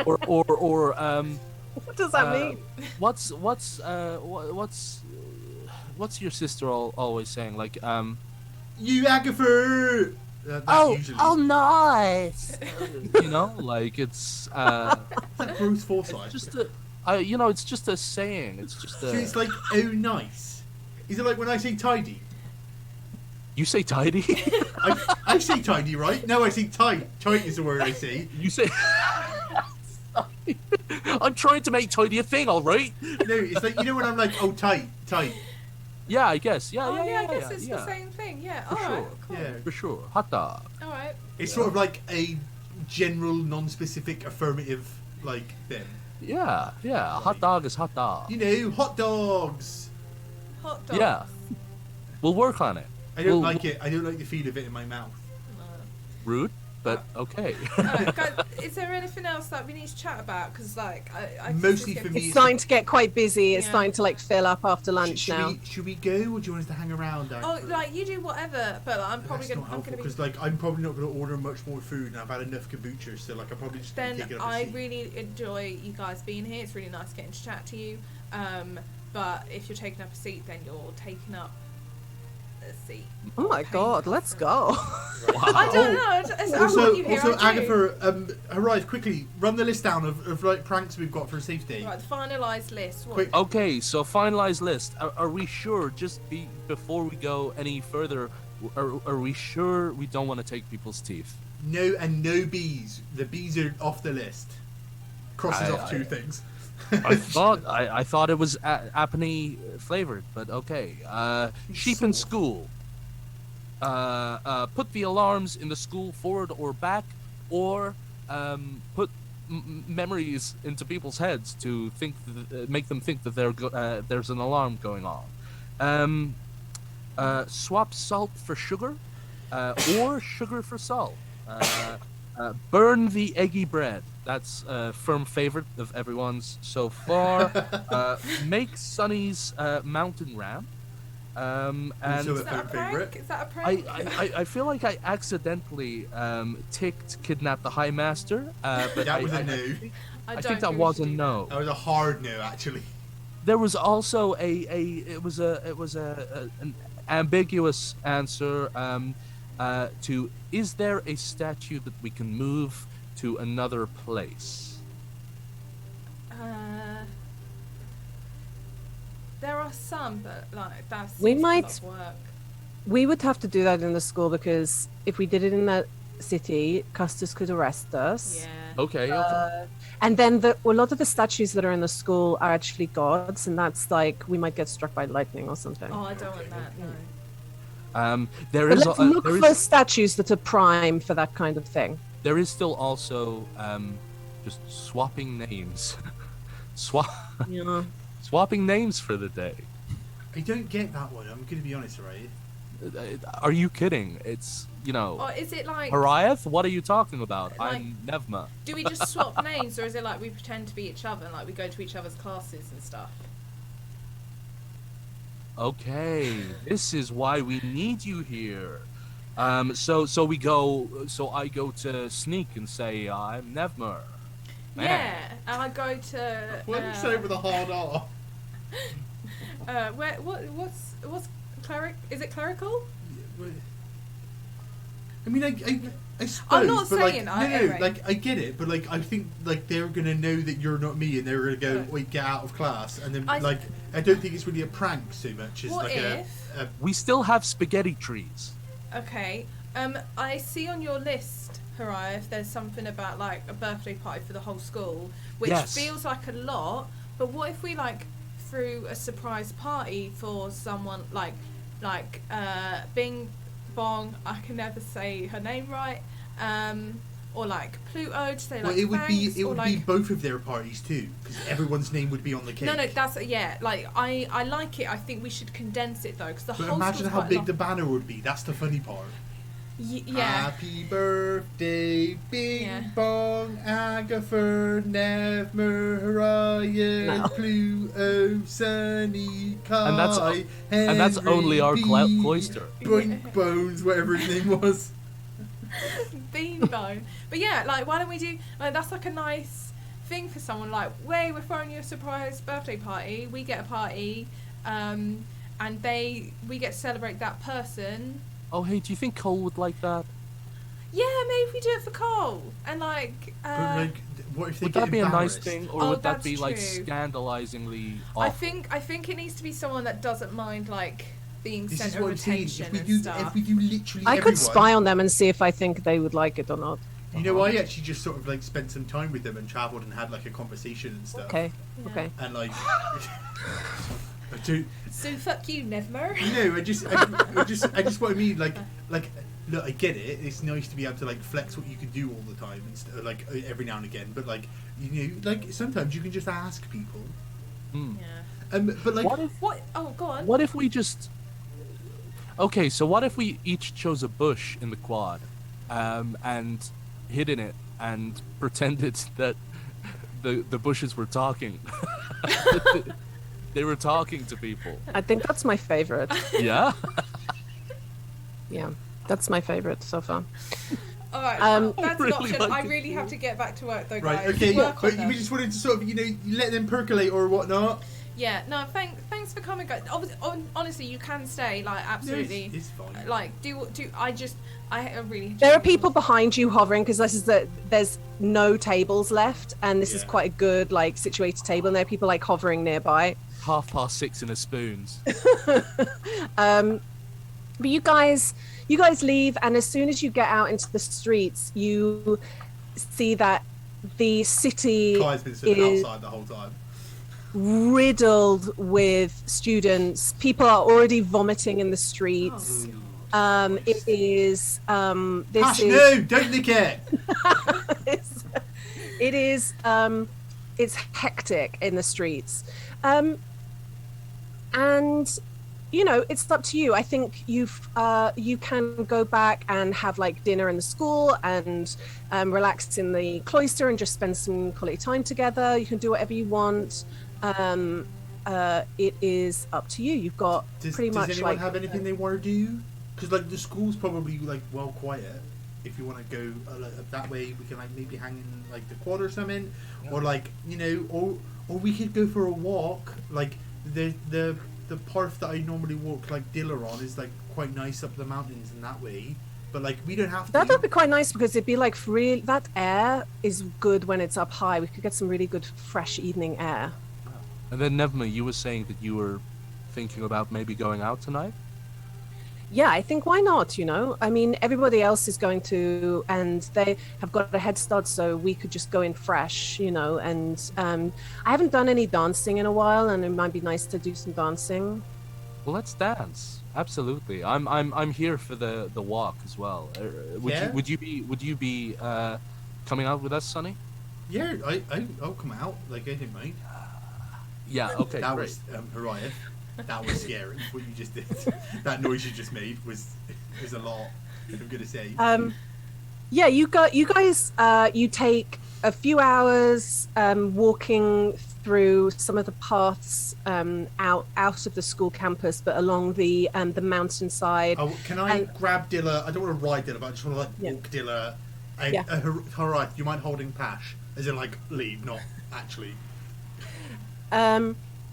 Or What does that mean? What's your sister always saying? Like, You Agatha! That's usually... nice. Like it's like Bruce Forsyth. just it's just a saying. It's just So it's like, oh, nice. Is it like when I say tidy? You say tidy? I say tidy, right? No, I say tight. Tight is the word I say. You say... I'm trying to make tidy a thing, all right? No, it's like, when I'm like, oh, tight. Yeah, I guess. Yeah, I guess it's the same thing. Yeah. For Alright, sure. cool. Yeah. For sure. Hot dog. Alright. It's sort of like a general, non-specific, affirmative, like, thing. Yeah. Hot dog is hot dog. Hot dogs. Hot dogs. Yeah. We'll work on it. I don't like it. I don't like the feel of it in my mouth. Rude, but okay. Guys, is there anything else that we need to chat about? Because like, I Mostly for me, It's starting to get quite busy. It's Yeah. starting to like fill up after lunch now. Should we go, or do you want us to hang around? Oh, like you do whatever, but like, I'm probably That's gonna. not I'm gonna be. because like I'm probably not going to order much more food, and I've had enough kombucha, so like I'm probably just going to Then take it up a I seat. really enjoy you guys being here. It's really nice getting to chat to you. But if you're taking up a seat, then you're taking up a seat. Oh my god, let's go. I don't know. I Also, want you here. I do. Agatha, Hiraeth, quickly run the list down of like pranks we've got for safety. Right, the finalised list. What? Quick. Okay, so finalized list. Are we sure, before we go any further, are we sure we don't want to take people's teeth? No, and no bees. The bees are off the list. Crosses off two things. I thought it was Apinea flavored, but okay. Sheep in school. Put the alarms in the school forward or back, or put memories into people's heads to think, make them think that there's an alarm going on. Swap salt for sugar, or sugar for salt. Burn the eggy bread. That's a firm favorite of everyone's so far. Make Sonny's mountain ramp. And Also Is that a prank? favourite. Is that a prank? I feel like I accidentally ticked Kidnap the High Master, but That was a no. I don't think that we was a should do no. That was a hard no, actually. There was also an ambiguous answer to, is there a statue that we can move to another place? There are some, but like that's We a lot might- of work. We would have to do that in the school because if we did it in that city, Custis could arrest us. Yeah. Okay. And then a lot of the statues that are in the school are actually gods, and that's like we might get struck by lightning or something. Oh, I don't want that. No. There But is let's look there for is statues that are prime for that kind of thing. there is still also just swapping names, Yeah. swapping names for the day. I don't get that one. I'm going to be honest, right? Are you kidding? It's Or is it like? Hiraeth? What are you talking about? Like- I'm Pnevma. Do we just swap names, or is it like we pretend to be each other, and like we go to each other's classes and stuff? Okay, this is why we need you here. So we go. So I go to Sneak and say I'm Pnevma. Man. Yeah, and I go to. Why do you say it with a hard R? What's cleric? Is it clerical? I mean, I suppose. I'm not but saying like, I- no, anyway. like I get it, but like I think like they're gonna know that you're not me, and they're gonna go, Right. "Wait, get out of class," and then I- like I don't think it's really a prank so much as What like if- a We still have spaghetti trees. Okay. I see on your list, Hiraeth, there's something about like a birthday party for the whole school, which Yes. feels like a lot. But what if we like threw a surprise party for someone like Bing Bong? I can never say her name right. Or like Pluto to say like. well, it would be thanks, it or, would like, be both of their parties too, because everyone's name would be on the cake. No, that's yeah. Like I like it. I think we should condense it though, because the But whole imagine school's how quite big long. the banner would be. That's the funny part. Yeah. Happy birthday, Bing Bong, Agatha, Pnevma, Hiraeth, Pluto, Sunny, Kai, and that's only our cloister. Boink Bones, whatever his name was. Beanbone. But yeah, like, why don't we do, like, that's like a nice thing for someone, like, we're throwing you a surprise birthday party, we get a party, and we get to celebrate that person. Oh, hey, do you think Cole would like that? Yeah, maybe we do it for Cole. And like, But like, what if they would get that be a nice embarrassed? thing, or would that that's be like true. scandalizingly I awful? think it needs to be someone that doesn't mind like being This is centre what of I'm saying. attention If we and do, stuff. if we do literally I everyone, could spy on them and see if I think they would like it or not. You know, I actually just sort of like spent some time with them and travelled and had like a conversation and stuff. Okay. Yeah. Okay. And like, I do. So fuck you, Nevmer. No, I just what I mean. Like, look, I get it. It's nice to be able to like flex what you can do all the time and like every now and again. But like, you know, like sometimes you can just ask people. Mm. Yeah. But like, What? Oh, go on. What if we just... Okay, so what if we each chose a bush in the quad, and hid in it and pretended that the bushes were talking? They were talking to people. I think that's my favorite. Yeah? Yeah, that's my favorite so far. All right, that's really an option. like I it. really have to get back to work though, right, guys. okay, Work on but them. we just wanted to sort of, you know, let them percolate or whatnot. Yeah, no, thanks for coming, guys. Honestly, you can stay, like, absolutely. It's fine. Like, I really. There are people behind you hovering because there's no tables left, and this is Yeah. quite a good like situated table, and there are people like hovering nearby. 6:30 in a spoons. But you guys leave, and as soon as you get out into the streets, you see that the city Kai's been sitting is outside the whole time. riddled with students. People are already vomiting in the streets. It is this Ash, is no, don't lick it. it is it's hectic in the streets. And you know, it's up to you. I think you can go back and have like dinner in the school and relax in the cloister and just spend some quality time together. You can do whatever you want. It is up to you. You've got pretty much does anyone like have anything they want to do? Because like the school's probably like well quiet. If you want to go that way, we can like maybe hang in like the quad or something, or like, you know, or we could go for a walk. Like the path that I normally walk like Diller on is like quite nice up the mountains in that way. But like we don't have to. that would be quite nice because it'd be like real. That air is good when it's up high. We could get some really good fresh evening air. And then Nevma, you were saying that you were thinking about maybe going out tonight? Yeah, I think why not, you know? I mean, everybody else is going to, and they have got a head start, so we could just go in fresh, you know, and I haven't done any dancing in a while, and it might be nice to do some dancing. Well, let's dance. Absolutely. I'm here for the walk as well. Would you be coming out with us, Sonny? Yeah, I'll come out. Like I didn't mind. Yeah, okay, That great. was Hiraeth. That was scary. What you just did, that noise you just made was a lot. I'm gonna say. Yeah, you guys, you take a few hours walking through some of the paths out of the school campus, but along the mountainside. Oh, can I grab Dilla? I don't want to ride Dilla, but I just want to like walk Dilla. Hiraeth, do you mind holding Pash? As in like lead, not actually.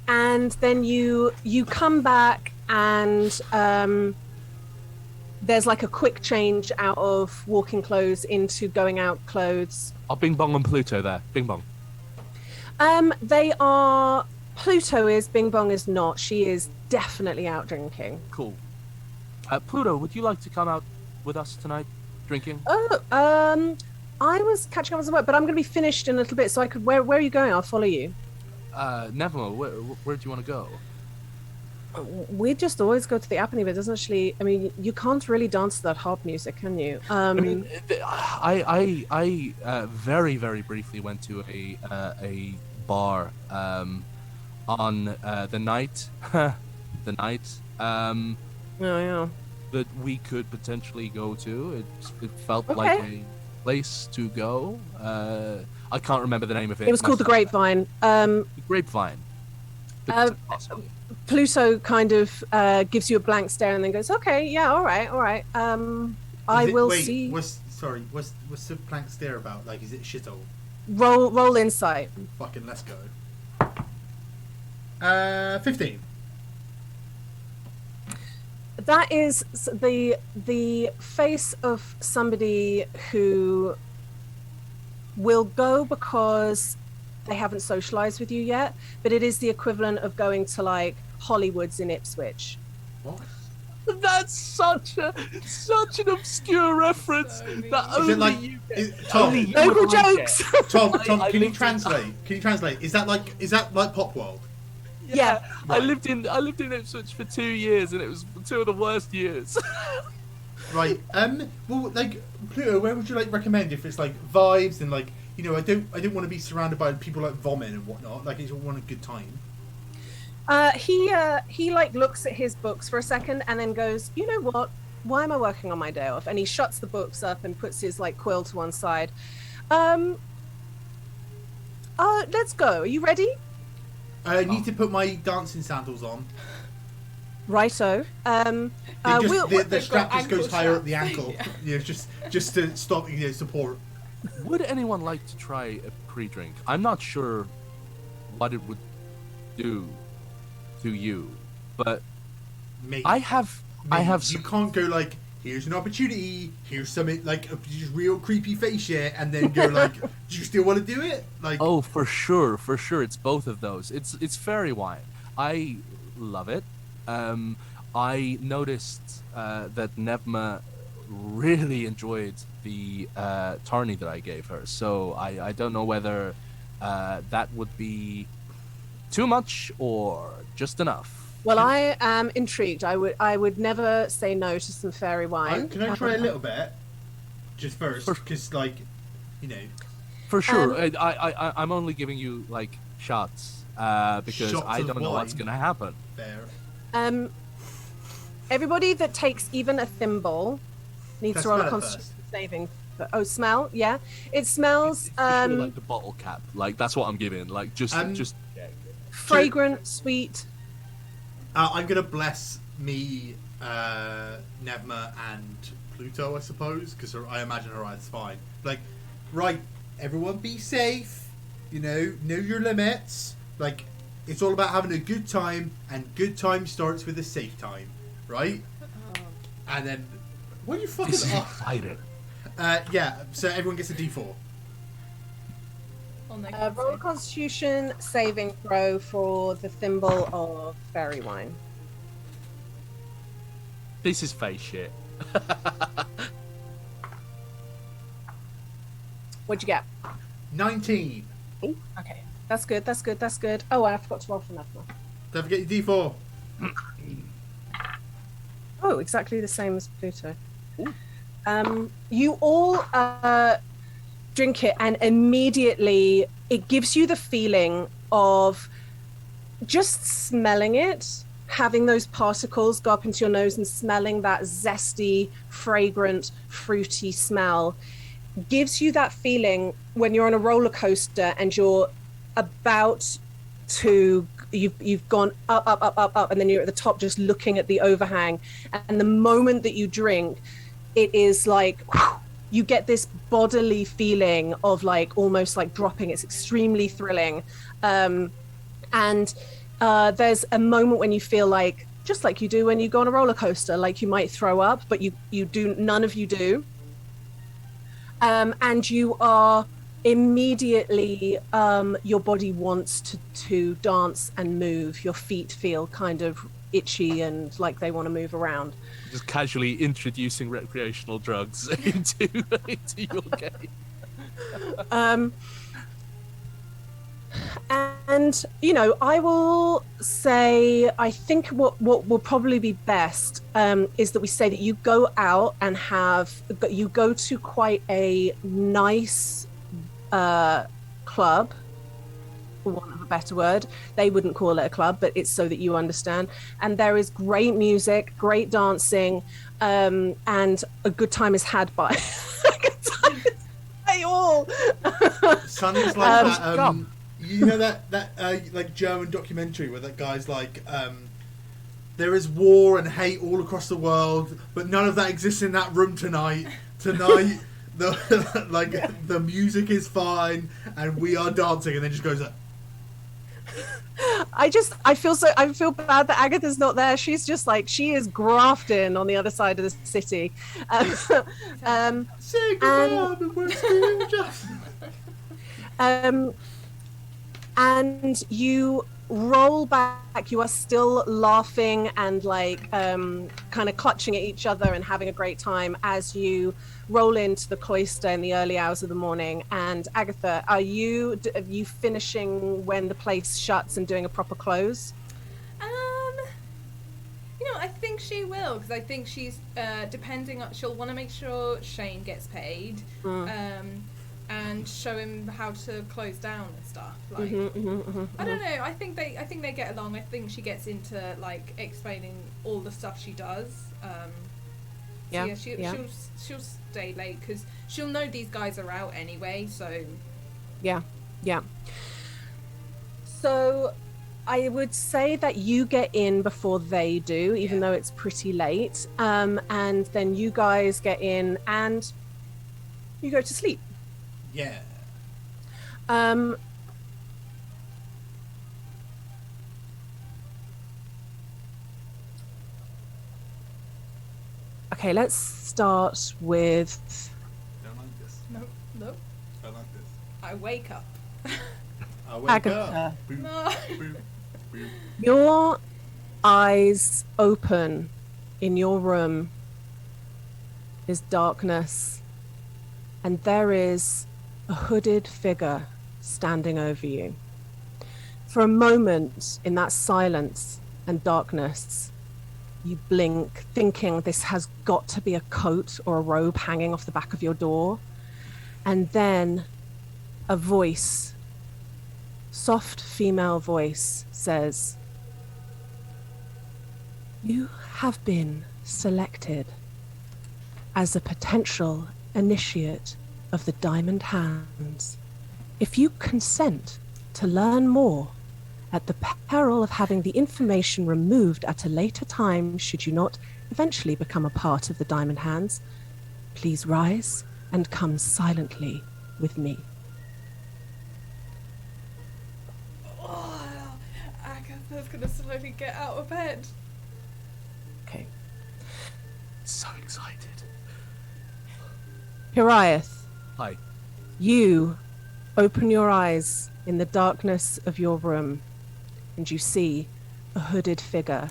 And then you come back and there's like a quick change out of walking clothes into going out clothes. Oh, Bing Bong and Pluto there. Bing Bong. They are. Pluto is. Bing Bong is not. She is definitely out drinking. Cool. Pluto, would you like to come out with us tonight, drinking? Oh, I was catching up with some work, but I'm going to be finished in a little bit, so I could. Where are you going? I'll follow you. Nevma, where do you want to go? We just always go to the Apinea, but it doesn't actually. I mean, you can't really dance to that harp music, can you? I mean, I very, very briefly went to a bar on the night. Oh yeah. that we could potentially go to. It felt like a place to go. I can't remember the name of it. It was called the Grapevine. The Grapevine. Possibly. Pluto kind of gives you a blank stare and then goes, "Okay, yeah, all right. I will see." What's the blank stare about? Like, is it shithole? Roll insight. Fucking let's go. 15. That is the face of somebody who will go because they haven't socialized with you yet, but it is the equivalent of going to like Hollywood's in Ipswich. What? That's such an obscure reference that only you get. Tom, local jokes. Tom, can you translate? Is that like Pop World? Yeah. Right. I lived in Ipswich for 2 years, and it was 2 of the worst years. Right. Well, like Pluto, where would you like recommend if it's like vibes and like, you know, I don't want to be surrounded by people like vomit and whatnot. Like, I just want a good time. He like looks at his books for a second and then goes, "You know what? Why am I working on my day off?" And he shuts the books up and puts his like quill to one side. Let's go. Are you ready? I need to put my dancing sandals on. Righto. The strap just goes higher up the ankle. Yeah. You know, just to stop, you know, support. Would anyone like to try a pre-drink? I'm not sure what it would do to you, but Maybe. You can't go like, here's an opportunity, here's something like just real creepy face shit, and then go like, do you still want to do it? Like, oh, for sure, it's both of those. It's fairy wine. I love it. I noticed that Pnevma really enjoyed the tourney that I gave her, so I don't know whether that would be too much or just enough. Well, I am intrigued. I would never say no to some fairy wine. Can I try a little bit? Just first, because like, you know. For sure. I'm only giving you like shots because Shots I don't know wine. what's gonna happen. Fair. Everybody that takes even a thimble needs to roll a constitution saving. Smell? Yeah. It smells It's for sure, like the bottle cap. Like that's what I'm giving. Like just fragrant, sweet. I'm gonna bless me, Pnevma and Pluto, I suppose, because I imagine Hiraeth's fine. Like, right, everyone be safe. You know your limits. Like, it's all about having a good time, and good time starts with a safe time, right? And then, what are you fucking? This is exciting. Yeah. So everyone gets a D4. Roll a constitution saving throw for the thimble of fairy wine. This is face shit. What'd you get? 19. Oh, okay. That's good. Oh, I forgot to roll for Pnevma. Don't forget your D4. Oh, exactly the same as Pluto. You all drink it, and immediately it gives you the feeling of just smelling it, having those particles go up into your nose and smelling that zesty, fragrant, fruity smell. Gives you that feeling when you're on a roller coaster and you're about to, you've gone up, and then you're at the top just looking at the overhang. And the moment that you drink, it is like, whew, you get this bodily feeling of like almost like dropping. It's extremely thrilling. And there's a moment when you feel like, just like you do when you go on a roller coaster, like you might throw up, but you do, none of you do. And you are immediately, your body wants to dance and move. Your feet feel kind of itchy and like they want to move around. Just casually introducing recreational drugs into your game. And I will say, I think what will probably be best is that we say that you go out and you go to quite a nice club, for want of a better word. They wouldn't call it a club, but it's so that you understand. And there is great music, great dancing. and a good time is had by all. Sunny's like that. You know that like German documentary where that guy's like, there is war and hate all across the world, but none of that exists in that room tonight. Tonight, the music is fine and we are dancing, and then just goes up. I feel bad that Agatha's not there. She's just like, she is grafting on the other side of the city. And you roll back. You are still laughing and like kind of clutching at each other and having a great time as you roll into the cloister in the early hours of the morning. And Agatha, are you finishing when the place shuts and doing a proper close? I think she will, because I think she's she'll want to make sure Shane gets paid, and show him how to close down and stuff. Like, I don't know. I think they get along. I think she gets into like explaining all the stuff she does. She'll stay late because she'll know these guys are out anyway. So yeah. So I would say that you get in before they do, even though it's pretty late. And then you guys get in and you go to sleep. Yeah. Okay, let's start with... Don't like this. No. Don't like this. I wake up. I wake Agatha. up. Boop, No. boop, boop. Your eyes open in your room. Is darkness, and there is a hooded figure standing over you. For a moment in that silence and darkness, you blink, thinking this has got to be a coat or a robe hanging off the back of your door. And then a voice, soft female voice, says, "You have been selected as a potential initiate of the Diamond Hands. If you consent to learn more, at the peril of having the information removed at a later time, should you not eventually become a part of the Diamond Hands, please rise and come silently with me." Oh, Agatha's gonna slowly get out of bed. Okay. So excited. Hiraeth, Hi. you open your eyes in the darkness of your room, and you see a hooded figure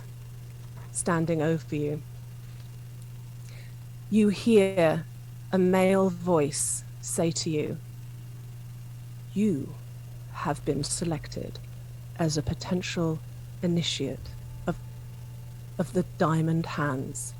standing over you. You hear a male voice say to you, "You have been selected as a potential initiate of the Diamond Hands.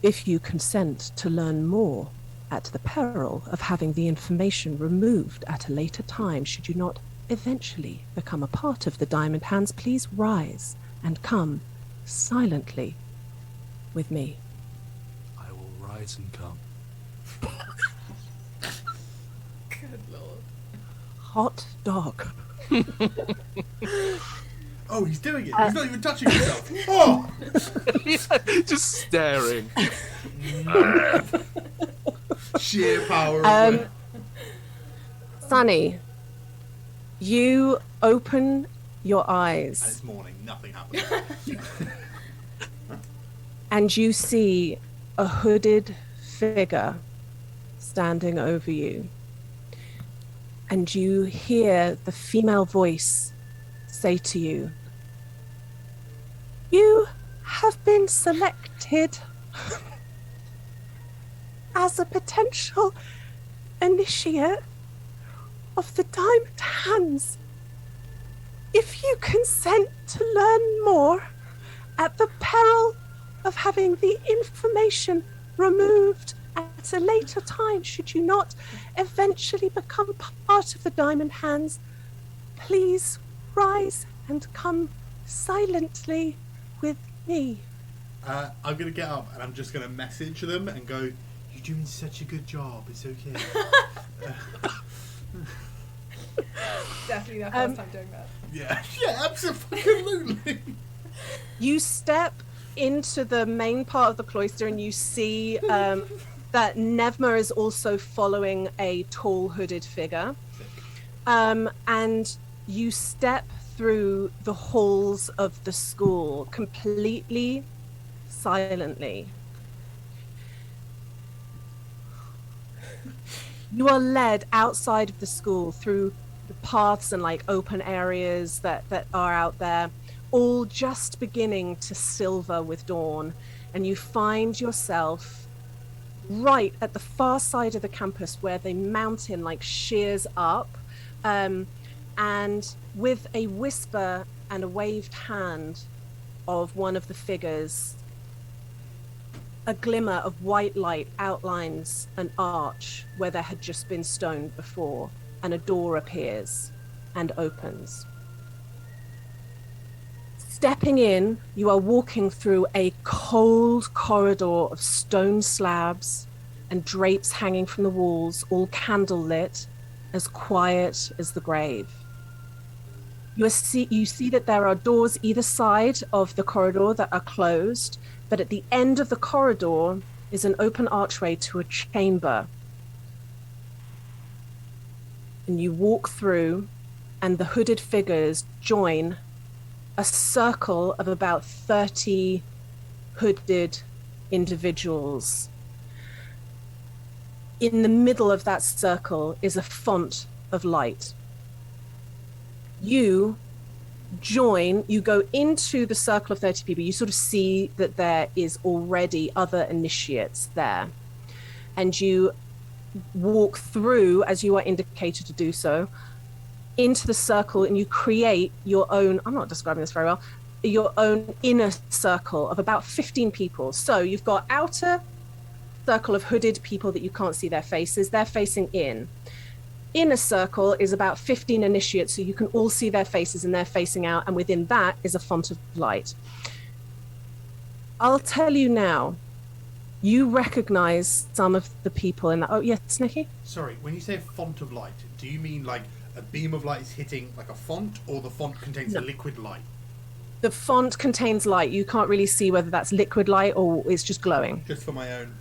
If you consent to learn more, at the peril of having the information removed at a later time, should you not eventually become a part of the Diamond Hands, please rise and come silently with me." I will rise and come. Good lord. Hot dog. Oh, he's doing it. He's not even touching himself. Oh! Just staring. Sheer power of will. Sunny, you open your And eyes it's morning. Nothing happened. and you see a hooded figure standing over you. And you hear the female voice say to you, "You have been selected as a potential initiate of the Diamond Hands. If you consent to learn more, at the peril of having the information removed at a later time, should you not eventually become part of the Diamond Hands, please rise and come silently with me." I'm going to get up and I'm just going to message them and go, "You're doing such a good job. It's okay." Definitely their first time doing that. Yeah, absolutely. You step into the main part of the cloister and you see that Pnevma is also following a tall hooded figure. And you step through the halls of the school completely silently. You are led outside of the school through the paths and like open areas that are out there, all just beginning to silver with dawn, and you find yourself right at the far side of the campus where the mountain like shears up, and with a whisper and a waved hand of one of the figures, a glimmer of white light outlines an arch where there had just been stone before, and a door appears and opens. Stepping in, you are walking through a cold corridor of stone slabs and drapes hanging from the walls, all candle-lit, as quiet as the grave. You see that there are doors either side of the corridor that are closed, but at the end of the corridor is an open archway to a chamber. And you walk through, and the hooded figures join a circle of about 30 hooded individuals. In the middle of that circle is a font of light. You go into the circle of 30 people. You sort of see that there is already other initiates there. And you walk through, as you are indicated to do so, into the circle, and you create your own, I'm not describing this very well, your own inner circle of about 15 people. So you've got outer circle of hooded people that you can't see their faces. They're facing in. Inner circle is about 15 initiates, so you can all see their faces and they're facing out, and within that is a font of light. I'll tell you now, you recognize some of the people in that. Oh, yes, Nikki? Sorry, when you say font of light, do you mean like a beam of light is hitting like a font, or the font contains a liquid light? The font contains light. You can't really see whether that's liquid light or it's just glowing. Just for my own.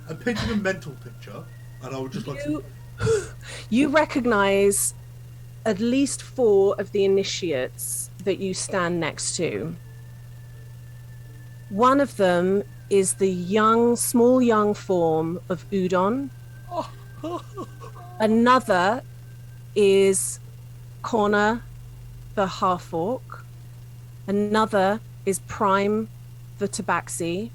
I'm painting a mental picture, and I would just like to... You recognize at least 4 of the initiates that you stand next to. One of them is the small young form of Udon. Another is Corner, the half-orc. Another is Prime, the tabaxi.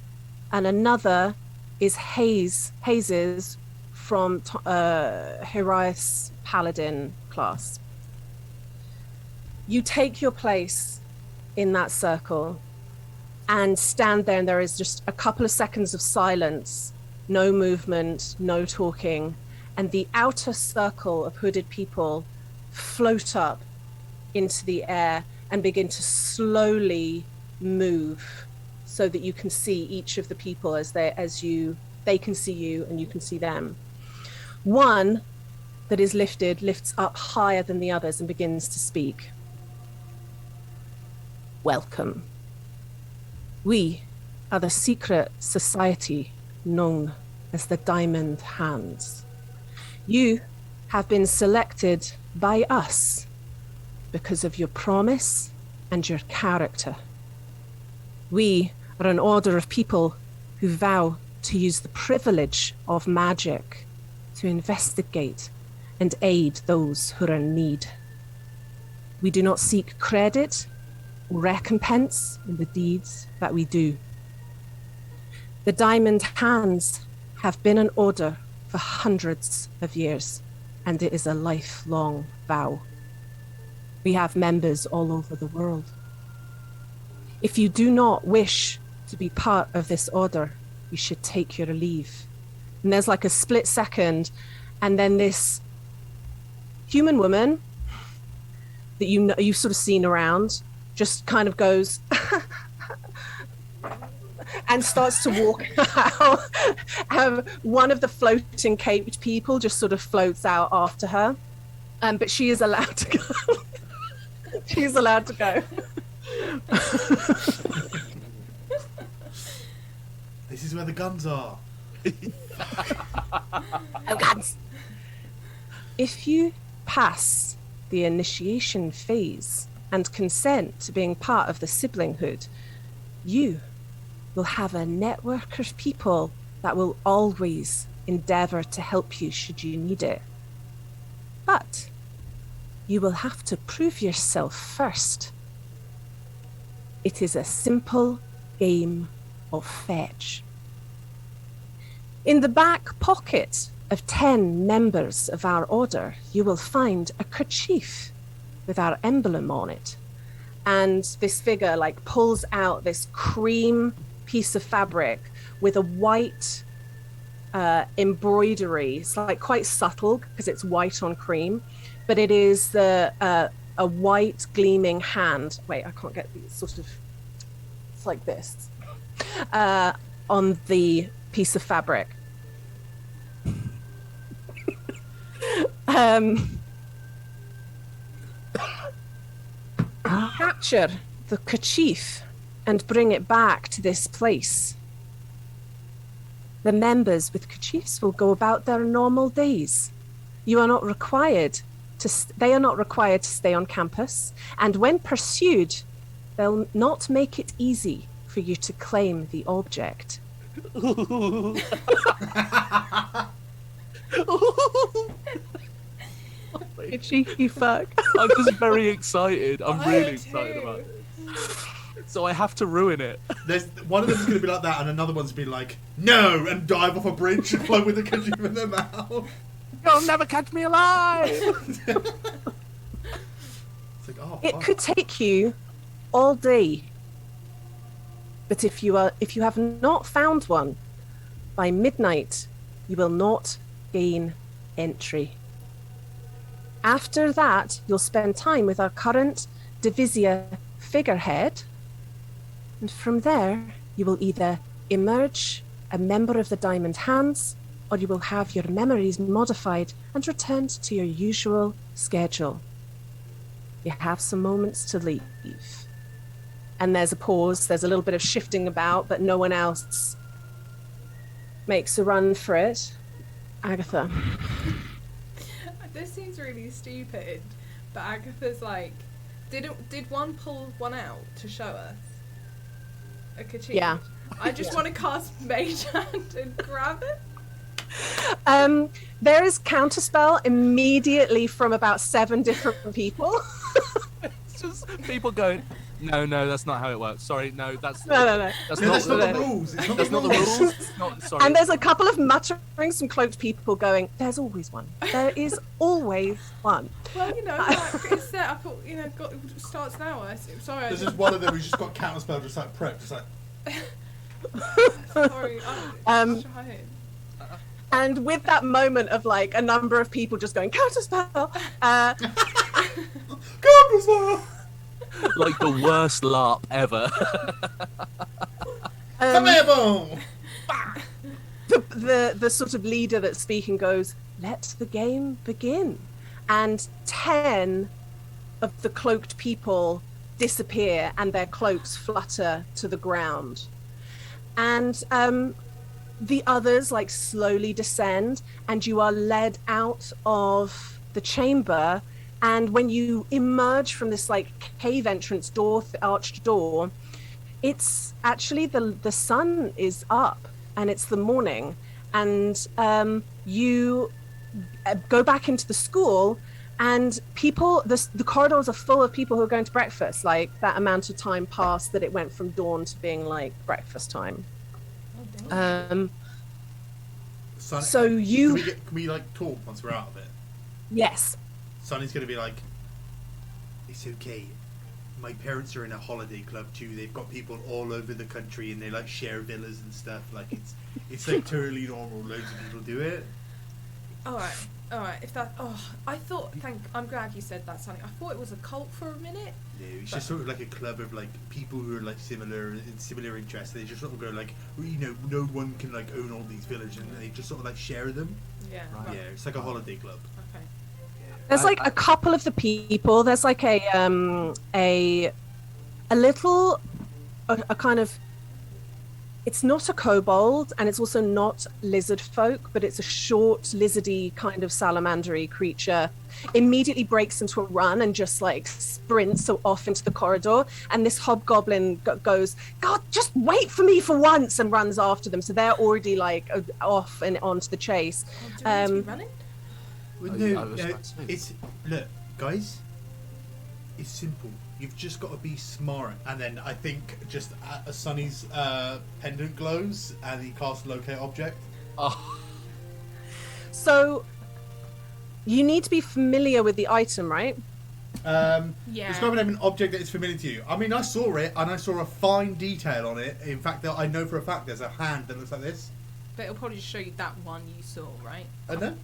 And another is Hazes from Hiraeth's paladin class. You take your place in that circle and stand there, and there is just a couple of seconds of silence, no movement, no talking, and the outer circle of hooded people float up into the air and begin to slowly move so that you can see each of the people they can see you and you can see them. One that is lifts up higher than the others and begins to speak. Welcome. We are the secret society known as the Diamond Hands. You have been selected by us because of your promise and your character. We are an order of people who vow to use the privilege of magic to investigate and aid those who are in need. We do not seek credit or recompense in the deeds that we do. The Diamond Hands have been an order for hundreds of years, and it is a lifelong vow. We have members all over the world. If you do not wish to be part of this order, you should take your leave. And there's like a split second, and then this human woman that you've sort of seen around just kind of goes and starts to walk out. One of the floating caped people just sort of floats out after her, but she is allowed to go. She's allowed to go. This is where the guns are. Oh, guns! If you pass the initiation phase and consent to being part of the siblinghood, you will have a network of people that will always endeavour to help you should you need it. But you will have to prove yourself first. It is a simple game of fetch. In the back pocket of 10 members of our order, you will find a kerchief with our emblem on it. And this figure like pulls out this cream piece of fabric with a white embroidery. It's like quite subtle because it's white on cream, but it is a white gleaming hand. Wait, I can't get these sort of, it's like this, on the piece of fabric. Capture the kerchief and bring it back to this place. The members with kerchiefs will go about their normal days. You are not required they are not required to stay on campus, and when pursued, they'll not make it easy for you to claim the object. You cheeky fuck. I'm just very excited. I'm really excited about it. So I have to ruin it. There's one of them's going to be like that, and another one's going to be like, no, and dive off a bridge and float with a kerchief in their mouth. You'll never catch me alive. It's like, oh, It fuck. could take you all day, but if you have not found one by midnight, you will not gain entry. After that, you'll spend time with our current Divisia figurehead, and from there, you will either emerge a member of the Diamond Hands, or you will have your memories modified and returned to your usual schedule. You have some moments to leave. And there's a pause, there's a little bit of shifting about, but no one else makes a run for it. Agatha. This seems really stupid, but Agatha's like, did one pull one out to show us? A kerchief? Yeah. I just want to cast Mage Hand and grab it. There is counterspell immediately from about 7 different people. It's just people going, no, that's not how it works. Sorry, no, that's No. That's No, not that's not the rules. It's not That's not the rules. It's not, sorry. And there's a couple of mutterings from cloaked people going, there's always one. There is always one. Well, like, it's set up, starts now, I assume. Sorry. There's just one of them who's just got counterspell, just like prep, just like. Sorry, I'm trying. And with that moment of like a number of people just going, counterspell, Counterspell! Like the worst LARP ever. the sort of leader that's speaking goes, let the game begin. And 10 of the cloaked people disappear and their cloaks flutter to the ground. And the others like slowly descend, and you are led out of the chamber. And when you emerge from this like cave entrance door, arched door, it's actually the sun is up and it's the morning, and you go back into the school, and people, the corridors are full of people who are going to breakfast. Like that amount of time passed that it went from dawn to being like breakfast time. Son, So you, can we like talk once we're out of it? yes. Sonny's gonna be like, it's okay. My parents are in a holiday club too. They've got people all over the country, and they like share villas and stuff. Like it's like totally normal. Loads of people do it. All right. All right. If that. Oh, I thought. I'm glad you said that, Sonny. I thought it was a cult for a minute. No, it's just sort of like a club of like people who are like similar interests. They just sort of go like, no one can like own all these villages, and they just sort of like share them. Yeah. Right. Yeah, it's like a holiday club. Okay. There's like a couple of the people. There's like a little, a kind of. It's not a kobold, and it's also not lizard folk, but it's a short, lizardy kind of salamandery creature. Immediately breaks into a run and just like sprints off into the corridor. And this hobgoblin goes, "God, just wait for me for once," and runs after them. So they're already like off and onto the chase. Oh, do we need to be running? Well, no, it's look, guys. It's simple. You've just got to be smart. And then I think just Sonny's pendant glows and he casts locate object. Oh. So you need to be familiar with the item, right? Yeah. Describe an object that is familiar to you. I mean, I saw it and I saw a fine detail on it. In fact, I know for a fact there's a hand that looks like this. But it'll probably just show you that one you saw, right? I know.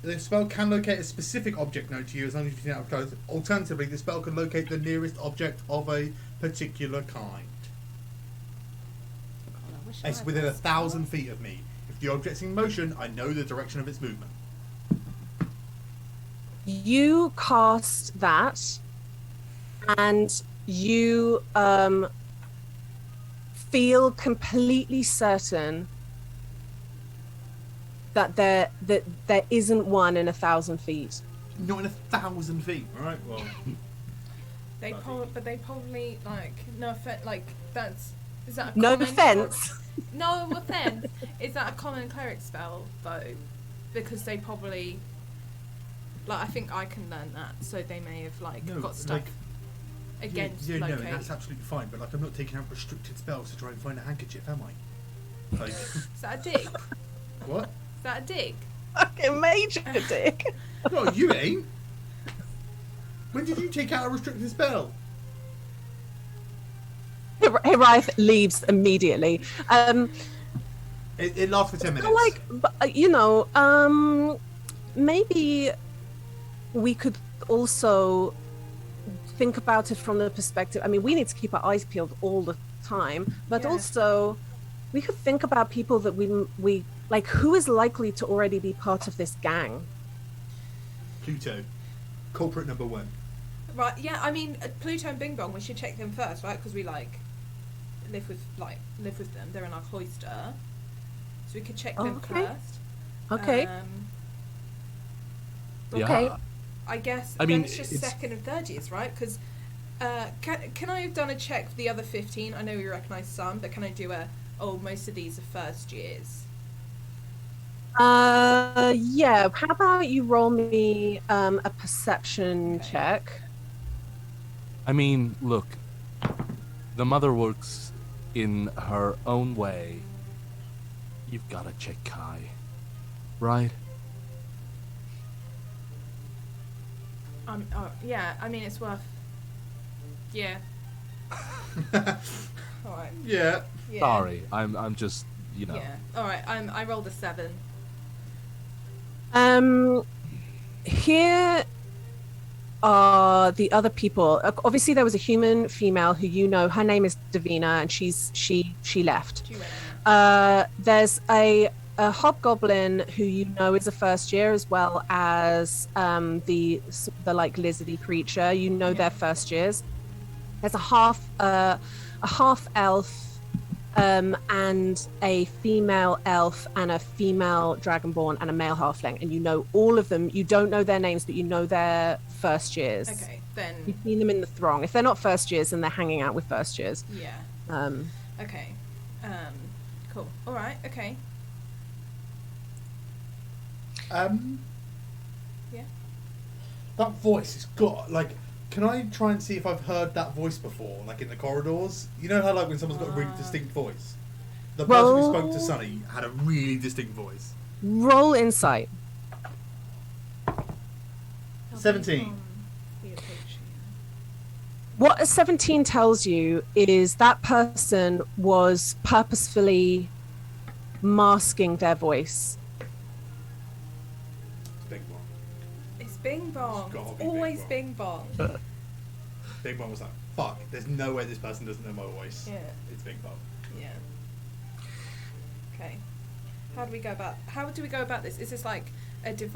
The spell can locate a specific object known to you as long as you've seen it up close. Alternatively, the spell can locate the nearest object of a particular kind. God, It's within 1,000 feet of me. If the object's in motion, I know the direction of its movement. You cast that, and you feel completely certain that there isn't one in 1,000 feet. Not in 1,000 feet. All right. Well. They probably like no offense. Like is that a No common offense. No offense. Is that a common cleric spell though? Because they probably I think I can learn that, so they may have got stuff against no, locate. and that's absolutely fine. But I'm not taking out restricted spells to try and find a handkerchief, am I? Like, Is that a dig? what? Is that a dig? Fucking major dick. No, you ain't. When did you take out a restricted spell? Hiraeth leaves immediately. It lasts for 10 minutes. Maybe we could also think about it from the perspective. I mean, we need to keep our eyes peeled all the time, but also we could think about people that we like. Who is likely to already be part of this gang? Pluto, culprit number 1. Right. Yeah. I mean, Pluto and Bing Bong. We should check them first, right? Because we live with them. They're in our cloister, so we could check them first. Okay. Yeah. Okay. I guess I mean, then it's just second and third years, right? Because can I have done a check for the other 15? I know we recognise some, but can I do most of these are first years? Yeah. How about you roll me a perception check? I mean, look, the mother works in her own way. You've got to check Kai, right? Yeah. I mean, it's worth. Yeah. All right. Yeah. Sorry, I'm just, Yeah. All right. I rolled a 7. Here are the other people. Obviously, there was a human female who her name is Davina, and she left. She went. There's a hobgoblin who is a first year, as well as the like lizardy creature. They're first years. There's a half elf, and a female elf, and a female dragonborn, and a male halfling. And all of them. You don't know their names, but they're first years. Okay, then You've seen them in the throng. If they're not first years, then they're hanging out with first years. yeah. Okay. Cool. All right. Okay. Yeah. That voice has got can I try and see if I've heard that voice before, in the corridors? You know how when someone's got a really distinct voice? The person who spoke to Sunny had a really distinct voice. Roll insight. 17. What a 17 tells you is that person was purposefully masking their voice. Bing Bong. It's gotta It's be always Bing Bing Bong. Bing Bong was like, fuck, there's no way this person doesn't know my voice. Yeah. It's Bing Bong. Yeah. Okay. How do we go about this? Is this like a do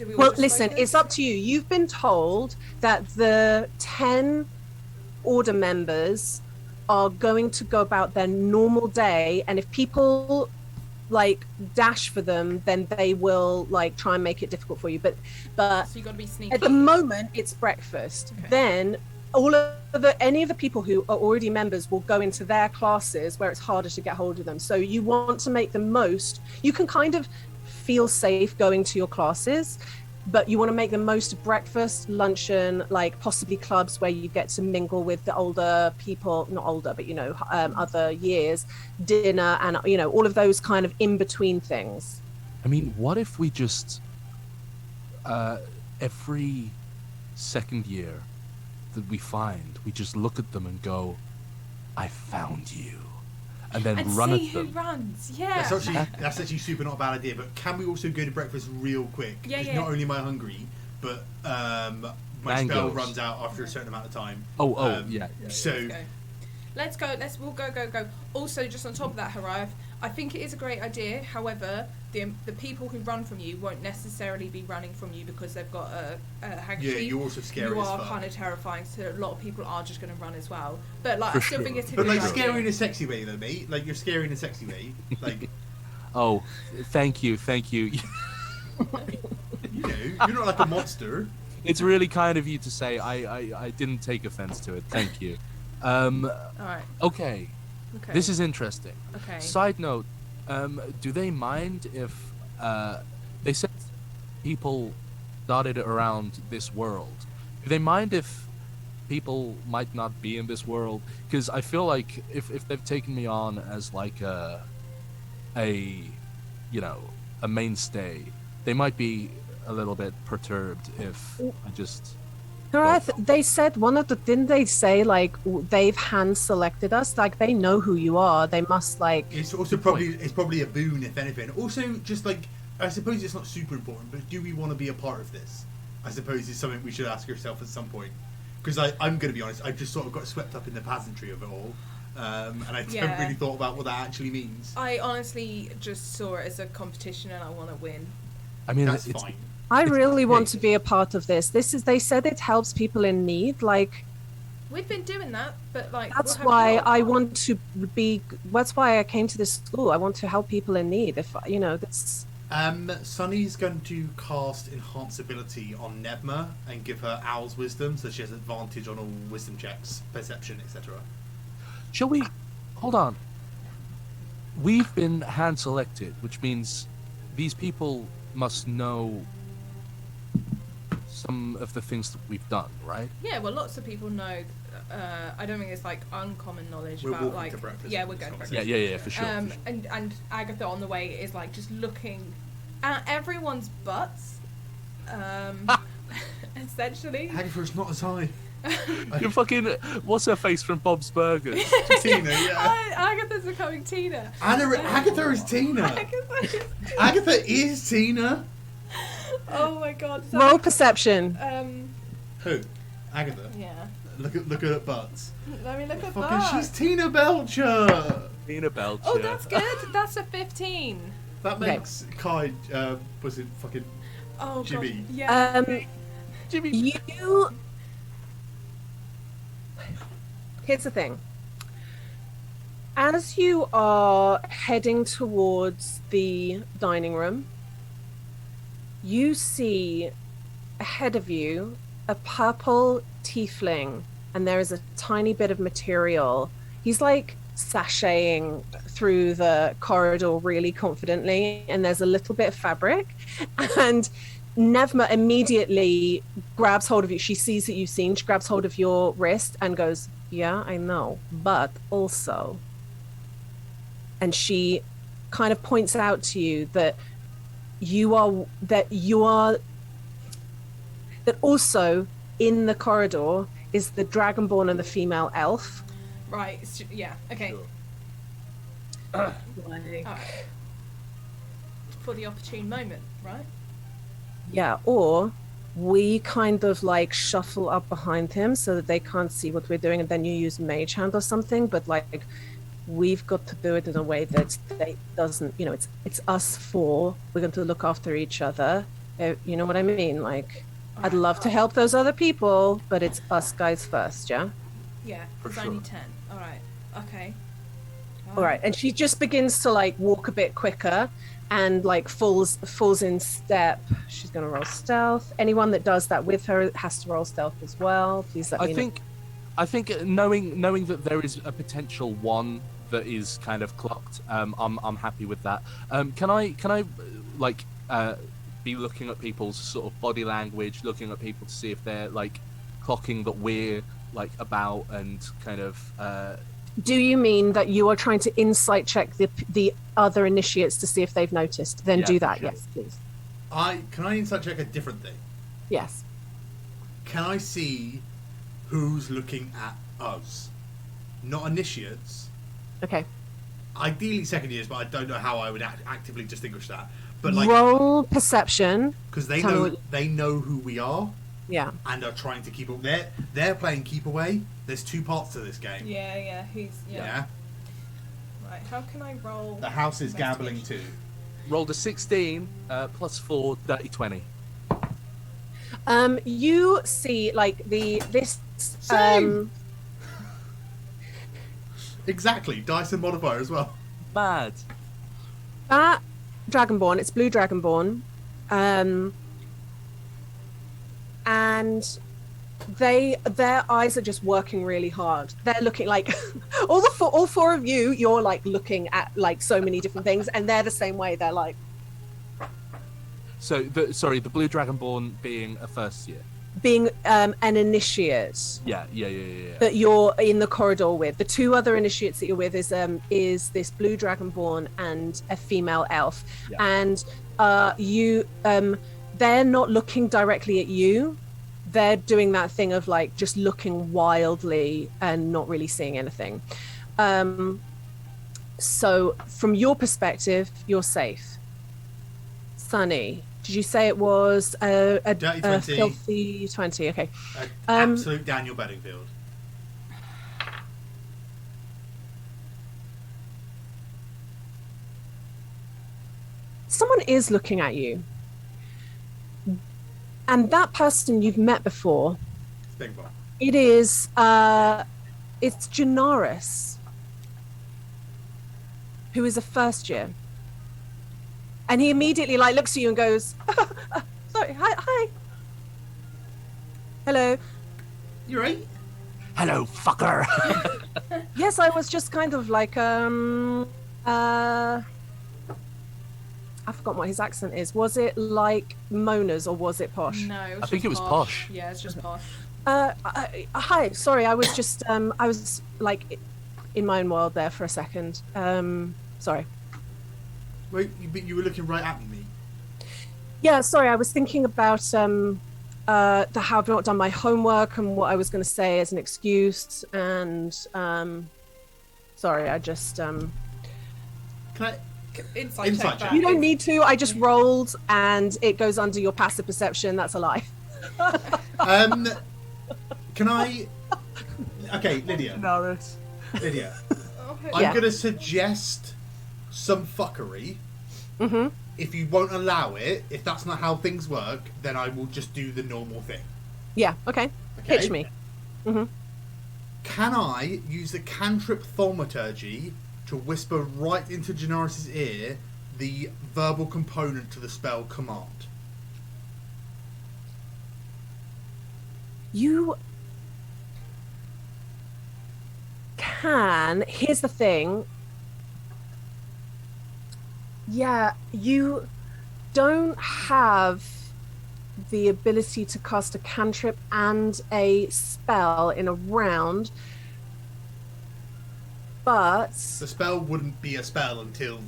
we all Well, just listen, focus? it's up to you. You've been told that the 10 order members are going to go about their normal day, and if people like dash for them, then they will like try and make it difficult for you. But So you got to be sneaky. at the moment, it's breakfast. Okay. Then any of the people who are already members will go into their classes where it's harder to get hold of them. So you want to make the most. You can kind of feel safe going to your classes, but you want to make the most of breakfast, luncheon, like possibly clubs where you get to mingle with the older people, not older, but other years, dinner, and all of those kind of in between things. I mean, what if we just every second year that we find, we just look at them and go, "I found you," and then and run see at who them. runs. Yeah. That's actually super not a bad idea. But can we also go to breakfast real quick? Yeah, Because yeah. not only am I hungry, but my spell Mangoes. runs out after a certain amount of time. Yeah. So Let's go. We'll go. Also, just on top of that, Hiraeth, I think it is a great idea. However, the people who run from you won't necessarily be running from you because they've got a handkerchief. yeah, you're also scary You as are fuck. kind of terrifying, so a lot of people are just going to run as well. But like, For I still sure. think it's a But good like idea. scary in a sexy way, though, mate. Like you're scary in a sexy way. Like Oh, thank you. you know, you're not like a monster. It's really kind of you to say. I didn't take offense to it. Thank you. All right. Okay. Okay. This is interesting. Okay. Side note, do they mind if they said people dotted around this world? Do they mind if people might not be in this world? Because I feel like if they've taken me on as like a mainstay, they might be a little bit perturbed if I just. Hiraeth, they said didn't they say like they've hand selected us? Like they know who you are. They must like. It's also probably a boon, if anything. Also, just like I suppose it's not super important, but do we want to be a part of this? I suppose is something we should ask ourselves at some point. Because I'm going to be honest, I just sort of got swept up in the pageantry of it all, and I haven't really thought about what that actually means. I honestly just saw it as a competition, and I want to win. I mean, That's it's fine. I really want to be a part of this. They said it helps people in need. Like We've been doing that, but like that's we'll have why a lot of I fun. want to be. That's why I came to this school. I want to help people in need. If that's. Sunny's going to cast Enhance Ability on Pnevma and give her Owl's Wisdom, so she has advantage on all wisdom checks, perception, etc. Shall we? Hold on. We've been hand selected, which means these people must know some of the things that we've done, right? Yeah, well, lots of people know. I don't think it's like uncommon knowledge We're about walking like. to breakfast Yeah, with we're this going to conversation. breakfast. Yeah, for sure. For sure. And Agatha on the way is like just looking at everyone's butts, essentially. Agatha's not as high. You're fucking. What's her face from Bob's Burgers? Tina, yeah. Agatha's becoming Tina. Agatha is Tina. Agatha is Tina. Oh my god. So, Roll perception. Who? Agatha. Yeah. Look at her butts. Let me look at Fucking, that. she's Tina Belcher. Tina Belcher. Oh, that's good. That's a 15. That Okay. makes Kai. Was it fucking Oh Jimmy? god. Yeah. Jimmy. Here's the thing. As you are heading towards the dining room, you see ahead of you a purple tiefling, and there is a tiny bit of material. He's like sashaying through the corridor really confidently, and there's a little bit of fabric, and Pnevma immediately grabs hold of you. She sees that you've seen. She grabs hold of your wrist and goes, "Yeah, I know, but also," and she kind of points out to you that that also in the corridor is the dragonborn and the female elf. Right. Yeah. Okay. Sure. Like, For the opportune moment, right? yeah, or we kind of like shuffle up behind him so that they can't see what we're doing, and then you use mage hand or something. But like, we've got to do it in a way that they doesn't, it's us four. We're going to look after each other. You know what I mean? Like, I'd love to help those other people, but it's us guys first, yeah? Yeah, there's only 10. All right. Okay. All right. And she just begins to like walk a bit quicker and like falls in step. She's going to roll stealth. Anyone that does that with her has to roll stealth as well. Please let me know. I think knowing that there is a potential one that is kind of clocked, I'm happy with that. Can I like be looking at people's sort of body language, looking at people to see if they're like clocking that we're like about and kind of. Do you mean that you are trying to insight check the other initiates to see if they've noticed? Then do that, sure. Yes, please. Can I insight check a different thing? Yes. Can I see who's looking at us? Not initiates. Okay. Ideally second years, but I don't know how I would actively distinguish that. But like, roll perception. Because they know who we are. Yeah. And are trying to keep away. They're playing keep away. There's two parts to this game. Yeah. Yeah. Right. How can I roll? The house is gambling too. Rolled a 16 plus 4, dirty 20. You see like this. Same. Exactly. Dice and modifier as well. Mad. That Dragonborn. It's blue Dragonborn. And their eyes are just working really hard. They're looking like all four of you. You're like looking at like so many different things, and they're the same way. They're like. So the blue Dragonborn being a first year. Being an initiate. Yeah. That you're in the corridor with. The two other initiates that you're with is this blue Dragonborn and a female elf, and they're not looking directly at you. They're doing that thing of like just looking wildly and not really seeing anything. So from your perspective, you're safe. Sunny, did you say it was a dirty 20. Filthy 20? Okay. Absolute Daniel Bedingfield. Someone is looking at you. And that person you've met before, it is, it's Janaris, who is a first year. And he immediately like looks at you and goes, sorry, hi. Hello. You right? Hello, fucker. Yes, I was just kind of like, I forgot what his accent is. Was it like Mona's or was it posh? No, I think it was posh. Yeah, it's just posh. Hi, sorry, I was just I was like in my own world there for a second. Sorry. Wait, you were looking right at me. Yeah, sorry, I was thinking about how I've not done my homework and what I was going to say as an excuse, and sorry, I just Can I? Insight check. You don't need to. I just rolled, and it goes under your passive perception. That's a lie. Can I? Okay, Lydia. Naris. Lydia. Okay. I'm gonna suggest some fuckery. Mm-hmm. If you won't allow it, if that's not how things work, then I will just do the normal thing. Yeah. Okay. Pitch me. Mm-hmm. Can I use the cantrip thaumaturgy to whisper right into Janaris' ear the verbal component to the spell command? You can. Here's the thing. Yeah, you don't have the ability to cast a cantrip and a spell in a round, but The spell wouldn't be a spell until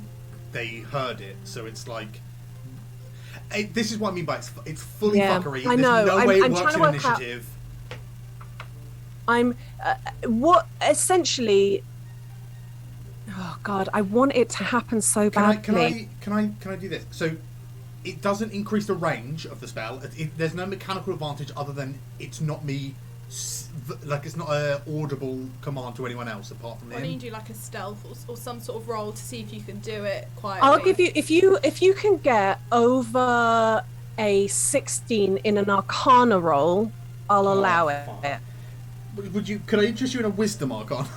they heard it, so it's like... This is what I mean by it's fully fuckery. I know. There's no way it I'm works trying in to work out- initiative. I'm what essentially. Oh God, I want it to happen so badly. Can I do this? So it doesn't increase the range of the spell. There's no mechanical advantage other than it's not me. Like it's not an audible command to anyone else apart from him. Why don't you do like a stealth or some sort of roll to see if you can do it quietly? I'll give you if you can get over a 16 in an Arcana roll, I'll allow it. Would you? Could I interest you in a Wisdom Arcana?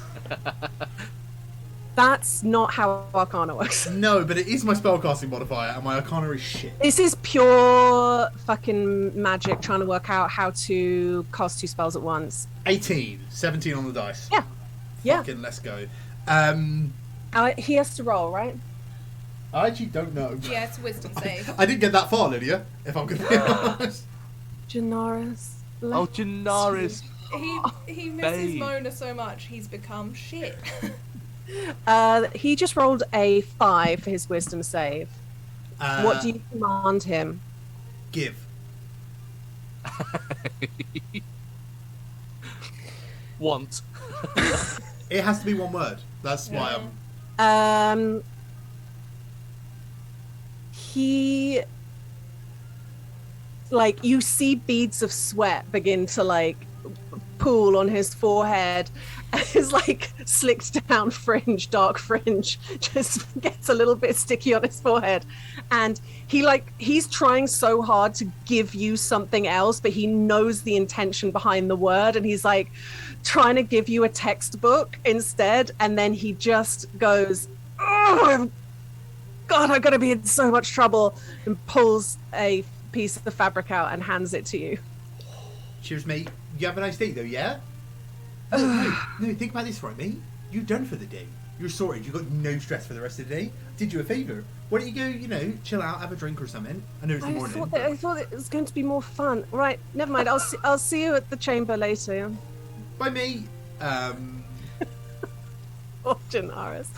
That's not how Arcana works. No, but it is my spellcasting modifier, and my Arcana is shit. This is pure fucking magic trying to work out how to cast 2 spells at once. 18, 17 on the dice. Yeah. Fucking let's go. He has to roll, right? I actually don't know. Yeah, it's a wisdom save. I didn't get that far, Lydia, if I'm going to be honest. Janaris. Oh, Janaris. He misses Mona so much, he's become shit. He just rolled a 5 for his wisdom save. What do you command him? Give. Want. It has to be one word. That's why I'm... He... Like, you see beads of sweat begin to, like, pool on his forehead. And his, like, slicked down fringe, dark fringe, just gets a little bit sticky on his forehead. And he's trying so hard to give you something else, but he knows the intention behind the word. And he's, like, trying to give you a textbook instead. And then he just goes, oh, God, I'm going to be in so much trouble. And pulls a piece of the fabric out and hands it to you. Cheers, mate. You have a nice day, though, yeah? No, think about this, right, mate? You're done for the day. You're sorted. You've got no stress for the rest of the day. Did you a favour. Why don't you go, chill out, have a drink or something? I know it's the morning. I thought it was going to be more fun. Right, never mind. I'll see you at the chamber later. Bye, mate. Oh, Janaris.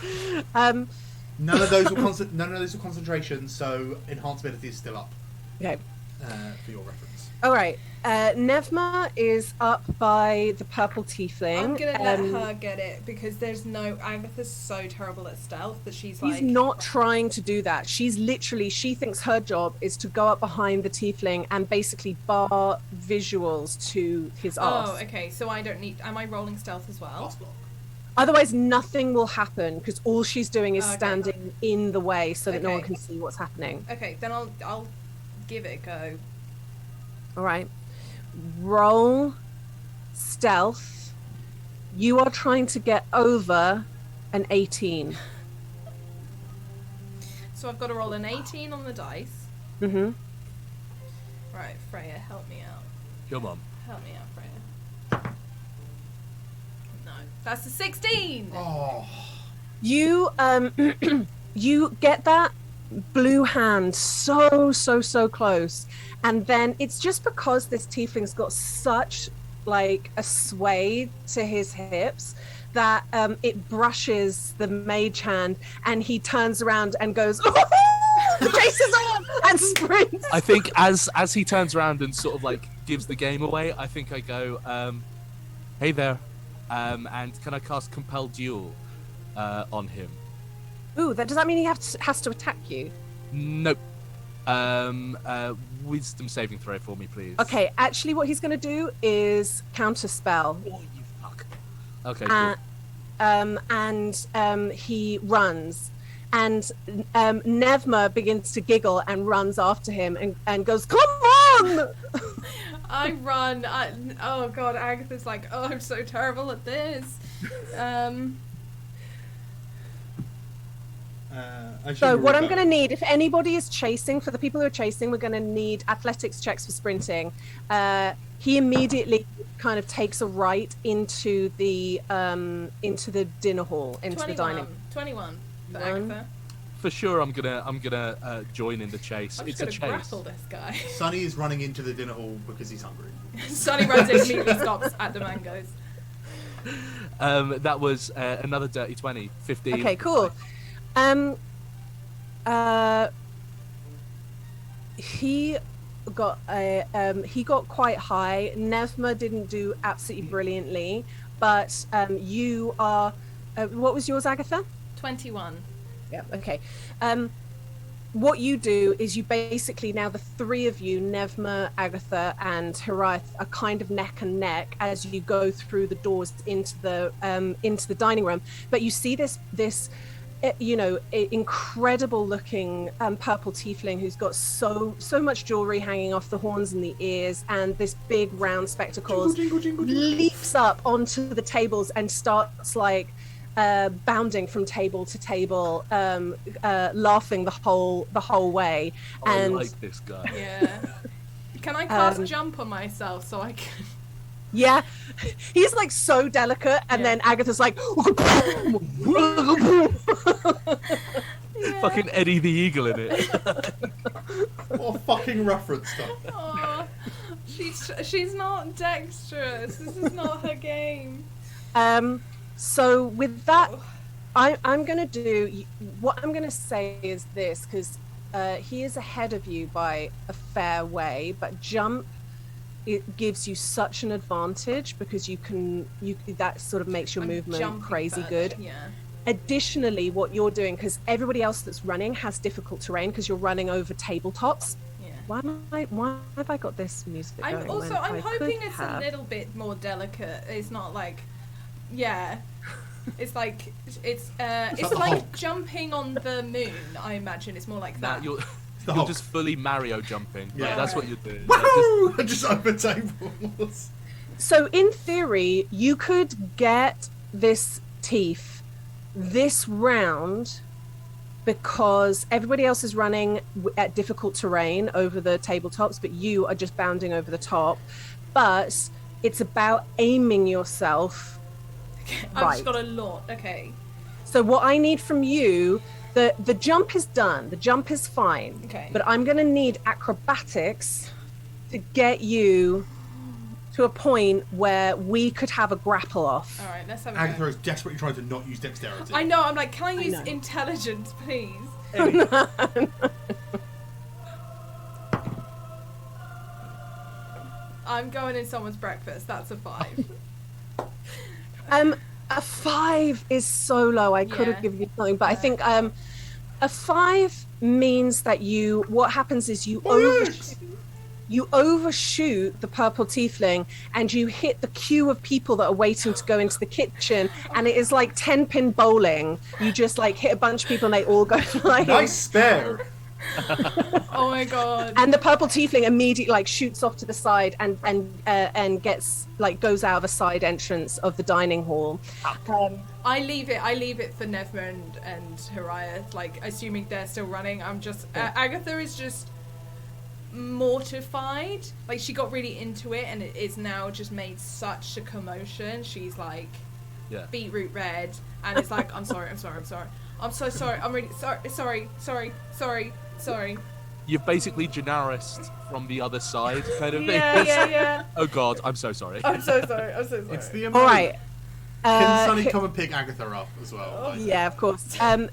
None of those were concentration, so enhanced ability is still up. Okay. For your reference. All right. Pnevma is up by the purple tiefling. I'm gonna let her get it because there's no. Agatha's so terrible at stealth that she's not trying to do that. She thinks her job is to go up behind the tiefling and basically bar visuals to his arse. Oh, okay. So I don't need. Am I rolling stealth as well? Otherwise, nothing will happen because all she's doing is standing in the way so that no one can see what's happening. Okay, then I'll give it a go. All right. Roll stealth. You are trying to get over an 18. So I've got to roll an 18 on the dice. Mm-hmm. Right, Freya, help me out. Come on. Help me out, Freya. No, that's a 16. Oh. You you get that blue hand so close, and then it's just because this tiefling's got such like a sway to his hips that it brushes the mage hand, and he turns around and goes, the chase is on, and sprints. I think as he turns around and sort of like gives the game away, I think I go, hey there, and can I cast Compel Duel on him? Ooh, does that mean he has to attack you? Nope. Wisdom saving throw for me, please. Okay, actually what he's going to do is counter spell. Oh, you fuck. Okay, cool. And he runs. And Pnevma begins to giggle and runs after him and goes, come on! I run. Oh, God, Agatha's like, oh, I'm so terrible at this. So what I'm going to need, if anybody is chasing, for the people who are chasing, we're going to need athletics checks for sprinting. He immediately kind of takes a right into the dinner hall, into 21, the dining. 21 for Agatha. For sure, I'm gonna join in the chase. It's a chase. Grapple this guy. Sonny is running into the dinner hall because he's hungry. Sonny runs in, immediately stops at the mangoes. That was another dirty 20, 15. Okay, cool. He got quite high. Pnevma didn't do absolutely brilliantly, but you are. What was yours, Agatha? 21. Yeah. Okay. what you do is you basically, now the three of you, Pnevma, Agatha, and Hiraeth, are kind of neck and neck as you go through the doors into the dining room. But you see this incredible looking purple tiefling who's got so much jewelry hanging off the horns and the ears, and this big round spectacles, Jingle, jingle, jingle. leaps up onto the tables and starts like bounding from table to table, laughing the whole way. I And like this guy. Yeah. Can I cast jump on myself so I can? yeah, he's like so delicate, and then Agatha's like, Fucking Eddie the Eagle in it. What a fucking reference stuff. Oh, she's not dexterous. This is not her game. So with that, I'm going to do, what I'm going to say is this, because he is ahead of you by a fair way, but jump, it gives you such an advantage because you that sort of makes your movement crazy good. Yeah. Additionally, what you're doing, because everybody else that's running has difficult terrain because you're running over tabletops. Yeah. Why have I got this music going? I'm hoping it's a little bit more delicate. It's not like, yeah. It's like it's like jumping on the moon. I imagine it's more like that. You're just fully Mario jumping. Yeah. Like, that's what you're doing. Woohoo! Just over tables. So in theory, you could get this teeth this round because everybody else is running at difficult terrain over the tabletops, but you are just bounding over the top. But it's about aiming yourself. I've just got a lot. Okay. So what I need from you, the jump is done. The jump is fine. Okay. But I'm going to need acrobatics to get you to a point where we could have a grapple off. All right, let's have a Agatha go. is desperately trying to not use dexterity. I know. I'm like, can I use intelligence, please? I'm going in someone's breakfast. That's a 5. A 5 is so low. I could have given you something, but I think a 5 means that what happens is you overshoot the purple tiefling and you hit the queue of people that are waiting to go into the kitchen, and it is like 10-pin bowling. You just like hit a bunch of people and they all go flying. Nice spare. Oh my god. And the purple tiefling immediately like shoots off to the side and gets like goes out of a side entrance of the dining hall. I leave it for Pnevma and Hiraeth, like assuming they're still running. I'm just Agatha is just mortified. Like she got really into it and it is now just made such a commotion. She's like beetroot red and it's like I'm sorry. I'm so sorry. I'm really sorry. You've basically Gennaris'd from the other side, kind of thing. Yeah. Oh god, I'm so sorry. I'm so sorry. It's the All right. Can Sunny come and pick Agatha up as well? Like, Yeah, of course. Tom,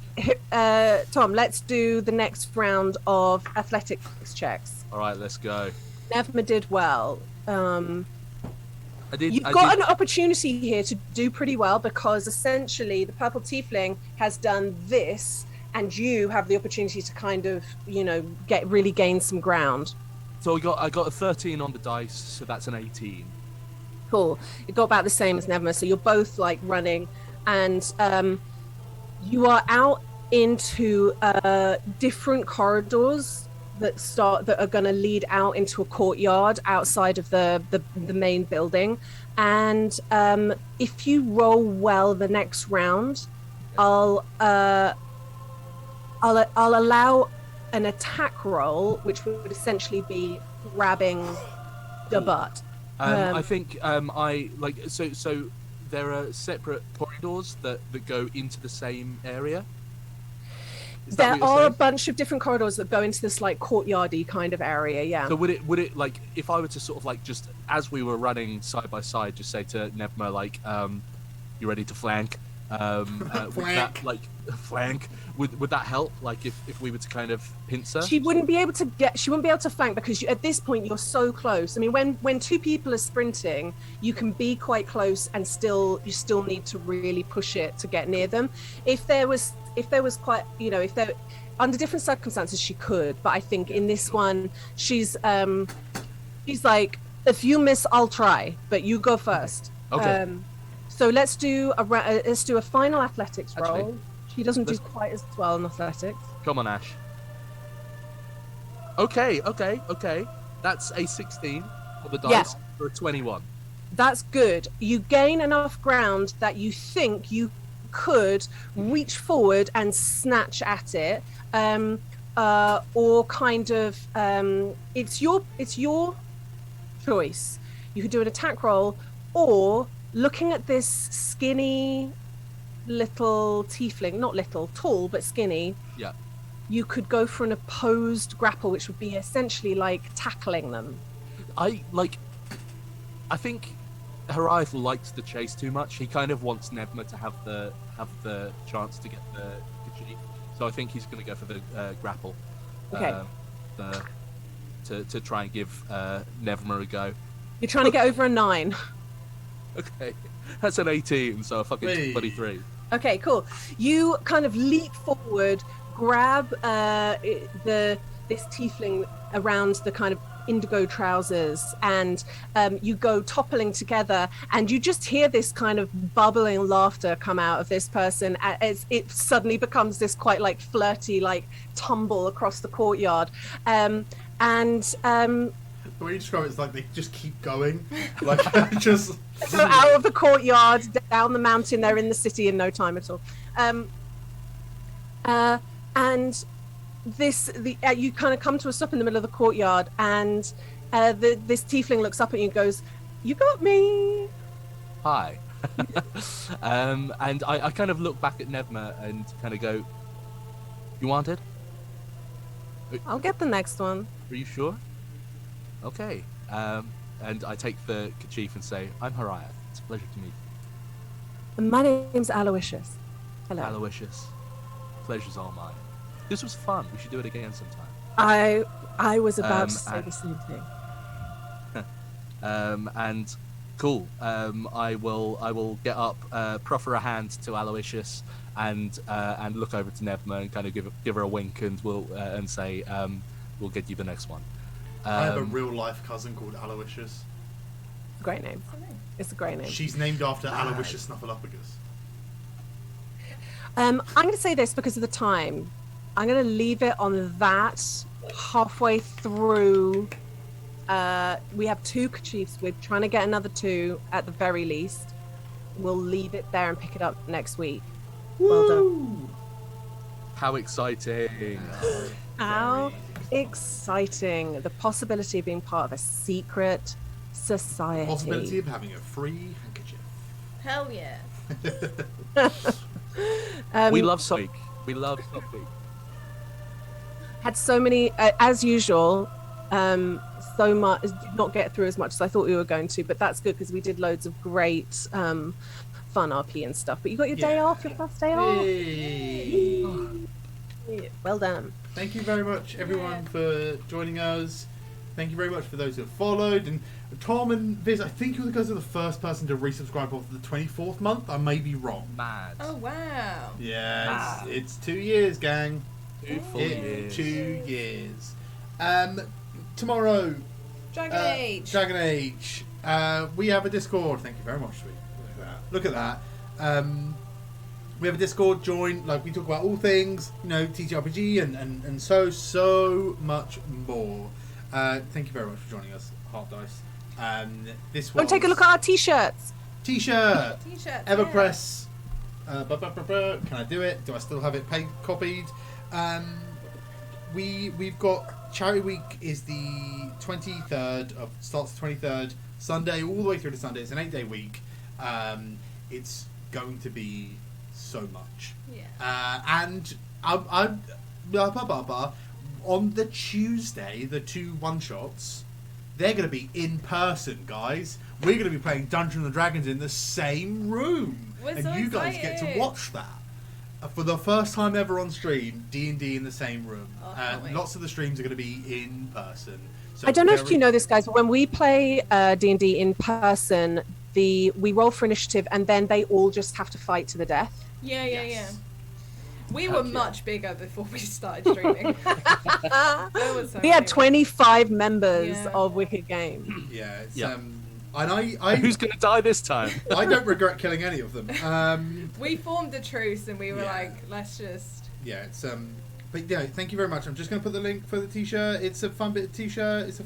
let's do the next round of athletics checks. All right, let's go. Pnevma did well. You've I got did- an opportunity here to do pretty well because essentially the purple tiefling has done this and you have the opportunity to kind of, really gain some ground. So I got a 13 on the dice, so that's an 18. Cool. You got about the same as Pnevma, so you're both like running and you are out into different corridors that are going to lead out into a courtyard outside of the main building, and if you roll well the next round, I'll allow an attack roll, which would essentially be grabbing the butt. I think so there are separate corridors that go into the same area. Is that There what you're are a saying? bunch of different corridors that go into this like courtyardy kind of area. Yeah. So would it like, if I were to sort of like, just as we were running side by side, just say to Pnevma like, you ready to flank? Flank. Would that help? Like if we were to kind of pincer? She wouldn't be able to flank because at this point you're so close. I mean, when two people are sprinting, you can be quite close and you still need to really push it to get near them. If there was quite, under different circumstances she could, but I think in this one she's like, if you miss, I'll try, but you go first. Okay. So let's do a final athletics roll. Actually, She doesn't do quite as well in athletics. Come on, Ash. Okay. That's a 16 for the dice for a 21. That's good. You gain enough ground that you think you could reach forward and snatch at it, or kind of it's your choice. You could do an attack roll, or looking at this skinny little tiefling, not little, tall but skinny. Yeah. You could go for an opposed grapple, which would be essentially like tackling them. I think Hiraeth likes the chase too much. He kind of wants Pnevma to have the chance to get the G. So I think he's going to go for the grapple. Okay. To try and give Pnevma a go. You're trying to get over a 9. Okay. That's an 18, so a fucking 23. Okay, cool. You kind of leap forward, grab this tiefling around the kind of indigo trousers, and you go toppling together, and you just hear this kind of bubbling laughter come out of this person as it suddenly becomes this quite like flirty like tumble across the courtyard. The way you describe it is like they just keep going, like just go out of the courtyard, down the mountain. They're in the city in no time at all. And you kind of come to a stop in the middle of the courtyard, and this tiefling looks up at you and goes, "You got me." Hi. And I kind of look back at Pnevma and kind of go, "You want it? I'll get the next one. Are you sure?" Okay. And I take the kerchief and say, "I'm Hiraeth. It's a pleasure to meet you." My name's Aloysius. Hello. Aloysius. Pleasure's all mine. This was fun. We should do it again sometime. I was about to say the same thing. And cool. I will get up, proffer a hand to Aloysius, and look over to Pnevma and kind of give her a wink, and and say, "We'll get you the next one." I have a real life cousin called Aloysius. Great name. It's a great name. She's named after Aloysius Snuffleupagus. I'm going to say this because of the time. I'm going to leave it on that. Halfway through, we have 2 kerchiefs. We're trying to get another 2 at the very least. We'll leave it there and pick it up next week. Well done. How exciting! How exciting. The possibility of being part of a secret society. Possibility of having a free handkerchief. Hell yeah. We love Sonic. We love Sonic. Had so many, as usual, so much, did not get through as much as I thought we were going to, but that's good because we did loads of great fun RP and stuff. But you got your day off, your first day off. Yay. Oh, well done. Thank you very much, everyone, for joining us. Thank you very much for those who have followed. And Tom and Viz, I think you're the guys are the first person to resubscribe after the 24th month. I may be wrong. Mad. Oh wow. Yeah, it's 2 years, gang. 2 full years. 2 years. Tomorrow, Dragon Age. Dragon Age. We have a Discord. Thank you very much, sweet. Look at that. We have a Discord. Join. Like we talk about all things, TTRPG and so much more. Thank you very much for joining us, Heart Dice. This was... Go and take a look at our t-shirts. T-shirt. T-shirt. Everpress. Can I do it? Do I still have it copied? We've got Charity Week is the 23rd starts the 23rd Sunday all the way through to Sunday. It's an 8-day week. It's going to be so much. Yeah. And I'm on the Tuesday, the 2 one-shots, they're going to be in person, guys. We're going to be playing Dungeons and Dragons in the same room. We're and so you guys get to watch that. For the first time ever on stream, D&D in the same room. Lots of the streams are going to be in person. So I don't know if you know this, guys, but when we play D&D in person, we roll for initiative and then they all just have to fight to the death. Yeah. We were much bigger before we started streaming. We had 25 members of Wicked Game. Yeah, it's, Yeah. and I Who's going to die this time? I don't regret killing any of them. We formed a truce and we were like, let's just. Yeah, it's but yeah, thank you very much. I'm just going to put the link for the t-shirt. It's a fun bit of t-shirt. It's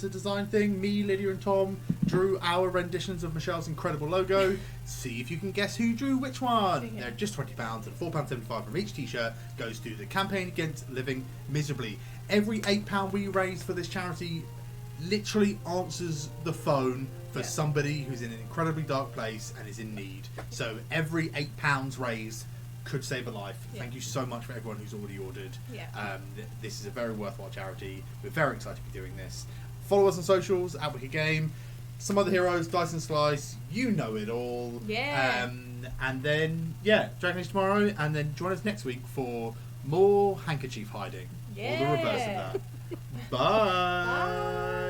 a design thing. Me, Lydia and Tom drew our renditions of Michelle's incredible logo. See if you can guess who drew which one. They're just £20 and £4.75 from each t-shirt goes to the campaign against living miserably. Every £8 we raise for this charity literally answers the phone for somebody who's in an incredibly dark place and is in need. So every £8 raised could save a life. Thank you so much for everyone who's already ordered. This is a very worthwhile charity. We're very excited to be doing this. Follow us on socials at Wicked Game. Some other heroes, Dice and Slice, you know it all. And then Dragon Age tomorrow, and then join us next week for more handkerchief hiding, or the reverse of that. Bye.